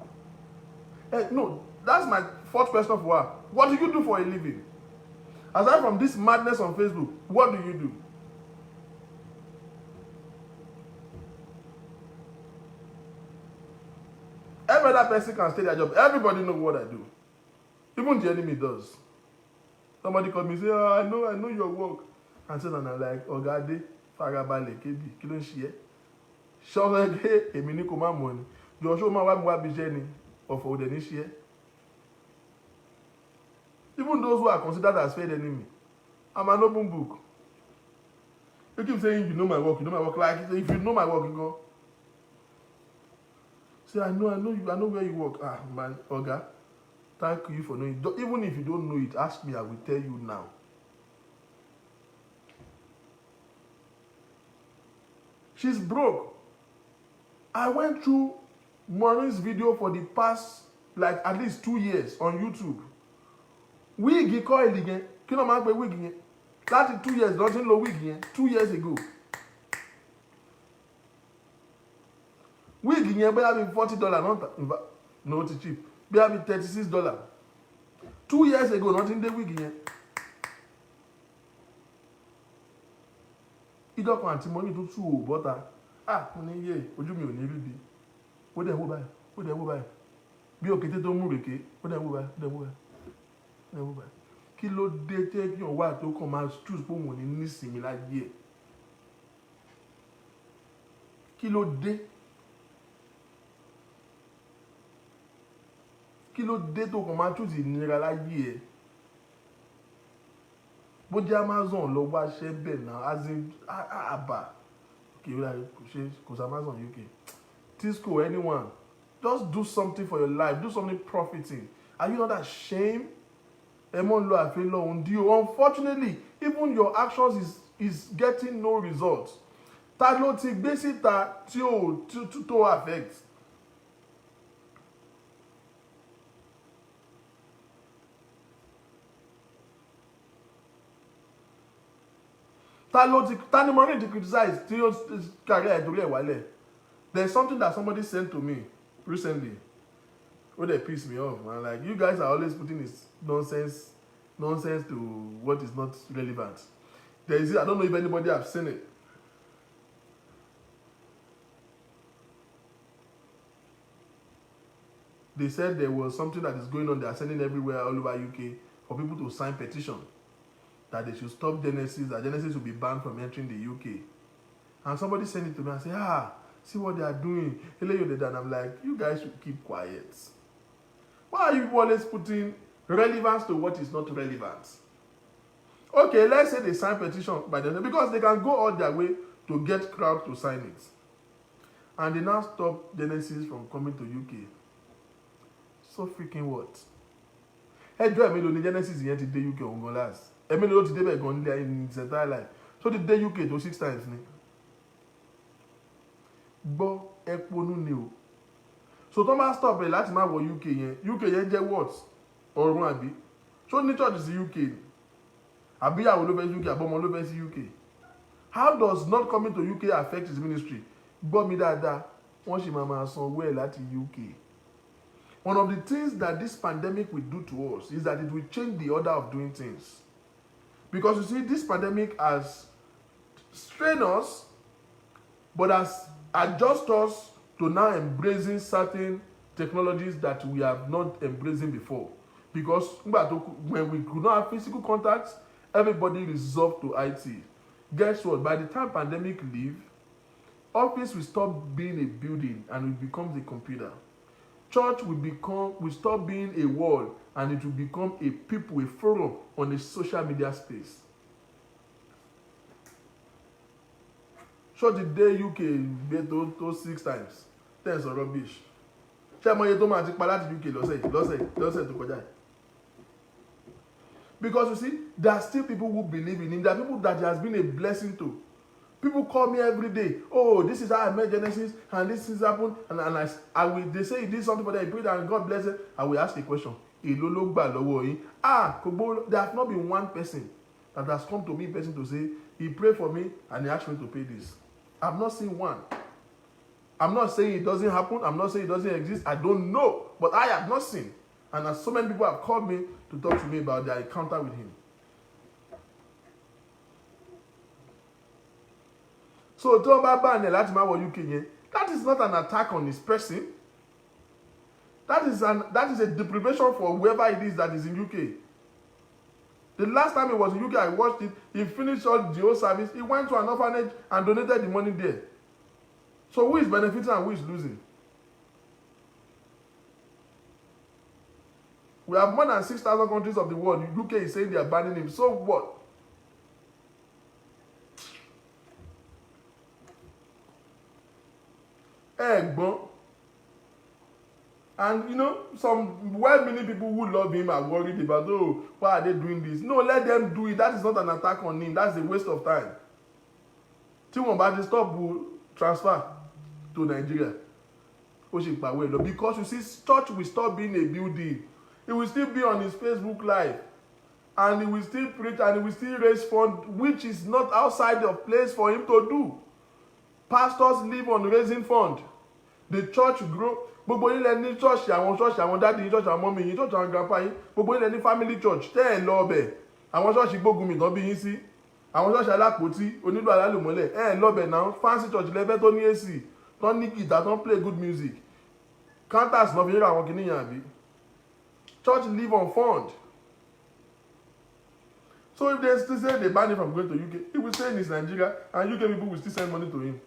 No, that's my fourth question for her. What do you do for a living? Aside from this madness on Facebook, what do you do? Every other person can stay their job. Everybody knows what I do. Even the enemy does. Somebody called me and say, oh, I know your work. And so I'm like, Ogade, Farabale, Kebi, kí ló ń ṣe ẹ́? Ṣọ́rẹ́ pé èmi ní kò má mọ̀ ni. Jọ̀ọ́ máa wá mi wá bí jẹ́ ni, ọ̀fọ̀ òdẹ̀ ní ṣe ẹ́. Even those who are considered as fair enemy, I'm an open book. You keep saying you know my work. Like if you know my work, you go. Say I know where you work. Ah man, Oga, thank you for knowing. Even if you don't know it, ask me. I will tell you now. She's broke. I went through Maureen's video for the past like at least 2 years on YouTube. Wig coil again. Kí ló máa ń pe wig yẹn? Láti 2 years ló ti ń lo wig yẹn. 2 years ago. Wig yẹn bóyá bí $40 no ti cheap. Bóyá bí $36. 2 years ago ló ti ń dé wig yẹn. Ìjọkan àti Maureen tó tú ò bọ́ta. Mo ní yé ojú mi ò ní rí bi. Ó dẹ̀ wó báyìí. Bí òkété tó mú rèké. Ó dẹ̀ wó báyìí. Kí ló dé tẹ́ kí wọ́n wà tó kàn máa choose pé òun ò ní nísìnyí láyé ẹ̀? Kí ló dé tó kàn máa choose ìnira láyé ẹ̀? bó jẹ́ Amazon lọ wá ṣẹ́ bẹ̀ náà as in àbá kò sí Amazon UK Tisco anyone just do something for your life, do something profiting. Are you not ashamed? Unfortunately, even your actions is getting no results. Ta ló ti gbé síta tí ó tó affect. Ta ni Maureen to criticize tí ó career ìdórí ẹ̀ wálẹ̀. There's something that somebody sent to me recently. Oh, they piss me off, man. Like, you guys are always putting this nonsense to what is not relevant. I don't know if anybody have seen it. They said there was something that is going on. They are sending everywhere all over UK for people to sign petition that they should stop Genesis, that Genesis will be banned from entering the UK. And somebody sent it to me and said, see what they are doing. And I'm like, you guys should keep quiet. Why are you always putting relevance to what is not relevant? Okay, let's say they sign petition by themselves because they can go all their way to get crowd to sign it. And they now stop Genesis from coming to UK. So freaking what? Ẹjọ́ ẹ̀mí ló ní Genesis yẹn ti dé UK òun last. Ẹ̀mí ló ti débẹ̀ gan nílé in his entire life. So ti dé UK tó 6 times ni. Gbọ́ ẹ̀pọ̀nú ni o. So tó máa stop ẹ̀ láti máa wọ UK yẹn jẹ́ what? Ọ̀run àbí? So ní church sí UK ni. Àbí ìyàwó ló fẹ́ sí UK àbọ̀mọ ló fẹ́ sí UK. How does not coming to UK affect his ministry? Gbọ́ mi dáadáa, wọ́n sì máa san owó ẹ̀ láti UK. One of the things that this pandemic will do to us is that it will change the order of doing things. Because you see, this pandemic has strained us, but has adjusted us to now embracing certain technologies that we have not embracing before. Because when we could not have physical contacts, everybody resolved to IT. Guess what? By the time pandemic leave, office will stop being a building and it becomes a computer. Church will stop being a wall and it will become a people, a forum on a social media space. So the day UK get those 6 times, thanks for rubbish. Ṣé mo yẹ tó máa ti pa láti UK lọ́sẹ̀ tó kọjá? Because you see, there are still people who believe in him. There are people that he has been a blessing to. People call me every day. Oh, this is how I met Genesis, and this is happened. And they say he did something for them. He prayed and God bless them. I will ask a question. There has not been one person that has come to me to say he prayed for me and he asked me to pay this. I've not seen one. I'm not saying it doesn't happen. I'm not saying it doesn't exist. I don't know, but I have not seen. And as so many people have called me to talk to me about their encounter with him. So tó bá bá ní láti máa wọ UK yẹn, that is not an attack on his person. That is a deprivation for whoever it is that is in UK. The last time he was in UK, I watched it. He finished all the whole service. He went to an orphanage and donated the money there. So who is benefiting and who is losing? We have more than 6,000 countries of the world. UK is saying they are banning him. So what? And you know, some well-meaning people who love him are worried about, oh, why are they doing this? No, let them do it. That is not an attack on him. That's a waste of time. T1 stop will transfer to Nigeria. Because you see, church will stop being a building. He will still be on his Facebook Live. And he will still preach and he will still raise funds, which is not outside of place for him to do. Pastors live on raising fund. The church grow. Gbogbo yín lẹ ní church àwọn daddy yín, church àwọn mommy yín, church àwọn grandpa yín. Gbogbo yín lẹ ní family church. Tẹ́ ẹ̀ lọ ọbẹ̀. Àwọn church gbógunmi tán bí yín sí. Àwọn church alápòtí onílù alálùmọ́lẹ̀. Ẹ̀ lọ ọbẹ̀ náà. Fancy church lẹ́fẹ́ tó ní AC. Tán ní guitar, tán play good music. Counters náà fi yíra àwọn kìnìyàn àbí. Church live on fund. So if they still say they ban him from going to UK, he will stay in his Nigeria and UK people will still send money to him.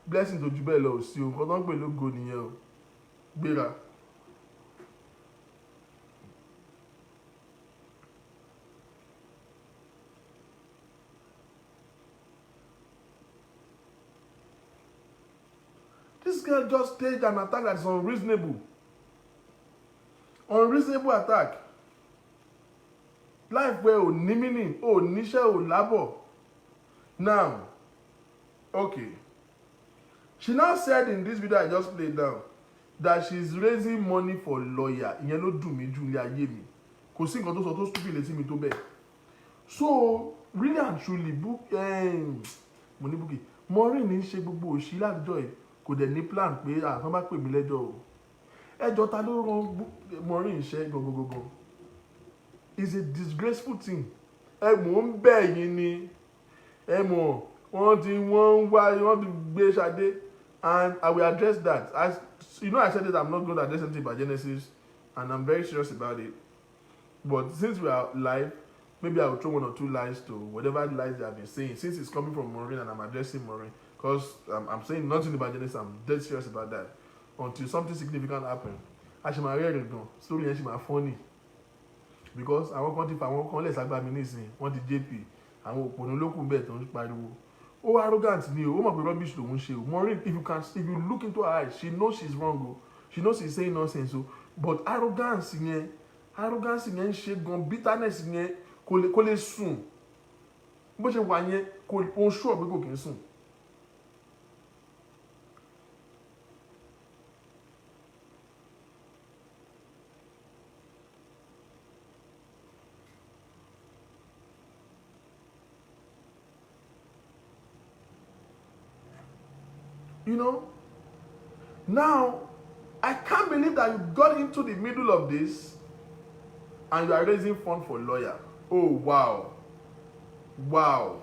Blessing to jubel lọ sí o, nǹkan tó ń pè lógo nìyẹn o. Gbéra. girl just staged an attack that is unreasonable. Unreasonable attack. Life where ò ní meaning, ò níṣẹ́, ò lábọ̀. Now, okay. She now said in this video I just played down that she's raising money for lawyer. Ìyẹn ló dùn mí jù ní ayé mi. Kò sí nǹkan tó sọ tó stupid létí mi tó bẹ́ẹ̀. So, really and truly, mo ní Bukky, Maureen ń ṣe gbogbo òṣì látijọ́ ẹ̀ kò dẹ̀ ní plan pé àwọn bá pè mí lẹ́jọ́ o. Ẹjọ́ ta ló rán Maureen iṣẹ́ gangan. It's a disgraceful thing. Ẹ mò ń bẹ̀ yín ni. Ẹ mọ̀ wọ́n ti gbé Ṣadé, and I will address that. I said that I'm not going to address anything about Genesis, and I'm very serious about it. But since we are live, maybe I will throw one or two lies to whatever lies they have been saying. Since it's coming from Maureen and I'm addressing Maureen, because I'm saying nothing about Genesis, I'm dead serious about that. Until something significant happens. Àṣìmọ̀ rẹ̀ rẹ̀ gan, story yẹn ṣì máa funny. Because àwọn kan ti fa àwọn kan lẹ̀ ságbá mi nísìnyí, wọ́n ti JP, àwọn òpònú lókùn bẹ́ẹ̀ tó ń pariwo. Ó arrogant ni o, ó mọ̀ pé rubbish lòun ṣe o. Maureen, if you look into her eyes, she knows she's wrong o. She knows she's saying nonsense o. But arrogance yẹn ń ṣe gan, bitterness yẹn kò lè sùn. Bó ṣe wà yẹn kò ń ṣọ́ pé kò kì í sùn. You know, now I can't believe that you got into the middle of this and you are raising funds for lawyer. Oh, wow. Wow.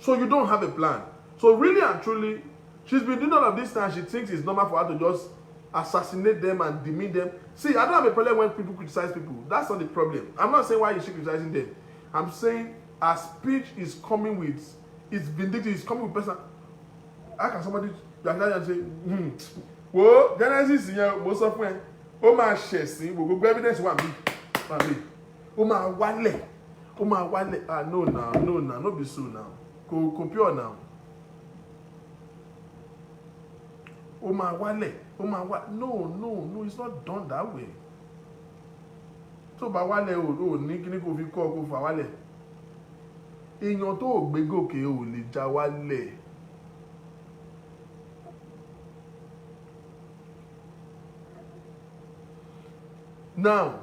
So you don't have a plan. So really and truly, she's been doing all of this time. She thinks it's normal for her to just assassinate them and demean them. See, I don't have a problem when people criticize people. That's not the problem. I'm not saying why is she criticizing them. I'm saying her speech is coming with, it's vindictive, it's coming with personal. How can somebody and say, wo Genesis yẹn mo sọ fún ẹ, ó máa ṣẹ̀sín gbogbo evidence wà mí, ó máa wálẹ̀, no be so now, kò pure now, ó máa wálẹ̀, no, it's not done that way. Tó bá wálẹ̀ o ní kíní kò fi kọ́ kó fà wálẹ̀, èèyàn tó gbé gòkè ò lè já wálẹ̀. Now,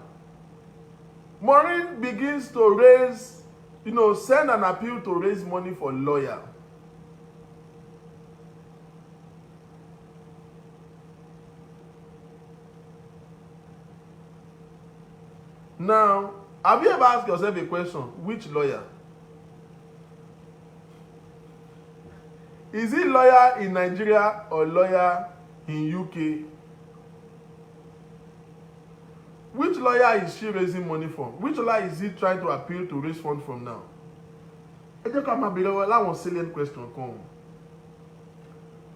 Maureen begins to raise, send an appeal to raise money for lawyer. Now, have you ever asked yourself a question? Which lawyer? Is it lawyer in Nigeria or lawyer in UK? Which lawyer is she raising money from? Which lawyer is he trying to appeal to raise funds from now? Ẹ jẹ́ ká máa bèèrè wọ́n láwọn salient question kan.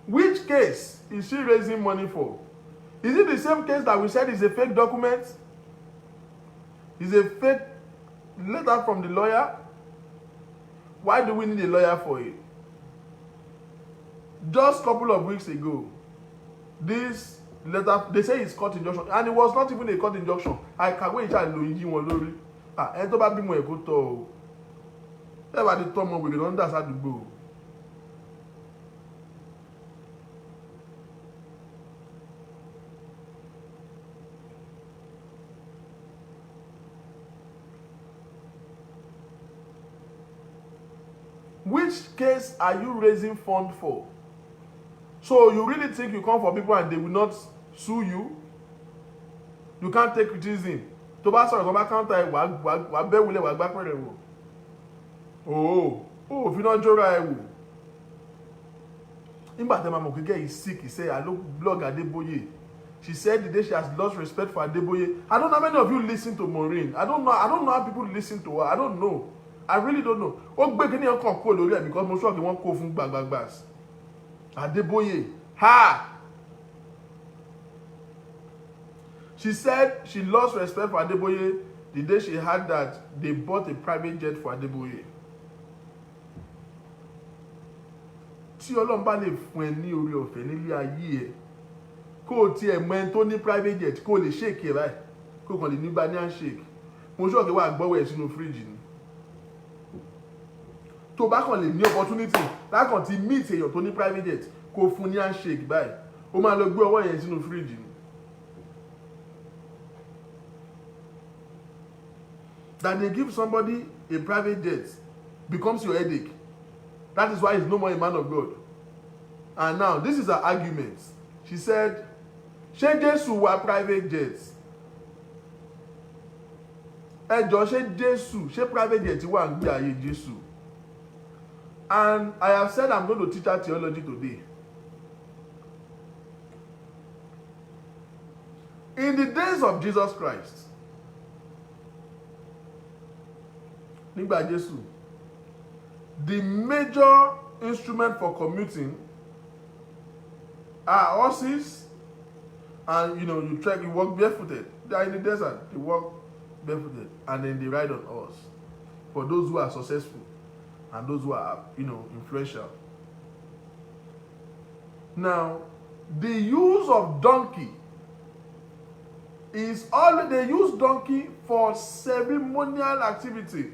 Which case is she raising money for? Is it the same case that we said is a fake document? Is a fake letter from the lawyer? Why do we need a lawyer for it? Just a couple of weeks ago, this letter, they say it's court injunction, and it was not even a court injunction. I can wait until you wọn lórí. Ẹni tó bá bímọ ẹ̀ kó tọ́ o. Ẹ bá di tọ́mọ wèrè lọ́ndà sádùúgbò. Which case are you raising fund for? So you really think you come for people and they will not sue you? You can't take criticism. Tó bá sọ̀rọ̀ kan bá counter ẹ̀ wà bẹ́ wulẹ̀ wà gbá pẹ̀rẹ̀ wò. Òfin náà jóra ẹ̀ wò. Nígbà tẹ́ máa mọ̀ kékeré is sick, he said, I look blog Adeboye. She said the day she has lost respect for Adeboye. I don't know how many of you listen to Maureen. I don't know how people listen to her. I don't know. I really don't know. Ó gbé kíní ọkàn kó lórí ẹ̀ because mo sọ pé wọ́n kó fún gbàgbàgbàs. Adeboye. Ha! She said she lost respect for Adeboye the day she heard that they bought a private jet for Adeboye. Tí tí Ọlọ́run bá lè fún ẹ ní oore ọ̀fẹ́ nílé ayé ẹ kó o tiẹ̀ mọ ẹni tó ní private jet kó o lè shake ẹ báyìí kó o kàn lè ní bá ní handshake mo ṣọ́ọ̀kì wà gbọ́wọ́ ẹ̀ sínú fíríjì ni tó bá kàn lè ní opportunity lákàn ti meet èèyàn tó ní private jet kó o fún ní handshake báyìí ó máa lọ gbé ọwọ́ yẹn sínú fíríjì ni. That they give somebody a private jet becomes your headache. That is why he's no more a man of God. And now, this is her argument. She said, ṣé Jésù wà private jets? Ẹ jọ̀ọ́ ṣé Jésù, ṣé private jet wà ń gbé ayé Jésù? And I have said I'm going to teach her theology today. In the days of Jesus Christ, nígbà Jésù, the major instrument for commuting are horses, and you trek, you walk barefooted. They are in the desert, they walk barefooted, and then they ride on horse. For those who are successful and those who are, influential. Now, the use of donkey is always, they use donkey for ceremonial activity.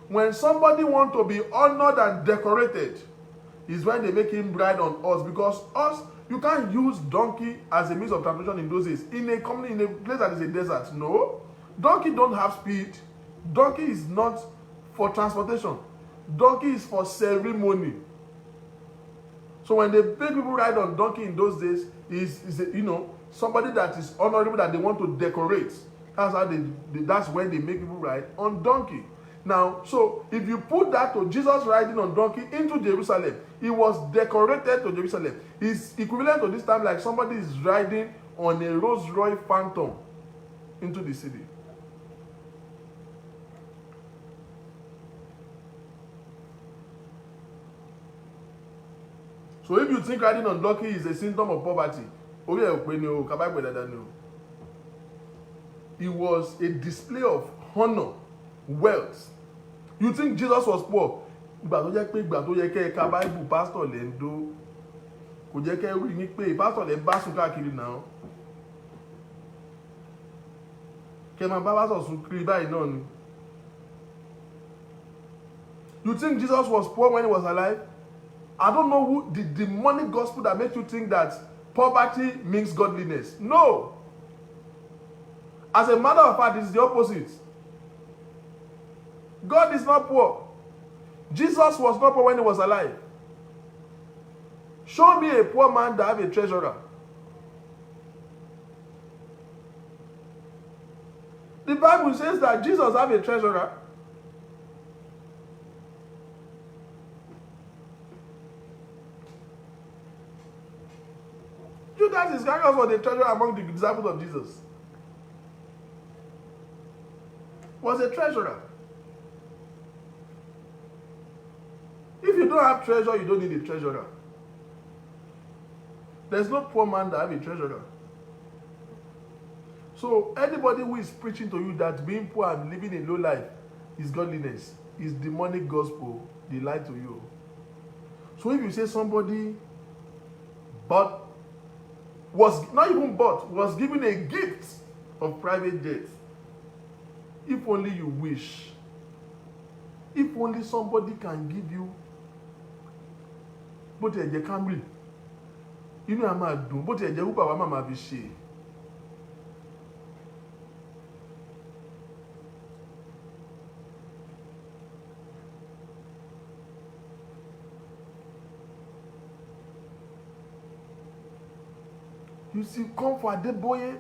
When somebody wants to be honored and decorated, is when they make him ride on horse, because horse, you can't use donkey as a means of transportation in those days. In a place that is a desert, no. Donkey don't have speed. Donkey is not for transportation. Donkey is for ceremony. So when they make people ride on donkey in those days, is somebody that is honorable that they want to decorate. That's how that's when they make people ride on donkey. Now, so if you put that to Jesus riding on donkey into Jerusalem, he was decorated to Jerusalem. It's equivalent to this time like somebody is riding on a Rolls-Royce Phantom into the city. So if you think riding on donkey is a symptom of poverty, it was a display of honor, wealth. You think Jesus was poor? Ìgbà tó jẹ́ pé ìgbà tó yẹ kẹ́ ẹ ka Bible pastor lè ń dó kò jẹ́ kẹ́ ẹ rí ní pé pastor lè ń bá sùn káàkiri náà kẹ́ ẹ máa bá pastor sùn kiri báyìí náà ni. You think Jesus was poor when he was alive? I don't know who the demonic gospel that makes you think that poverty means godliness. No. As a matter of fact, it's the opposite. God is not poor. Jesus was not poor when he was alive. Show me a poor man that have a treasurer. The Bible says that Jesus have a treasurer. Judas Iscariot was the treasurer among the disciples of Jesus. Was a treasurer. If you don't have treasure, you don't need a treasurer. There's no poor man that have a treasurer. So anybody who is preaching to you that being poor and living a low life is godliness, is demonic gospel, they lie to you. So if you say somebody was given a gift of private jet, if only you wish, if only somebody can give you bó ti ẹ̀jẹ̀ Camry inú ẹ̀ máa dùn bó ti ẹ̀jẹ̀ Uber wa máa fi ṣe. You see, come for Adeboye,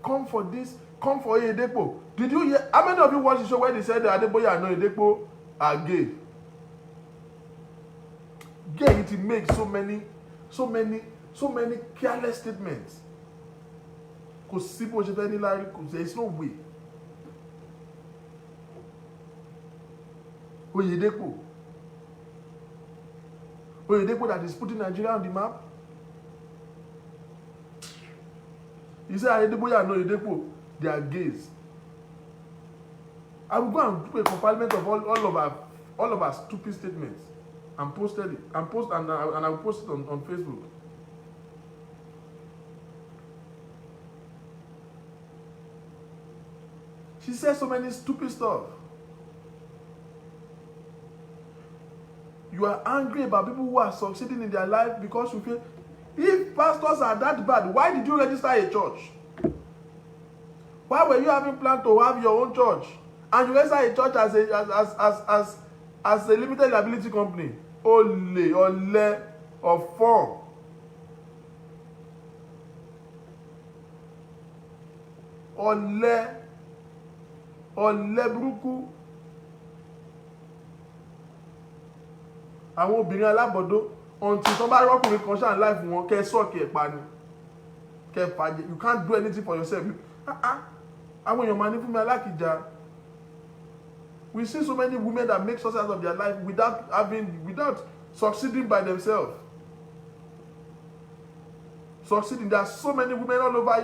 come for this, come for Oyedepo. Did you hear? How many of you watched the show where they said that Adeboye and Oyedepo are gay? Gay, it makes so many careless statements. There is no way. Oyedepo that is putting Nigeria on the map. You say Adeboye and Oyedepo, they are gays. I will go and do a comparison of all of our stupid statements. and posted it and I will post it on Facebook. She says so many stupid stuff. You are angry about people who are succeeding in their life because you feel, if pastors are that bad, why did you register a church? Why were you having planned to have your own church and you register a church as a limited liability company? Ole of form. Ole burúkú. Àwọn obìnrin alábọ̀dó until tán bá rọ́kùnrin kan ṣáà láì fún wọn kẹ́ sọ́ọ̀kì ẹ̀ pa ni kẹ́ fàjẹ́. You can't do anything for yourself. Àwọn èèyàn máa ní fún mi alákìjà. We see so many women that make success of their life without succeeding by themselves. Succeeding. There are so many women all over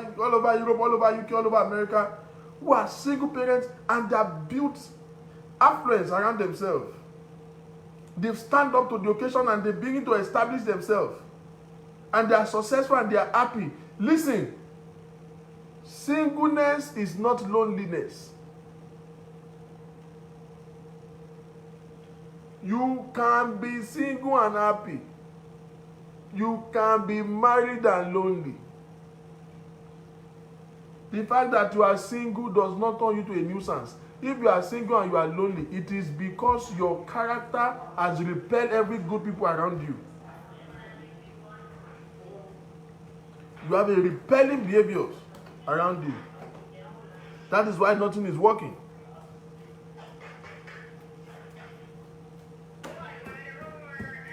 Europe, all over UK, all over America who are single parents and they have built affluence around themselves. They stand up to the occasion and they begin to establish themselves. And they are successful and they are happy. Listen, singleness is not loneliness. You can be single and happy. You can be married and lonely. The fact that you are single does not turn you to a nuisance. If you are single and you are lonely, it is because your character has repelled every good people around you. You have a repelling behaviors around you. That is why nothing is working.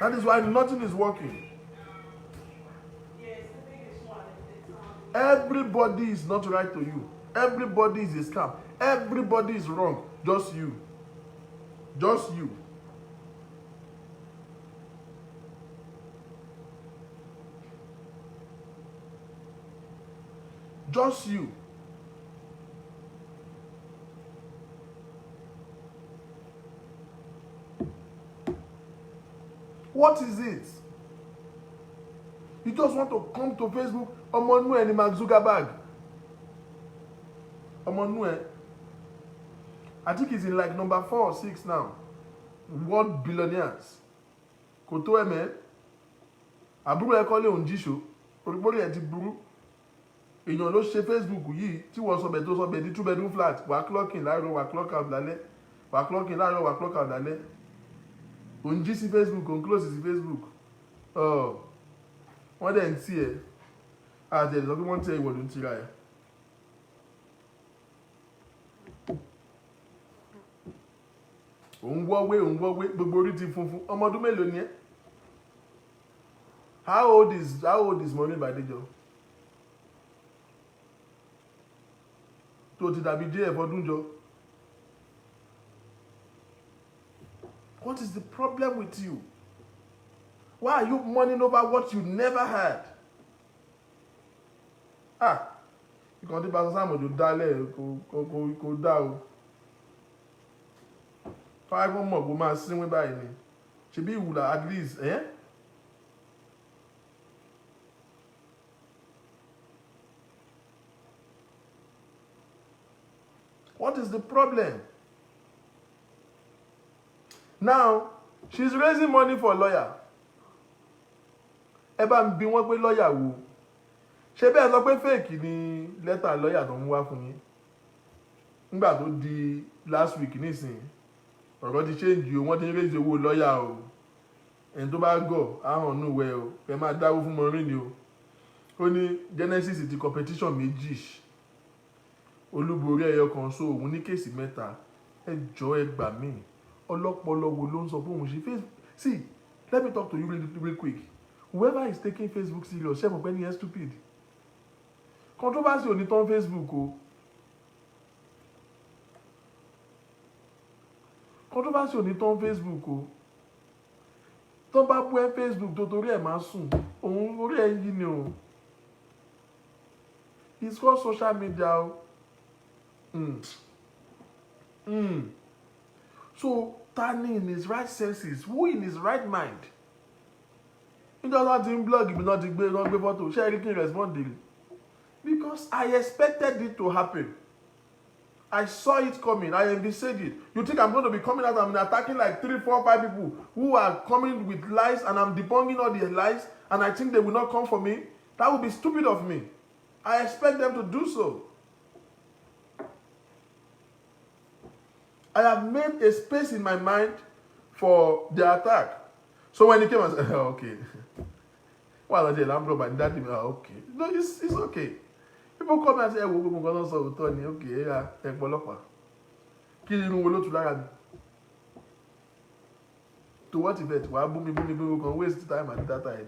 That is why nothing is working. Everybody is not right to you. Everybody is a scam. Everybody is wrong. Just you. Just you. Just you. What is it? You just want to come to Facebook. Ọmọ nú ẹ ni Mark Zuckerberg. Ọmọ nú ẹ. I think he's in like number 4 or 6 now. World billionaires. Kò tó ẹ mẹ́. Àbúrò ẹ kọ́lé òun jíṣò. Orígbórí ẹ ti burú. Èèyàn ló ṣe Facebook yìí tí wọ́n sọ bẹ̀ tó sọ bẹ̀ ní 2-bedroom flat. Wà clock in láàárọ̀, wà clock out lálẹ́. Wà clock in láàárọ̀, wà clock out lálẹ́. Òun jí sí Facebook, òun close sí Facebook. Wọ́n dẹ̀ ń tí ẹ. Àti ẹ̀dẹ̀ sọ pé wọ́n tí ẹ ìwọ̀n ló ń tira ẹ. Òun wọ́wé gbogbo orí ti funfun. Ọmọ ọdún mélòó ni ẹ́? How old is Maureen Badejo? Tó ti dàbí JF ọdún jọ. What is the problem with you? Why are you mourning over what you never had? Ìkan tí Pastor Sam Ojo dálẹ̀ kò dá o. Fáwọn ẹgbọ́n mọ̀ kó máa sínwé báyìí ni. Ṣebí ìwùlà at least, What is the problem? Now, she's raising money for a lawyer. Ẹ bá ń bi wọ́n pé lawyer wo? Ṣé bẹ́ẹ̀ sọ pé fake ni lẹ́tà lawyer tó ń wá fún yín? Nígbà tó di last week nísìnyí, ọ̀rọ̀ ti change o, wọ́n ti ń raise owó lawyer o. Ẹni tó bá gọ̀, ahọ́n nù wẹ̀ o, ẹ máa dáwó fún Maureen ni o. Ó ní Genesis ti competition méjì. Olúborí ẹyọ kan so òun ní kéèsì 3. Ẹ jọ̀ọ́ ẹ gbà mí. Ọlọ́pọlọ wo ló ń sọ pé òun ṣe Facebook? See, let me talk to you real quick. Whoever is taking Facebook serious, ṣé mo pé ní ẹ stupid? Controversy ò ní tán Facebook o. Controversy ò ní tán Facebook o. Tó bá bú ẹ Facebook tó torí ẹ̀ máa sùn, òun orí ẹ̀ yí ni o. It's called social media o. So Tani in his right senses, who in his right mind? He does not in blog, he will not be photo. Share anything responding. Because I expected it to happen. I saw it coming. I envisaged it. You think I'm going to be coming out and attacking like 3, 4, 5 people who are coming with lies and I'm debunking all the lies and I think they will not come for me? That would be stupid of me. I expect them to do so. I have made a space in my mind for the attack. So when he came and said, oh, okay. Well, I did, I'm broke, that okay. No, it's okay. People come and say, we're going to solve Tony. Okay, yeah, take Bolokwa. Kill you know to like to what effect? Why boom, we can waste time at that time.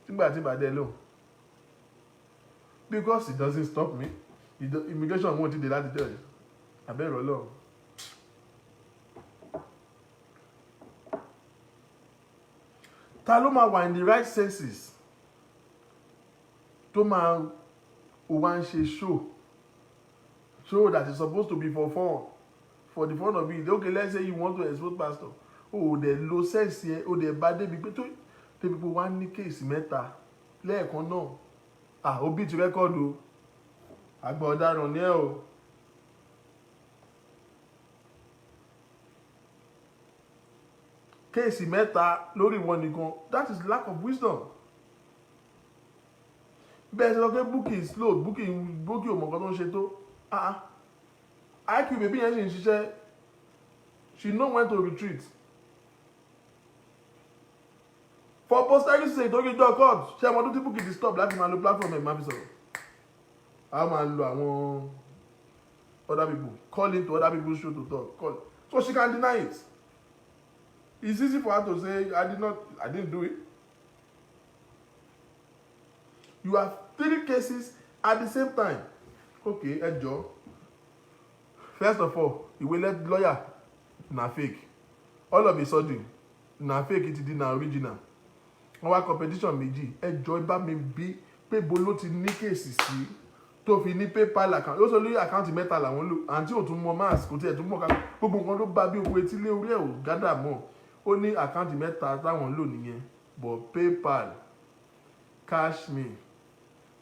Think about that alone. Because it doesn't stop me. Immigration won't do that to you. I better alone. Taloma were in the right senses. Toma one show that is supposed to be for fun. For the fun of it. Okay, let's say you want to expose pastor. Oh, the low sense here. Oh, the bad day. The people want case meta. Lẹ́ẹ̀kan náà. Ah, obi ti record o. Àgbà ọ̀daràn ni ẹ́ o. Case mẹ́ta lórí wọn nìkan. That is lack of wisdom. Bẹ́ẹ̀ ṣe lọ pé booking slow, booking ò mọ̀ nǹkan tó ń ṣe tó. IQ baby yẹn ṣì ń ṣiṣẹ́. She know when to retreat. For posterity sake, don't get your court. Ṣé ọmọ tó tí booking ti stop láti máa lo platform ẹ̀ máa fi sọ̀rọ̀. A máa lo àwọn other people. Call into other people's show to talk. Call. So she can deny it. It's easy for her to say, I didn't do it. You have 3 cases at the same time. Okay, ẹjọ́. First of all, ìwé lawyer na fake. All of a sudden, na fake it di na original. Wọ́n wá competition méjì. Ẹjọ́ bá mi bí pé bolo ti ní kéèsì sí tó fi ní PayPal account. Ó sọ lórí account mẹ́ta làwọn lò. Àǹtí ò tún mọ mask, kò tiẹ̀ tún mọ ká. Gbogbo nǹkan ló bá bí oko etí lé orí ẹ̀ ò gádà mọ́. Ó ní account mẹ́ta táwọn lò nìyẹn. But PayPal, CashMe,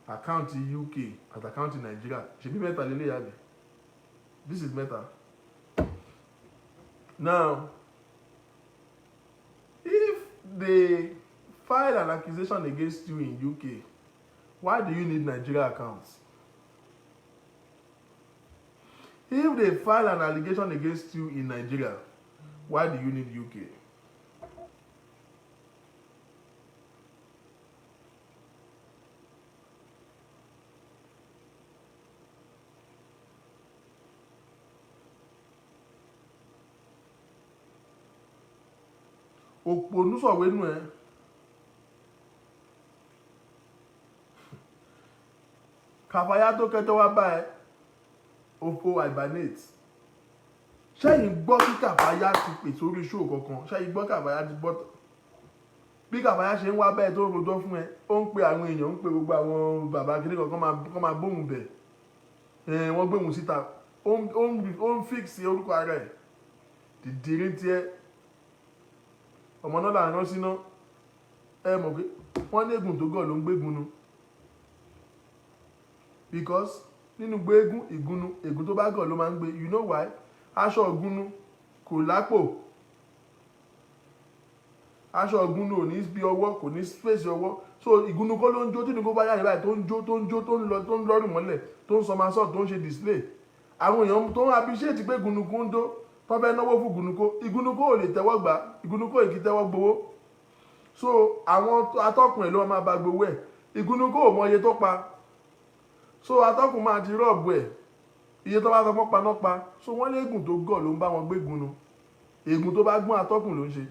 account UK at account Nigeria. Ṣebí mẹ́ta lélẹ̀ yàbí. This is mẹ́ta. Now, if they file an accusation against you in UK, why do you need Nigeria accounts? If they file an allegation against you in Nigeria, why do you need UK? Òpònú sọ̀wé nù ẹ́. Kàfáyá tó kẹ́tọ́ wá bá ẹ òfò àìbánate. Ṣẹ́yìn gbọ́ kí Kàfáyá ti pè sórí ṣóò kankan. Ṣẹ́yìn gbọ́ Kàfáyá ti gbọ́. Bí Kàfáyá ṣe ń wá bẹ́ẹ̀ tó rojọ́ fún ẹ, ó ń pe àwọn èèyàn, ń pe gbogbo àwọn bàbá kìnìún kan máa bóhùn bẹ̀. Wọ́n gbé òun síta. Ó ń fix orúkọ ara ẹ̀. Dìdìrín tiẹ̀. Ọmọ náà là ń rán síná. Ẹ mọ̀ pé wọ́n ní ègùn tó gọ̀ ló ń gbégun nu. Because nínú gbégun ìgúnnu, ègún tó bá gọ̀ ló máa ń gbé. You know why? Aṣọ ògúnnu kò lápò. Aṣọ ògúnnu ò ní bí ọwọ́, kò ní space ọwọ́. So ìgúnnu kọ́ ló ń jó, tí nìkan bá yára báyìí tó ń jó, tó ń lọ́rùn mọ́lẹ̀, tó ń somersault, tó ń ṣe display. Àwọn èèyàn tó ń appreciate pé ìgúnnukú ń dó, tó fẹ́ náwó fún ìgúnnukú ò lè tẹ́wọ́ gbà, ìgúnnukú ò kì í tẹ́wọ́ gbowó. So àwọn atọ́kùn ẹ̀ ló máa bá gbowó ẹ̀. Ìgúnnukú ò mọ iye tó pa. So atọ́kùn máa ti rọ́ọ̀bù ẹ̀. Iye tó bá sọ pọ́n paná pa. So wọ́n lé ègùn tó gọ̀ ló ń bá wọn gbé gunu. Ègùn tó bá gbọ́n atọ́kùn ló ń ṣe.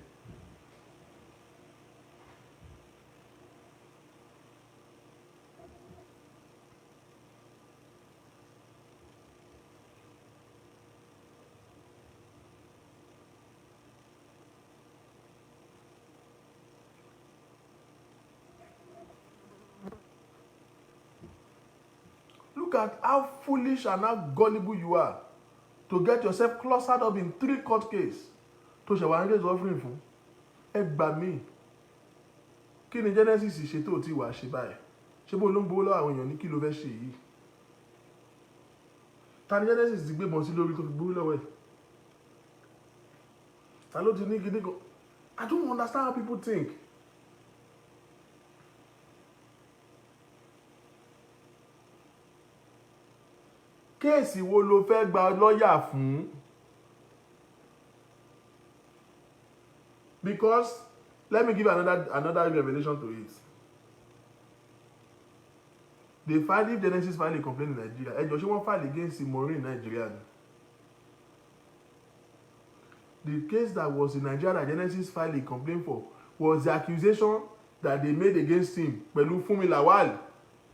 Look at how foolish and how gullible you are to get yourself clustered up in 3 court cases. tó ṣe wá ń raise offering fún ẹ gbà mí kí ni Genesis ṣe tó ti wà ṣe báyìí ṣé bó ló ń gbowó lọ́wọ́ àwọn èèyàn ní kí ló fẹ́ ṣe yìí ta ni Genesis ti gbébọn sí lórí tó fi gbowó lọ́wọ́ ẹ̀ ta ló ti ní gidi kan I don't understand how people think. Kéèsì wo ló fẹ́ gba lọ́ọ̀yà fún? Because let me give another revelation to it. They filed, if Genesis filed a complaint in Nigeria, ẹ jọ̀ọ́ ṣé wọ́n file against Maureen in Nigeria ni? The case that was in Nigeria that Genesis filed a complaint for was the accusation that they made against him pẹ̀lú Funmi Lawal.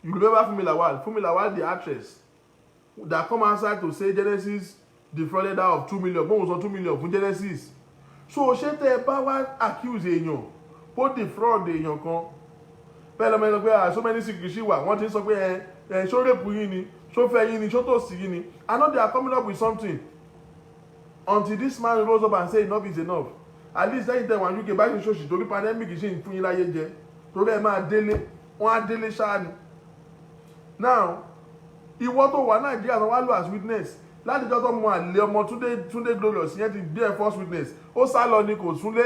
You remember Funmi Lawal? Funmi Lawal, the actress that come outside to say Genesis defrauded her of 2 million. Bọ́n sọ 2 million fún Genesis. So ṣé tẹ́ ẹ bá wá accuse èèyàn ó defraud èèyàn kan bẹ́ẹ̀ lọ́mọ ẹni pé so many secrets wà wọ́n ti sọ pé ṣó rape yín ni ṣó fẹ́ yín ni ṣó tòsí yín ni. I know they are coming up with something until this man rose up and say enough is enough. At least lẹ́yìn tẹ̀ wọ́n UK bá ṣe ṣòṣì torí pandemic ṣì ń fún yín láyé jẹ torí ẹ máa délé wọ́n á délé ṣáá ni. Now ìwọ tó wà Nàìjíríà tó wá lò as witness láti jọ́ tó mọ àlè ọmọ Túndé Glorious yẹn ti bí ẹ first witness ó sá lọ ni kò súnlé.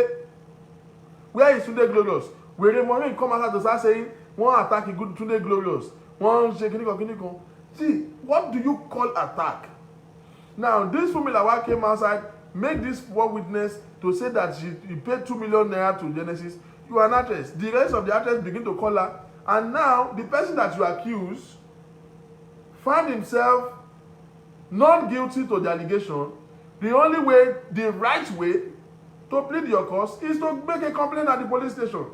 Where is Túndé Glorious? Wèrè Maureen come out to start saying wọ́n attack Túndé Glorious wọ́n ṣe kíníkan. See, what do you call attack? Now this Funmi Lawal came outside make this one witness to say that he paid 2 million naira to Genesis. You are an actress. The rest of the actors begin to call her, and now the person that you accuse found himself not guilty to the allegation. The only way, the right way to plead your cause is to make a complaint at the police station.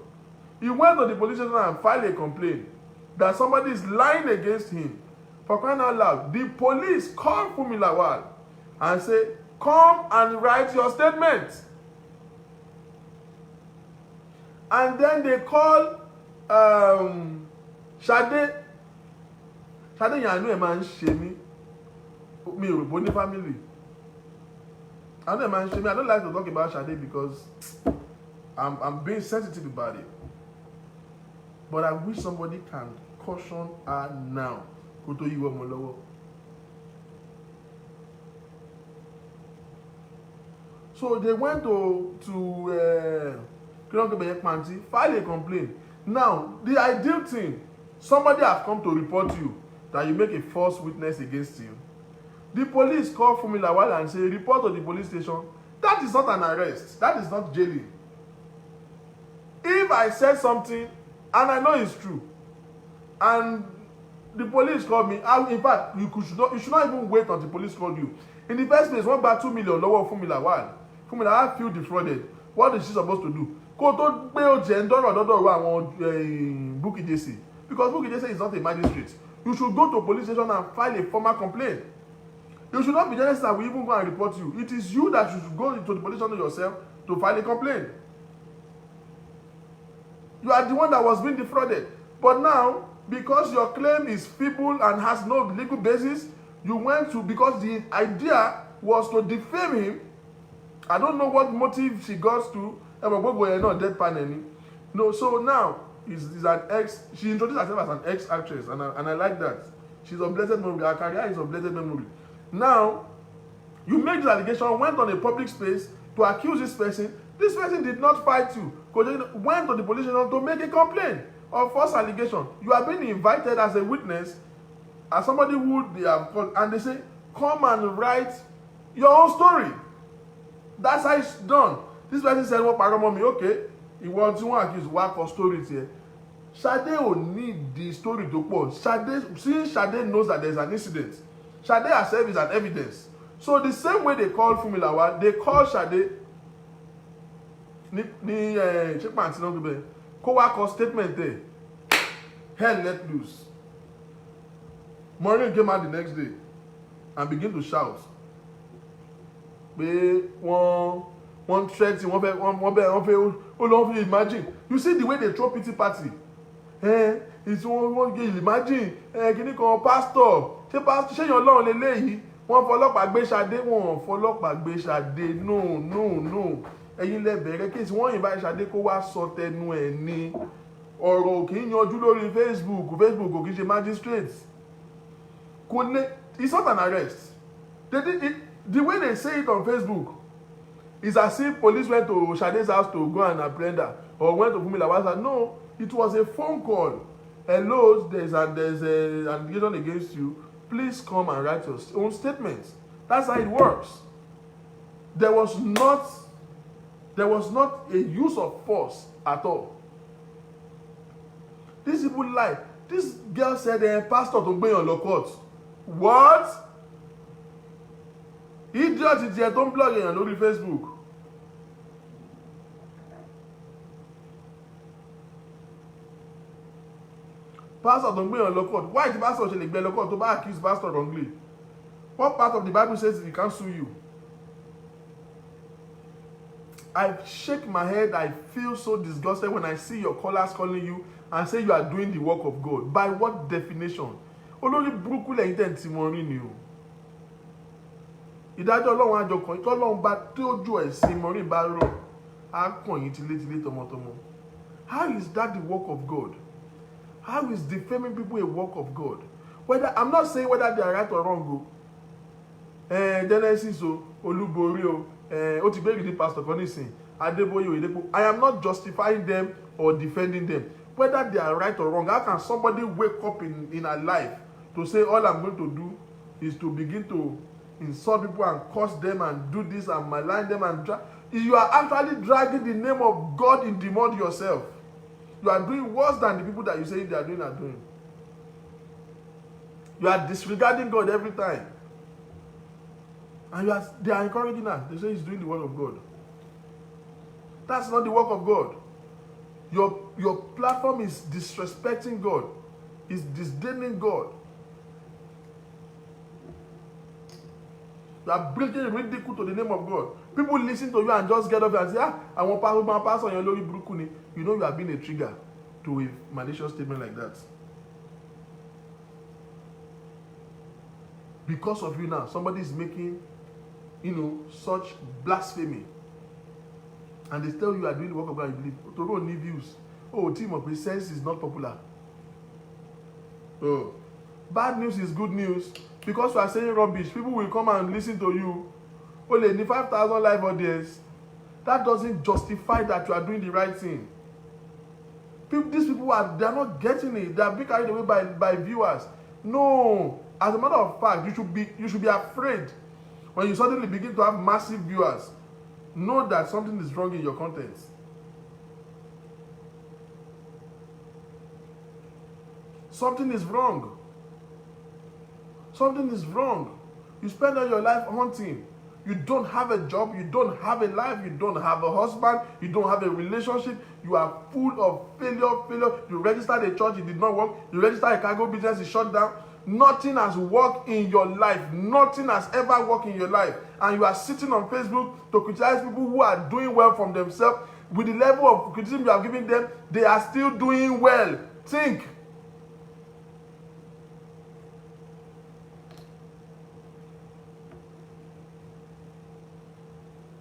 He went to the police station and filed a complaint that somebody is lying against him. For crying out loud, the police called Funmi Lawal and say, come and write your statement. And then they call Sade. Sade yẹn àánú ẹ̀ máa ń ṣe mí. Mi ò rò bó ní family. Àánú ẹ̀ máa ń ṣe mí. I don't like to talk about Sade because I'm being sensitive about it. But I wish somebody can caution her now. Kó tó yíwọ́ ọmọ lọ́wọ́. So they went to file a complaint. Now, the ideal thing, somebody has come to report you that you make a false witness against you. The police call Funmi Lawal and say, report to the police station. That is not an arrest. That is not jailing. If I said something, and I know it's true, and the police called me, in fact, you should not even wait until the police called you. In the first place, 2 million lower Funmi Lawal. Funmi Lawal feel defrauded. What is she supposed to do? Kó tó gbé ọ̀jẹ̀ ńdọ́rọ̀ àwọn Bukky Jesse, because Bukky Jesse is not a magistrate. You should go to police station and file a formal complaint. You should not be Genesis that will even go and report you. It is you that should go to the police station yourself to file a complaint. You are the one that was being defrauded. But now, because your claim is feeble and has no legal basis, you went to, because the idea was to defame him. I don't know what motive she got to. No, so now is an ex. She introduced herself as an ex-actress, and I like that. She's of blessed memory. Her career is of blessed memory. Now, you made this allegation, went on a public space to accuse this person. This person did not fight you. Went to the police station to make a complaint of false allegation. You are being invited as a witness, as somebody who they have called, and they say, come and write your own story. That's how it's done. This person said, well, pardon me, okay. He wants to accuse work of stories here. Sade will need the story to put. Since Sade knows that there's an incident, Sade herself is an evidence. So the same way they call Funmi Lawal, they call Sade. Check my answer. Co-work statement there. Hell let loose. Maureen came out the next day and began to shout. One threat, one imagine. You see the way they throw pity party. It's one imagine. Kini kan pastor. Ṣé yan Ọlọ́run leléyìí? Wọ́n fọlọ́pàá gbé Ṣadé. Wọ́n fọlọ́pàá gbé Ṣadé. No. ẹ̀yin lẹ bẹ̀rẹ̀ kéèsì wọ́n yìnbọn Ṣadé kó wá sọ tẹnu ẹ̀ ní ọ̀rọ̀ kì í yanjú lórí Facebook kò kì í ṣe magistrate kò lè it's not an arrest the way they say it on Facebook is as if police went to Ṣadé's house to go and apprehend her or went to Funmi Lawal's house. No, it was a phone call. Hello, there's an allegation against you. Please come and write your own statement. That's how it works. There was not a use of force at all. These people lie. This girl said, pastor to be on the court. What? Idiot is here, don't blog it on Facebook. Pastor don't be on the court. Why the pastor should be on the court to accuse pastor wrongly? What part of the Bible says he can't sue you? I shake my head. I feel so disgusted when I see your callers calling you and say you are doing the work of God. By what definition? Olórí burúkú lẹ́yìn tẹ̀ tí Maureen ni o. Ìdájọ́ Ọlọ́run àjọkàn tọ́lọ́run bá tí ojú ẹ̀sìn Maureen bá rọ̀ á kàn yín tilétilé tọmọtọmọ. How is that the work of God? How is defaming people a work of God? Whether I'm not saying whether they are right or wrong o. Genesis o, Olúborí o, ó ti gbé ìdí pastor kan nísìn, Adébóyè Oyèdépò. I am not justifying them or defending them. Whether they are right or wrong, how can somebody wake up in a life to say all I'm going to do is to begin to insult people and curse them and do this and malign them and you are actually dragging the name of God in the mud yourself. You are doing worse than the people that you say they are doing. You are disregarding God every time. And they are encouraging her. They say he's doing the work of God. That's not the work of God. Your platform is disrespecting God. Is disdaining God. You are bringing ridicule to the name of God. People listen to you and just get up and say, I want to pass on your lori buruku ni. You know you have been a trigger to a malicious statement like that. Because of you now, somebody is making, such blasphemy. And they tell you are doing the work of God, you believe. To don't need views. Oh, team of sense is not popular. Oh, bad news is good news. Because you are saying rubbish, people will come and listen to you. Only the 5,000 live audience. That doesn't justify that you are doing the right thing. These people they are not getting it. They are being carried away by viewers. No. As a matter of fact, you should be afraid when you suddenly begin to have massive viewers. Know that something is wrong in your content. Something is wrong. Something is wrong. You spend all your life hunting. You don't have a job. You don't have a life. You don't have a husband. You don't have a relationship. You are full of failure. You registered a church, it did not work. You registered a cargo business, it shut down. Nothing has worked in your life. Nothing has ever worked in your life. And you are sitting on Facebook to criticize people who are doing well from themselves. With the level of criticism you are giving them, they are still doing well. Think.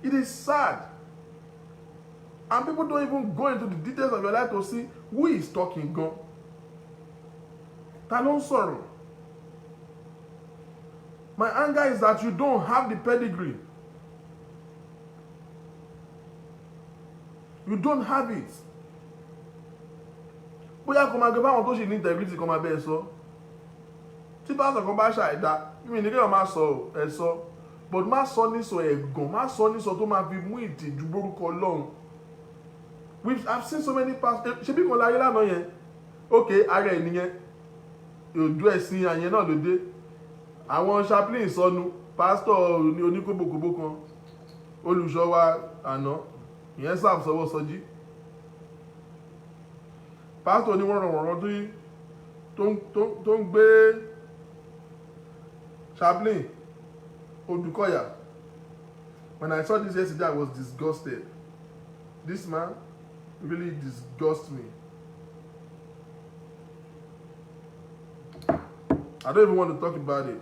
It is sad. And people don't even go into the details of your life to see who is talking. Go. Ta ló ń sọ̀rọ̀. My anger is that you don't have the pedigree. You don't have it. Bóyá kò máa gbé báwọn tó ṣe ní integrity kò máa bẹ́ẹ̀ sọ. Tí pásítọ̀ kan bá ṣàìdá, mi ní kéèyàn máa sọ ẹ̀ sọ. But má sọ ní sọ ẹ̀gàn, má sọ ní sọ tó máa fi mú ìtìjú borúkọ Ọlọ́run. I've seen so many pastors. Ṣebí kan láyé lánàá yẹn. Okay, ara ẹ̀ nìyẹn. Òdú ẹ̀sìn àyẹn náà ló dé. Àwọn chaplain sọnù, pastor oníkóbókóbó kan, olùṣọ́ wa àná, ìyẹn sáà sọwọ́ sọjí. Pastor oníwọ̀nrọ̀wọ̀nrọ̀ tó ń gbé chaplain Odùkọ̀yà. When I saw this yesterday, I was disgusted. This man really disgusts me. I don't even want to talk about it.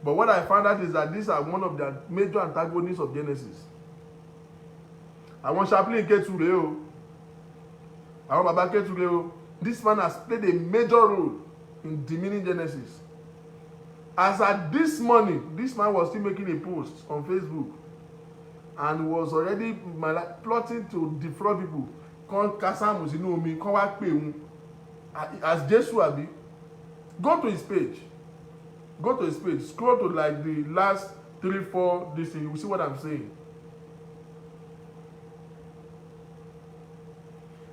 But what I found out is that these are one of the major antagonists of Genesis. àwọn chaplain Ketu rèé o, àwọn baba Ketu rèé o. This man has played a major role in demeaning Genesis. As at this morning, this man was still making a post on Facebook and was already plotting to defraud people. Kan Kasamu sínú omi, kan wá pè òun as Jesu abi. Go to his page. Go to his page. Scroll to like the last 3-4 this thing. You will see what I'm saying.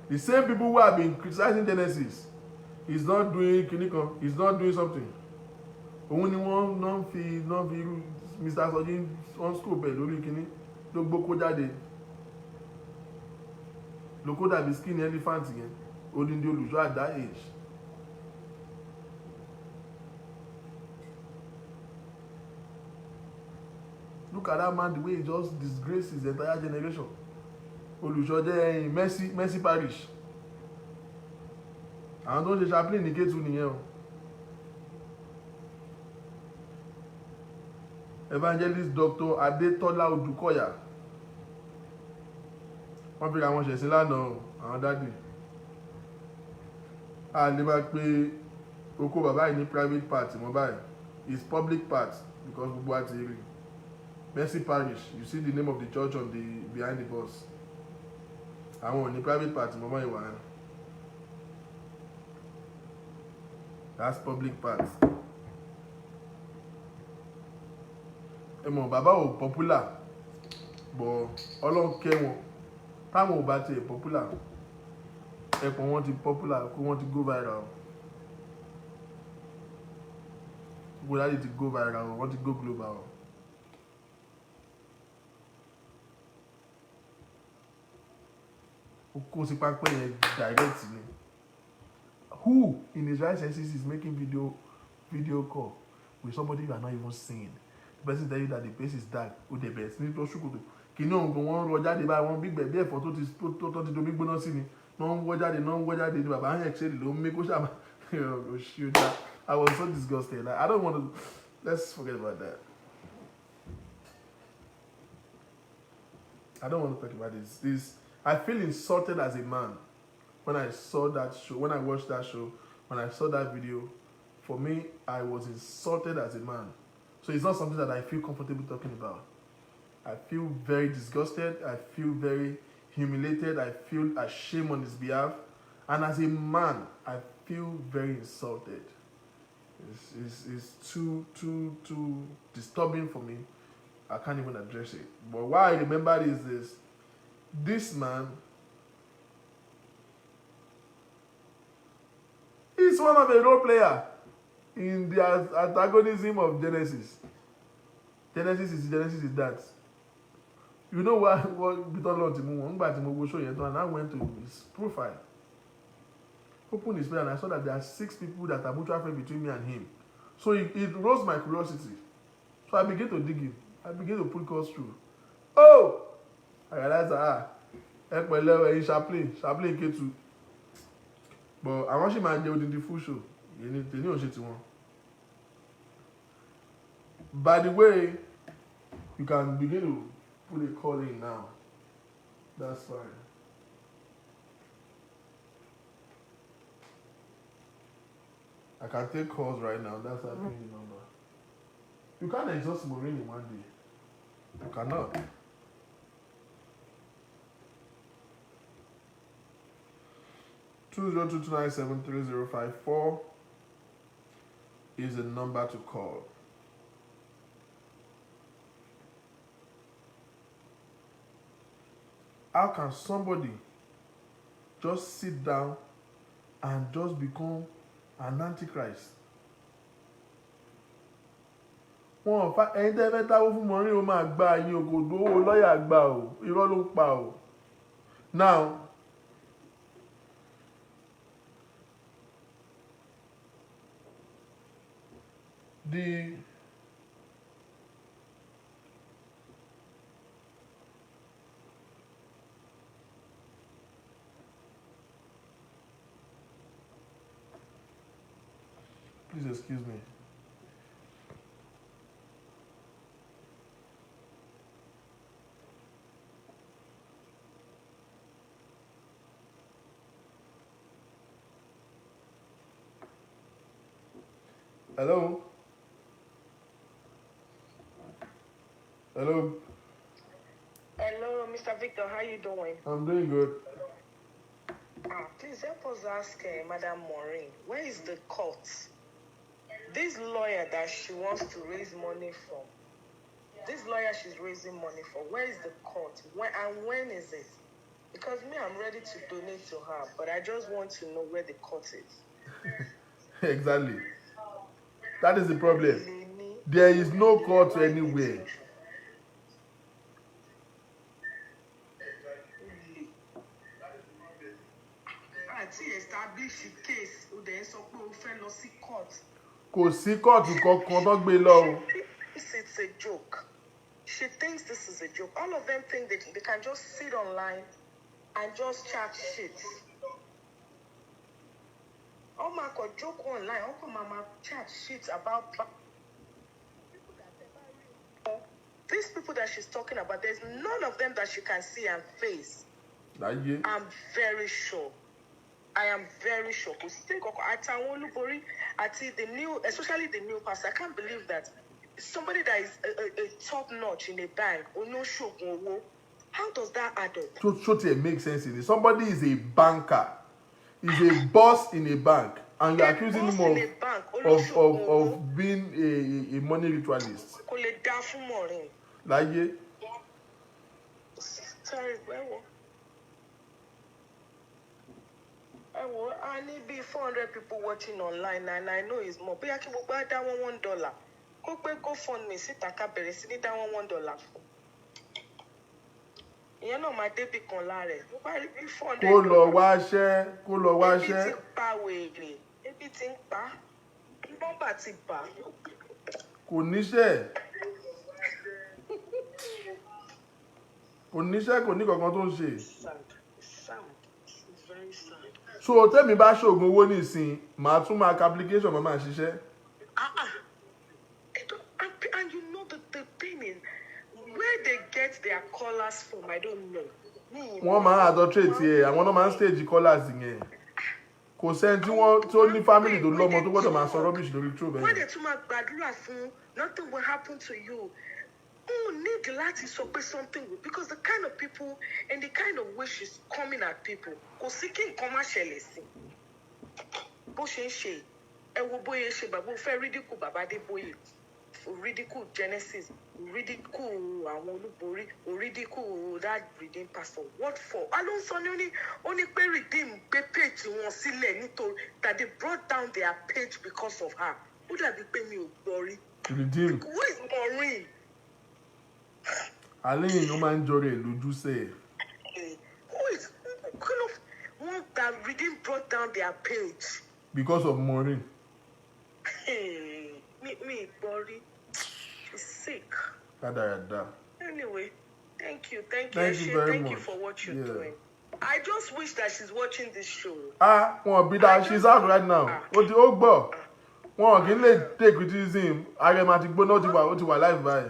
The same people who have been criticizing Genesis is not doing clinical, is not doing something. Òun ni wọ́n non fi irú Mr. Sojin on school pẹ̀lú lórí kíní ló gbókó jáde. Lókó dàbí skin elephant yẹn. Odindi olùṣọ́ at that age. Look at that man, the way he just disgraces the entire generation. Olùṣọ́ jẹ́ Mercy Parish. Àwọn tó ń ṣe chaplain ní Ketu nìyẹn o. Evangelist Dr. Adetola Odukoya. Wọ́n fi àwọn ṣẹ̀sìn lánàá àwọn dádì. A lè máa pe oko bàbá yìí ní private part mọ́ báyìí. It's public part because gbogbo àti rí. Mercy Parish, you see the name of the church on the behind the bus. Àwọn ò ní private part mọ́ báyìí wà. That's public part. Ẹ mọ̀ bàbá ò popular but Ọlọ́run kẹ́ wọn táwọn ò bá tiẹ̀ popular ẹ̀pọ̀ wọn ti popular kó wọn ti go viral gbogbo láti ti go viral wọn ti go global. Ó kó sí pápẹ́ yẹn direct ni. Who in his right senses is making video call with somebody you are not even seeing? The person tell you that the place is dark. O de bẹ̀rẹ̀ sí ní tó ṣùkòtò. Kìnìún ọ̀gbọ̀n wọn rọ jáde báyìí wọn gbígbẹ̀ bí ẹ̀fọ́ tó ti domi gbóná sí ni. Náà ń wọ́ jáde ni bàbá yẹn ṣe ló ń mé kó ṣàmà. Oh shoot, I was so disgusted. Like, I don't want to. Let's forget about that. I don't want to talk about this. I feel insulted as a man when I saw that show, when I watched that show, when I saw that video. For me, I was insulted as a man. So it's not something that I feel comfortable talking about. I feel very disgusted. I feel very humiliated. I feel ashamed on his behalf. And as a man, I feel very insulted. It's too disturbing for me. I can't even address it. But why I remember is this man is one of a role player in the antagonism of Genesis. Genesis is that. You know what Biton Lord Timu show you, and I went to his profile. Opened his profile and I saw that there are 6 people that are mutual friends between me and him. So it rose my curiosity. So I began to dig in. I began to put calls through. Oh! I realized that chaplain Ketu. But I want you to do the full show. You need to know shit. By the way, you can begin to put a call in now. That's fine. I can take calls right now. That's our pin number. You can't exhaust Maureen in one day. You cannot. Two 20229730054 is the number to call. How can somebody just sit down and just become an antichrist? Wọn fa ẹ̀yin tẹ́ fẹ́ táwọ́ fún Maureen ó máa gba yín ògòdó owó lọ́ọ̀yà gbà o, irọ́ ló ń pa o. Now, please excuse me. Hello? Hello? Hello, Mr. Victor. How you doing? I'm doing good. Please help us ask Madam Maureen, where is the court? This lawyer that she wants to raise money from, this lawyer she's raising money for, where is the court? When is it? Because me, I'm ready to donate to her, but I just want to know where the court is. Exactly. That is the problem. There is no court anywhere. Àti establish case, ó dẹ̀ sọ pé ó fẹ́ lọ sí court. Kò sí kóòtù kankan tó gbé lọ o. It's a joke. She thinks this is a joke. All of them think they can just sit online and just chat shit. Oh my God, joke online. Uncle Mama chat shit about these people that she's talking about. There's none of them that she can see and face. I'm very sure. I am very sure. Especially the new pastor. I can't believe that somebody that is a top notch in a bank, how does that add up? So it makes sense in it. Somebody is a banker, is a boss in a bank, and you're accusing him of being a money ritualist. Like sorry, I need be 400 people watching online, and I know it's more. But I can buy that $1. Go fund me. Sit and cabere. Sit that $1. You know my debit con lare. Kó lọ wáṣẹ́. Ebi ti pa wèrè. Ebi ti ń pa. Bọ́mbà ti bà. Kò níṣẹ́. Kò ní kankan tó ń ṣe. Sad. It's very sad. So tẹ́mi bá ṣògùn owó nísìn, màá tún máa ka application máa ṣiṣẹ́. And you know the thing is, where they get their callers from, I don't know. Wọ́n máa adulterate ẹ̀, àwọn náà máa ń stage callers yẹn. Kò sẹ́ni tó ní family tó lọ́mọ tó gbọ́dọ̀ máa sọ rubbish lórí true bẹ́ẹ̀. Wọ́n dẹ̀ tún máa gbàdúrà fún, nothing will happen to you. Need láti sọ pé something will, because the kind of people and the kind of way she's coming at people, kò sí kí nǹkan má ṣẹlẹ̀ sí. Bó ṣe ń ṣe, ẹ wo bóyá ṣe bàbá ó fẹ́ ridicule bàbá Adébóyè, ridicule Genesis, ridicule àwọn olúborí, ridicule that redeem pastor. What for? Alonso ni ó ní pé redeem gbé page wọn sílẹ̀ nítorí that they brought down their page because of her. Ó dàbí pé mi ò gbọ́ rí. Redeem. Who is Maureen? Àléyìn ló máa ń jọrọ ẹ̀ lójú sẹ́ ẹ̀. Who kind of one that redeem brought down their page? Because of Maureen. Me worry. She's sick. Kádàrádà. Anyway, thank you very much. you for what you're doing. I just wish that she's watching this show. Wọ́n bí that she's out right now. Ó gbọ́. Wọ́n kì í lè take criticism. Ààrẹ máa ti gbóná ó ti wà live báyìí.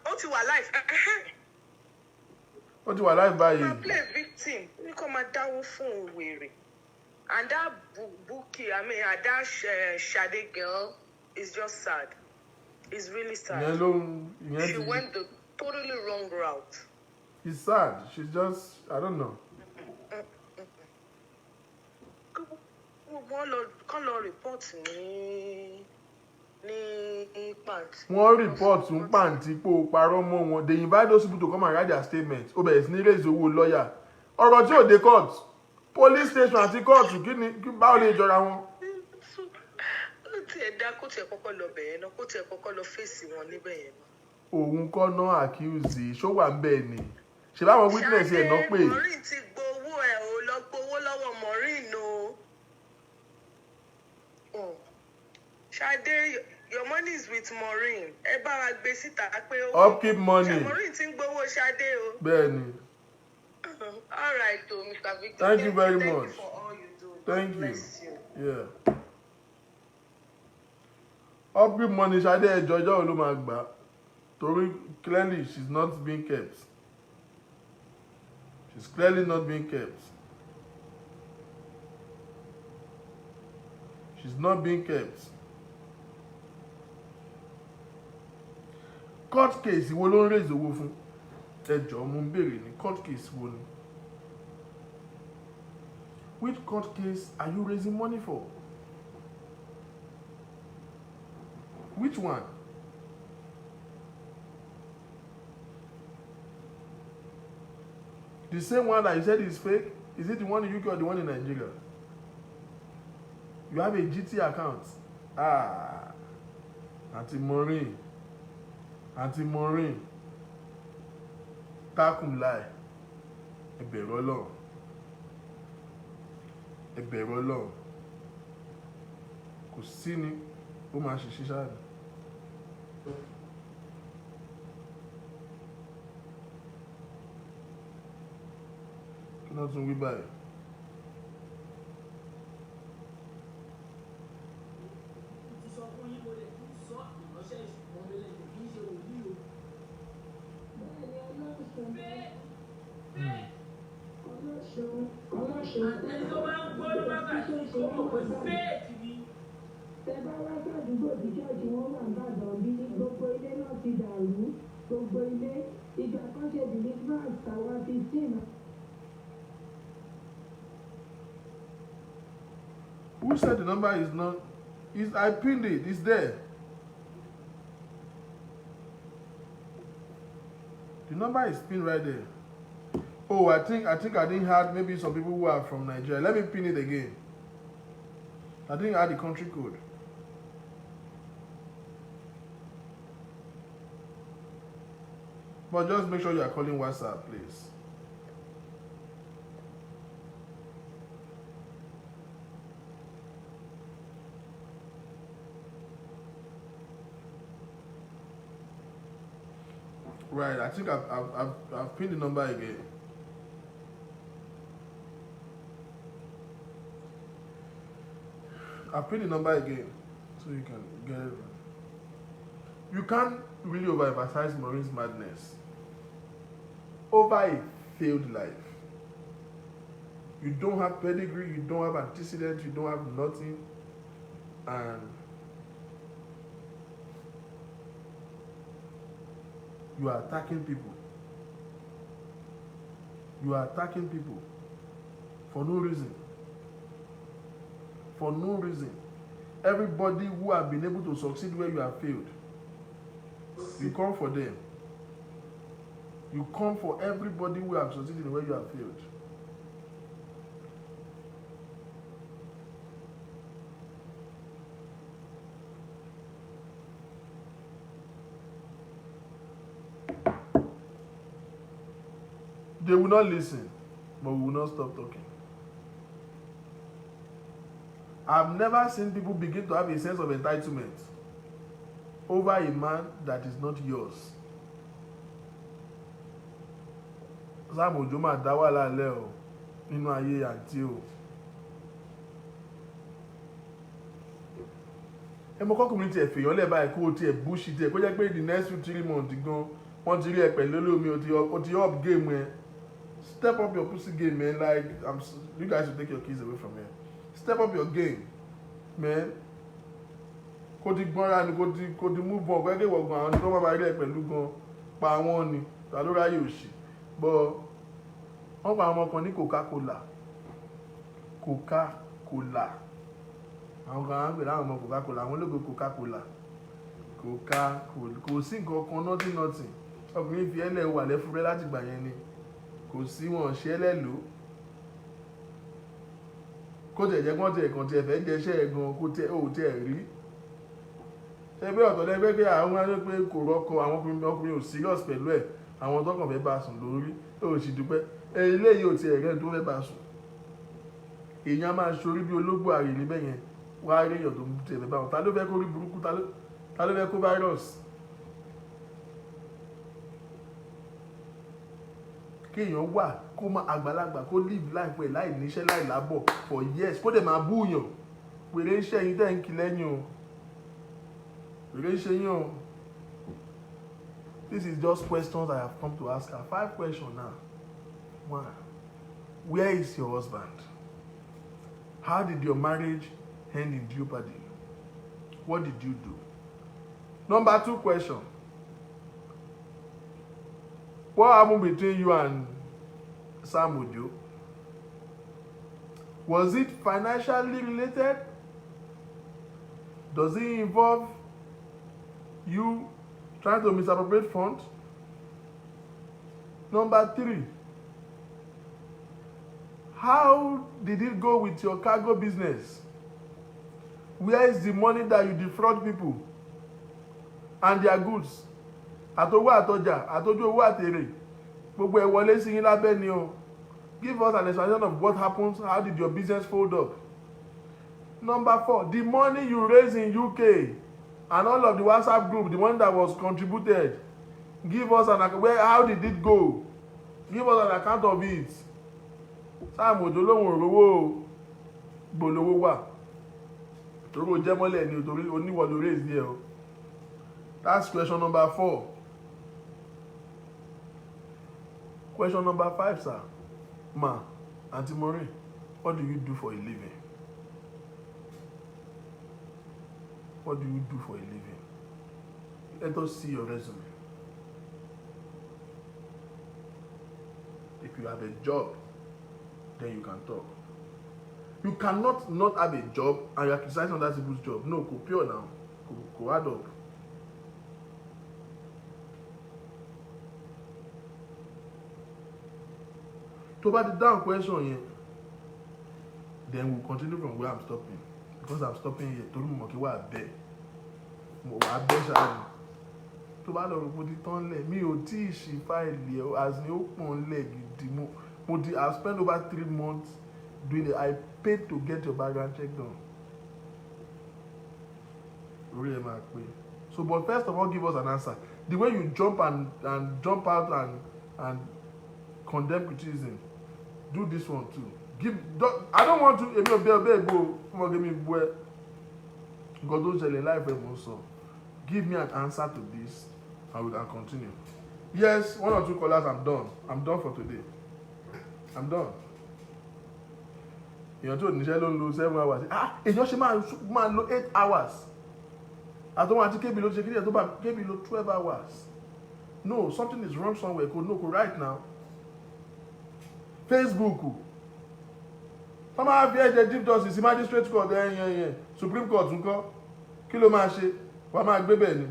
Ó ti wà live. Ó ti wà live báyìí. My play victim. Ní kò máa dáwó fún wèrè. And that Buki, that Sade girl is just sad. It's really sad. She went the totally wrong route. It's sad. She's just, I don't know. Wọ́n lọ report ní pant. Wọ́n report ń pàǹtí pé ó parọ́ mọ́ wọn. They invite those people to come and write their statement. Ó bẹ̀rẹ̀ sí ní raise owó lọ́yà. Ọ̀rọ̀ tí ò dé court. Police station àti court báwo lè jọra wọn? Ó tiẹ̀ dá kó tiẹ̀ kọ́kọ́ lọ bẹ̀yẹn náà, kó tiẹ̀ kọ́kọ́ lọ fèsì wọn níbẹ̀ yẹn náà. Òun kọ́ náà accuse ṣó wà ń bẹ̀ ni. Ṣé báwọn witness ẹ̀ náà pè? Maureen ti gbowó ẹ̀ ò lọ gbowó lọ́wọ́ Maureen o. Ṣadé, your money is with Maureen. Ẹ bá wa gbé síta pé ó. Upkeep money. Maureen ti ń gbowó Ṣadé o. Bẹ́ẹ̀ni. All right, Mr. Victor. Thank you very much. Thank you for all you do. Thank you. Bless you. Yeah. Upkeep money Ṣadé ẹjọ́ ló máa gbà. Torí clearly she's not being kept. She's clearly not being kept. She's not being kept. court case wo ló ń raise owó fún ẹjọ́ mo ń béèrè ní court case wo ni which court case are you raising money for which one the same one that you said is fake is it the one in UK or the one in Nigeria you have a GT account Auntie Maureen takum lie ẹ bẹ̀rù Ọlọ́run kò sí ni ó máa ṣe ṣíṣá ni. kí ló tún wí báyìí. ẹni tó bá ń gbọ́ ló bá bá ṣe kó mọ̀ pé fẹ́ẹ̀kì ni. Tẹ bá wá sàdúgbò tí ṣọ́ọ̀ṣì wọn wà nìbàdàn bí gbogbo ilé náà ti dàrú gbogbo ilé ìgbà kan ṣe deliverance tàwa 15. Who said the number is not? I pinned it. It's there. The number is pinned right there. Oh, I think I didn't have maybe some people who are from Nigeria. Let me pin it again. I didn't add the country code. But just make sure you are calling WhatsApp, please. Right, I think I've pinned the number again. I've pinned the number again so you can get it. You can't really overemphasize Maureen's madness over a failed life. You don't have pedigree, you don't have antecedents, you don't have nothing, and you are attacking people. You are attacking people for no reason. For no reason. Everybody who have been able to succeed where you have failed, you come for them. You come for everybody who have succeeded where you have failed. They will not listen, but we will not stop talking. I've never seen people begin to have a sense of entitlement over a man that is not yours. Sam Ojo máa dá wà lálẹ́ o nínú ayé àǹtí o. Ẹ mọ kọ́kùnrin tiẹ̀ fèèyàn lẹ̀ báyìí kó o tiẹ̀ búṣì tiẹ̀ kó jẹ́ pé the next 2-3 months gan wọ́n ti rí ẹ pẹ̀lú olómi o ti up game ẹ. Step up your pussy game, man. Like, you guys should take your keys away from here. Step up your game, man. Kò ti gbọ́nra ni kò ti move on. Gbẹ́gẹ́ ìwọ̀gbọ̀n àwọn tó máa rí ẹ pẹ̀lú gan pa wọ́n ni. Ta ló ráyè òṣì. But wọ́n pa àwọn ọmọ kan ní Coca-Cola. Coca-Cola. Àwọn kan á ń pè láwọn ọmọ Coca-Cola. Àwọn ológo Coca-Cola. Coca-Cola. Kò sí nǹkan kan nothing. Ọkùnrin fi ẹlẹ́ wà lẹ́fúrẹ́ láti gbà yẹn ni. Kò sí wọn ṣe ẹlẹ́lò kó tẹ̀ jẹ́ kán tẹ̀ kàn tẹ̀ fẹ́ jẹ́ṣẹ́ ẹ̀ gan kó tẹ̀ ò tẹ̀ rí ẹgbẹ́ ọ̀tọ̀ lẹ́gbẹ́ pé àwọn ẹni pé kò rọ́kọ àwọn ọkùnrin ò serious pẹ̀lú ẹ̀ àwọn tọkàn fẹ́ bá sùn lórí ó sì dúpẹ́ eléyìí ò tiẹ̀ rẹ́ tó fẹ́ bá sùn èèyàn máa ṣorí bí ológbò àrèlé bẹ́yẹn wá rí èèyàn tó ń tẹ̀lé báwọn ta ló fẹ́ kó rí burúkú ta ló fẹ́ kó virus. Kéèyàn wà kó má àgbàlagbà kó live life ẹ̀ láì níṣẹ́ láì lábọ̀ for years kó dẹ̀ máa búyàn wèrè iṣẹ́ yín tẹ́ ń kí lẹ́yìn o wèrè iṣẹ́ yín o. This is just questions I have come to ask her. 5 questions now. 1. Where is your husband? How did your marriage end in jeopardy? What did you do? Number 2 question. What happened between you and Sam Ojo? Was it financially related? Does it involve you trying to misappropriate funds? Number 3, how did it go with your cargo business? Where is the money that you defraud people and their goods? Àtowó àtọjà, àtojú owó àtèrè, gbogbo ẹ̀ wọlé sí yín lábẹ́ ni o. Give us an explanation of what happens. How did your business fold up? Number 4, the money you raised in UK and all of the WhatsApp group, the money that was contributed. Give us how did it go? Give us an account of it. Sam Ojo lóhùn òrówó gbòlówó wà. Torí o jẹ́ mọ́lẹ̀ ni torí oníwọ̀ ló raise there o. That's question number 4. Question number 5, sir. Ma, Auntie Maureen, what do you do for a living? What do you do for a living? Let us see your resume. If you have a job, then you can talk. You cannot not have a job and you are criticizing other people's job. No, go pure now. Go add up. To bá ti down question yẹn, then we'll continue from where I'm stopping. Because I'm stopping here. Torí mo mọ̀ kí wà bẹ́ẹ̀. Mo wà bẹ́ẹ̀ ṣáà ni. Tó bá lọ rò mo ti tán lẹ̀, mi ò tí ì ṣí fáìlì ẹ̀ as ni ó pọ̀n lẹ̀ gidi. I've spent over 3 months doing it. I paid to get your background check done. Orí ẹ̀ máa pé. So, but first of all, give us an answer. The way you jump and jump out and condemn criticism, do this one too. I don't want to. Èmi ò bẹ́ẹ̀ go. Come on, give me where. God don't tell a life also. Give me an answer to this, and we can continue. Yes, 1 or 2 callers. I'm done. I'm done for today. I'm done. Èèyàn tó níṣẹ́ ló ń lo 7 hours. Èèyàn ṣe máa lo 8 hours. Àtọ́wọ́n àti kébì ló ṣe kí ẹ̀ tó bá kébì lo 12 hours. No, something is wrong somewhere. Kò right now. Facebook. Wọ́n máa fi ẹ̀jẹ̀ Chief Justice Magistrate Court Supreme Court ńkọ́. Kí ló máa ṣe? Wọ́n máa gbé bẹ́ẹ̀ ni.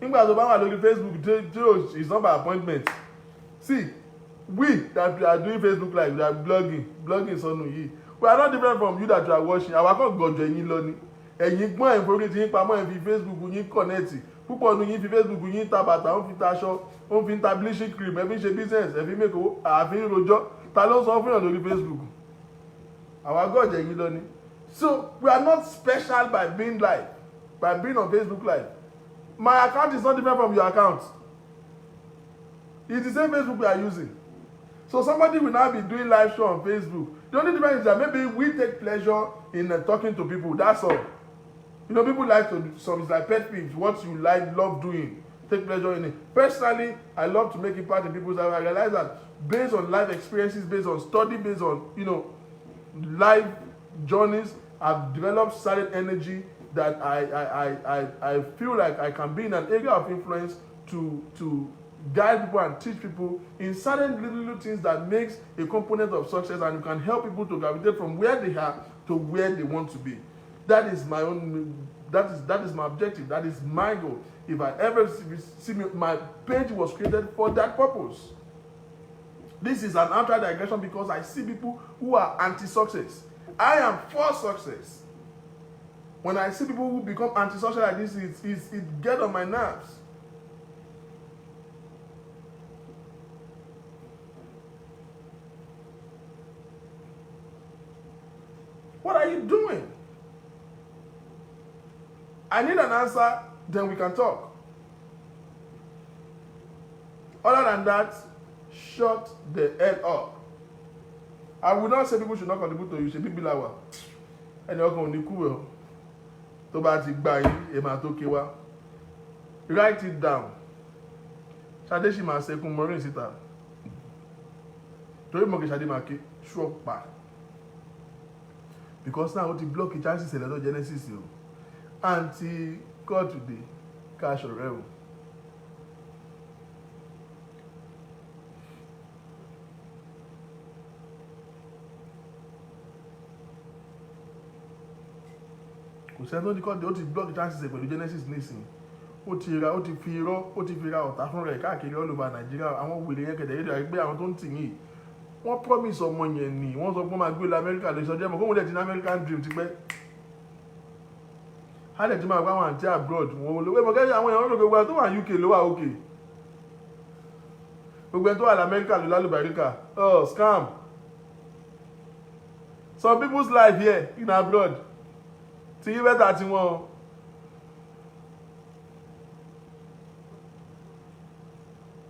Nígbà tó bá wà lórí Facebook, it's not by appointment. See, we that are doing Facebook Live, we are blogging sọnù yìí. We are not different from you that you are watching. Àwa kan gọ̀jọ̀ ẹ̀yin lọ ni. Ẹ̀yin gbọ́n ẹ̀fọ́rí tí yín pamọ́ ẹ̀ fi Facebook yín connect. Púpọ̀ nu yín fi Facebook yín ta bàtà, ó fi ta aṣọ, ó fi ta bleaching cream, ẹ fi ṣe business, ẹ fi make owó, àfi ń rojọ́. Ta ló ń sọ fún yàn lórí Facebook? Àwa gọ̀jọ̀ ẹ̀yin lọ ni. So we are not special by being live, by being on Facebook Live. My account is not different from your account. It's the same Facebook we are using. So somebody will now be doing live show on Facebook. The only difference is that maybe we take pleasure in talking to people. That's all. You know, people like to do some. It's like pet peeves. What you love doing, take pleasure in it. Personally, I love to make it part of people's life. I realize that based on life experiences, based on study, based on life journeys, I've developed certain energy that I feel like I can be in an area of influence to guide people and teach people in certain little things that makes a component of success, and you can help people to gravitate from where they are to where they want to be. That is my own. That is my objective. That is my goal. If I ever see my page was created for that purpose. This is an outright digression because I see people who are anti-success. I am for success. When I see people who become anti-social like this, it gets on my nerves. What are you doing? I need an answer, then we can talk. Other than that, shut the hell up. I will not say people should not contribute to you. Ṣe bíbí la wà. Ẹni ọkàn ò ní kú ẹ̀ o. Tó bá ti gbà yín, èèmà tó ké wá. Write it down. Ṣadé ṣì máa ṣẹkún Maureen síta. Torí mọ̀ kí Ṣadé máa ké ṣọ́ pa. Because now ó ti block chances ẹ̀lẹ́dọ̀ Genesis o. Aunty God today, ká ṣọ̀rẹ́ o. kò sẹ́ni tó ní kọ́ ó ti block chances pẹ̀lú Genesis nísìnyí ó ti fi ra ọ̀tá fún rẹ̀ káàkiri all over Nàìjíríà. Àwọn wèrè yẹn kẹ̀dẹ̀ yédè àgbẹ̀ àwọn tó ń tì yìí wọ́n promise ọmọ yẹn ni wọ́n sọ pé wọ́n máa gbé lọ Amẹ́ríkà lóṣù ọjọ́ mọ̀ kóhun dẹ̀ ti ní American dream ti pẹ́. á dẹ̀ ti máa gbá àwọn àǹtí abroad wọn olówó ẹ̀mọ́ kẹ́yìn àwọn èèyàn gbogbo ẹni tó wà UK ló wà òkè gbogbo ẹni tó wà lamẹ́ríkà ló lálùbáríkà scam. Some people's life here in abroad ti yí bẹ́tà tí wọ́n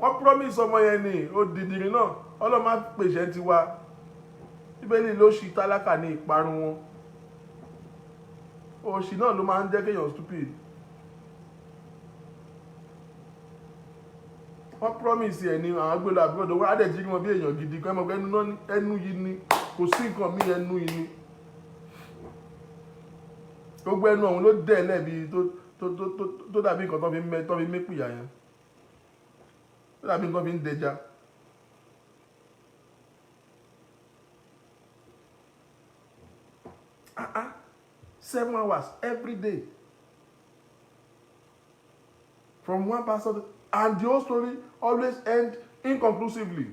wọ́n promise ọmọ yẹn ni ó dìdìrín náà ọlọ́mọ pèsè ti wá bíbélì ló ṣì tálákà ní ìparun wọn òṣì náà ló máa ń jẹ́ kéèyàn stupid. wọ́n promise ẹ̀ ní àwọn agbélé àbúrò wọ́n á dẹ̀ jí wọn bí èèyàn gidi kan ẹ̀mọ́ ẹnu yìí ni kò sí nǹkan mí ẹnu yìí ni gbogbo ẹnu ọ̀hún ló dẹ̀ lẹ́bi tó dàbí nǹkan tó fi mépìyà yẹn tó dàbí nǹkan fi ń dẹja. 7 hours every day from one person, and the whole story always end inconclusively.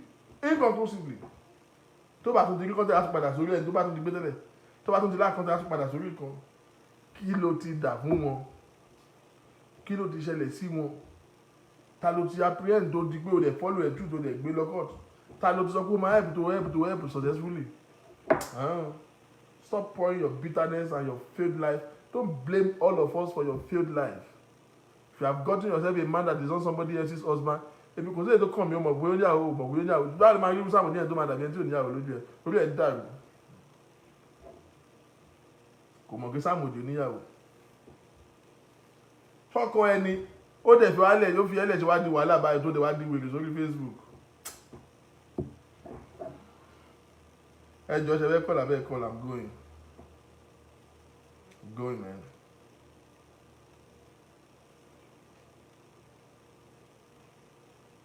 Tó bá tún di kíkọ́ tẹ́ a tún padà sórí ẹ̀ tó bá tún di gbé tẹ́lẹ̀ tó bá tún di láàkọ́ tẹ́ a tún padà sórí kan. Kí ló ti dà fún wọn? Kí ló ti ṣẹlẹ̀ sí wọn? Ta ló ti apprehend tó di pé o lè follow ẹ̀ through tó lè gbé lọ́kọ̀t? Ta ló ti sọ pé o máa help successfully? Stop pouring your bitterness and your failed life. Don't blame all of us for your failed life. If you have gotten yourself a man that is not somebody else's husband, if you consider to come here, but we only have, that man you someone here to man that be only have lójú ẹ. Orí ẹ dàrú. Kò mọ̀ pé Sam Ojo níyàwó. Fọ́kọ ẹni, ó dẹ̀ fi wálẹ̀, ó fi ẹlẹ̀ ṣe wá di wàhálà báyìí tó dẹ̀ wá di wèrè sórí Facebook. Ẹ jọ ṣe fẹ́ call abẹ́ call, I'm going. I'm going, man.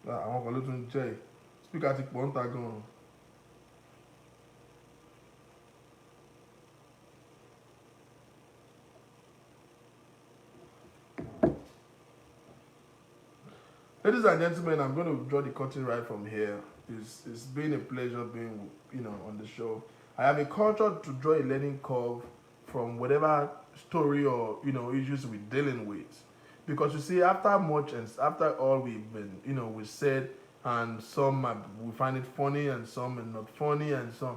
Àwọn kan ló tún jẹ́ ẹ̀. Speaker ti pọ̀ ń ta gan-an. Ladies and gentlemen, I'm going to draw the curtain right from here. It's been a pleasure being, on the show. I am encouraged to draw a learning curve from whatever story or, issues we're dealing with. Because you see, after much and after all we've been, we said, and some we find it funny and some are not funny and some,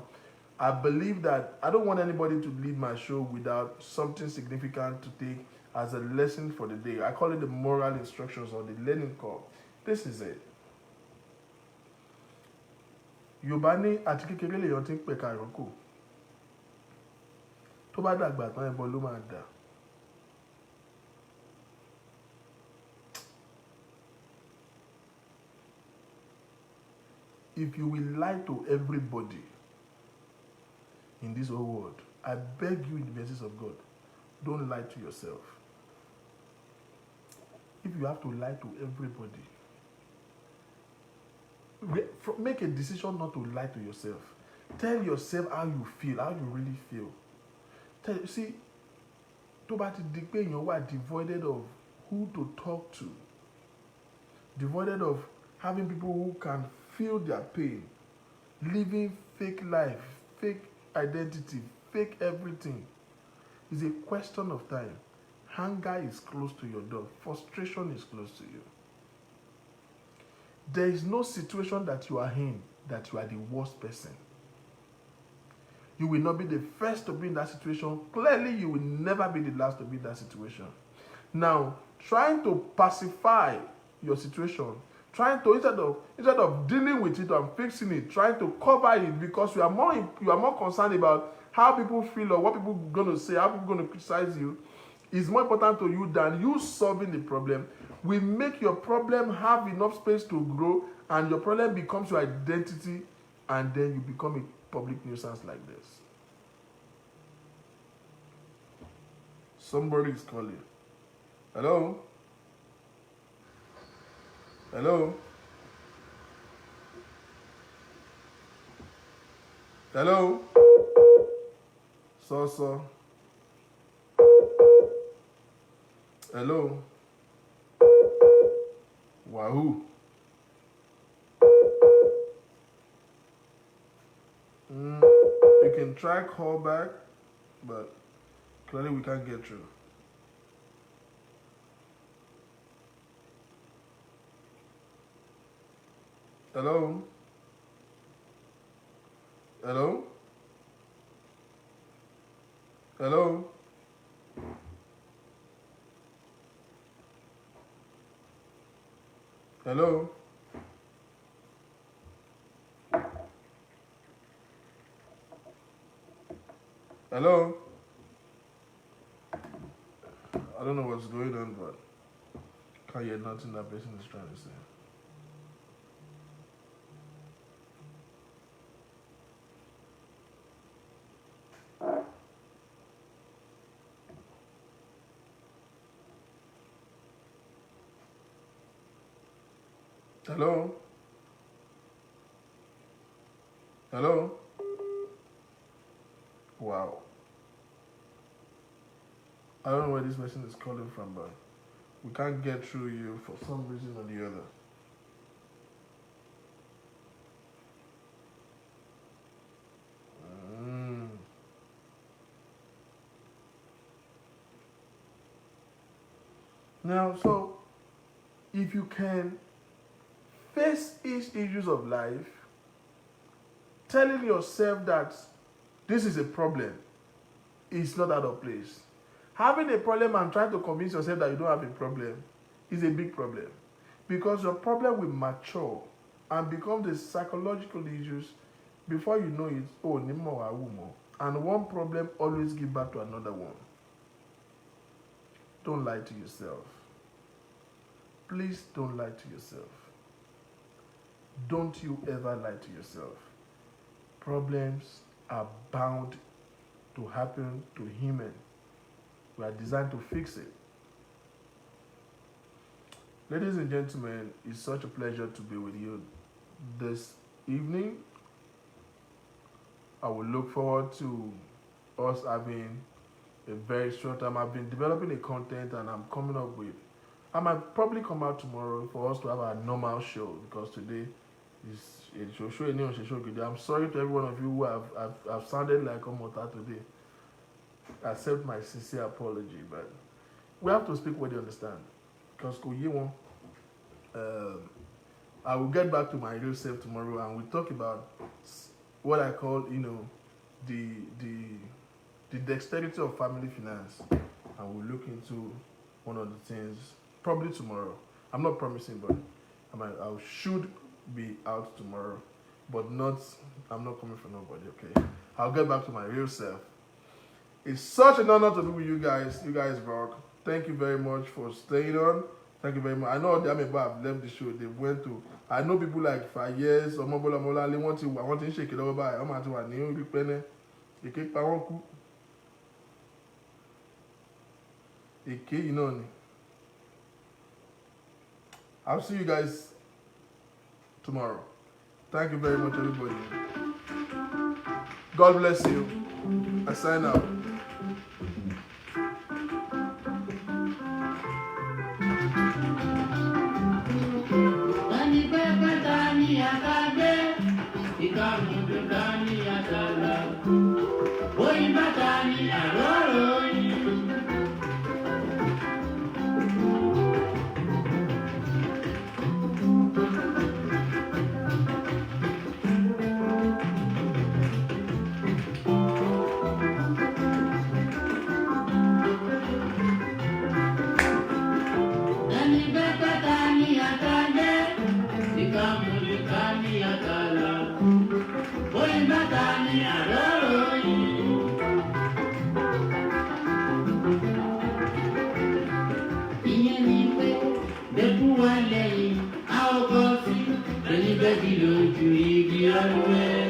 I believe that I don't want anybody to leave my show without something significant to take as a lesson for the day. I call it the moral instructions or the learning curve. This is it. Yorùbá ní àti kékeré lèèyàn ti ń pẹ̀ka ìrókò. Tó bá dàgbà tán ẹbọ ló máa dà. If you will lie to everybody in this whole world, I beg you in the mercies of God, don't lie to yourself. If you have to lie to everybody, make a decision not to lie to yourself. Tell yourself how you feel, how you really feel. See, tó bá ti di pé èèyàn wà devoid of who to talk to, devoid of having people who can feel their pain, living fake life, fake identity, fake everything. It's a question of time. Hunger is close to your door. Frustration is close to you. There is no situation that you are in that you are the worst person. You will not be the first to be in that situation. Clearly, you will never be the last to be in that situation. Now, trying to pacify your situation, trying to instead of dealing with it and fixing it, trying to cover it because you are more concerned about how people feel or what people are going to say, how people are going to criticize you, is more important to you than you solving the problem. Will make your problem have enough space to grow, and your problem becomes your identity, and then you become a public nuisance like this. Somebody is calling. Hello? Hello? Hello? So. Hello? Wahoo. You can try call back, but clearly we can't get through. Hello? Hello? Hello? Hello? Hello? I don't know what's going on, but can't hear nothing that person is trying to say. Hello? Hello? Wow. I don't know where this person is calling from, but we can't get through you for some reason or the other. Now, so if you can face each issues of life, telling yourself that this is a problem is not out of place. Having a problem and trying to convince yourself that you don't have a problem is a big problem, because your problem will mature and become the psychological issues before you know it. Oh, and one problem always give back to another one. Don't lie to yourself. Please don't lie to yourself. Don't you ever lie to yourself. Problems are bound to happen to human. We are designed to fix it. Ladies and gentlemen, it's such a pleasure to be with you this evening. I will look forward to us having a very short time. I've been developing a content and I'm coming up with, I might probably come out tomorrow for us to have our normal show, because today is a show. I'm sorry to every one of you who have sounded like Omota today. Accept my sincere apology, but we have to speak what you understand. Because I will get back to my real self tomorrow and we'll talk about what I call, the dexterity of family finance, and we'll look into one of the things probably tomorrow. I'm not promising, but I should be out tomorrow, but I'm not coming for nobody. Okay, I'll get back to my real self. It's such an honor to be with you guys. You guys rock. Thank you very much for staying on. Thank you very much. I know the Ameba have left the show. They went to. I know people like 5 years or Mobola Mola. They want to shake it over. I'm at one new big penny. You keep power cook. I'll see you guys tomorrow. Thank you very much, everybody. God bless you. I sign out. Anybody know to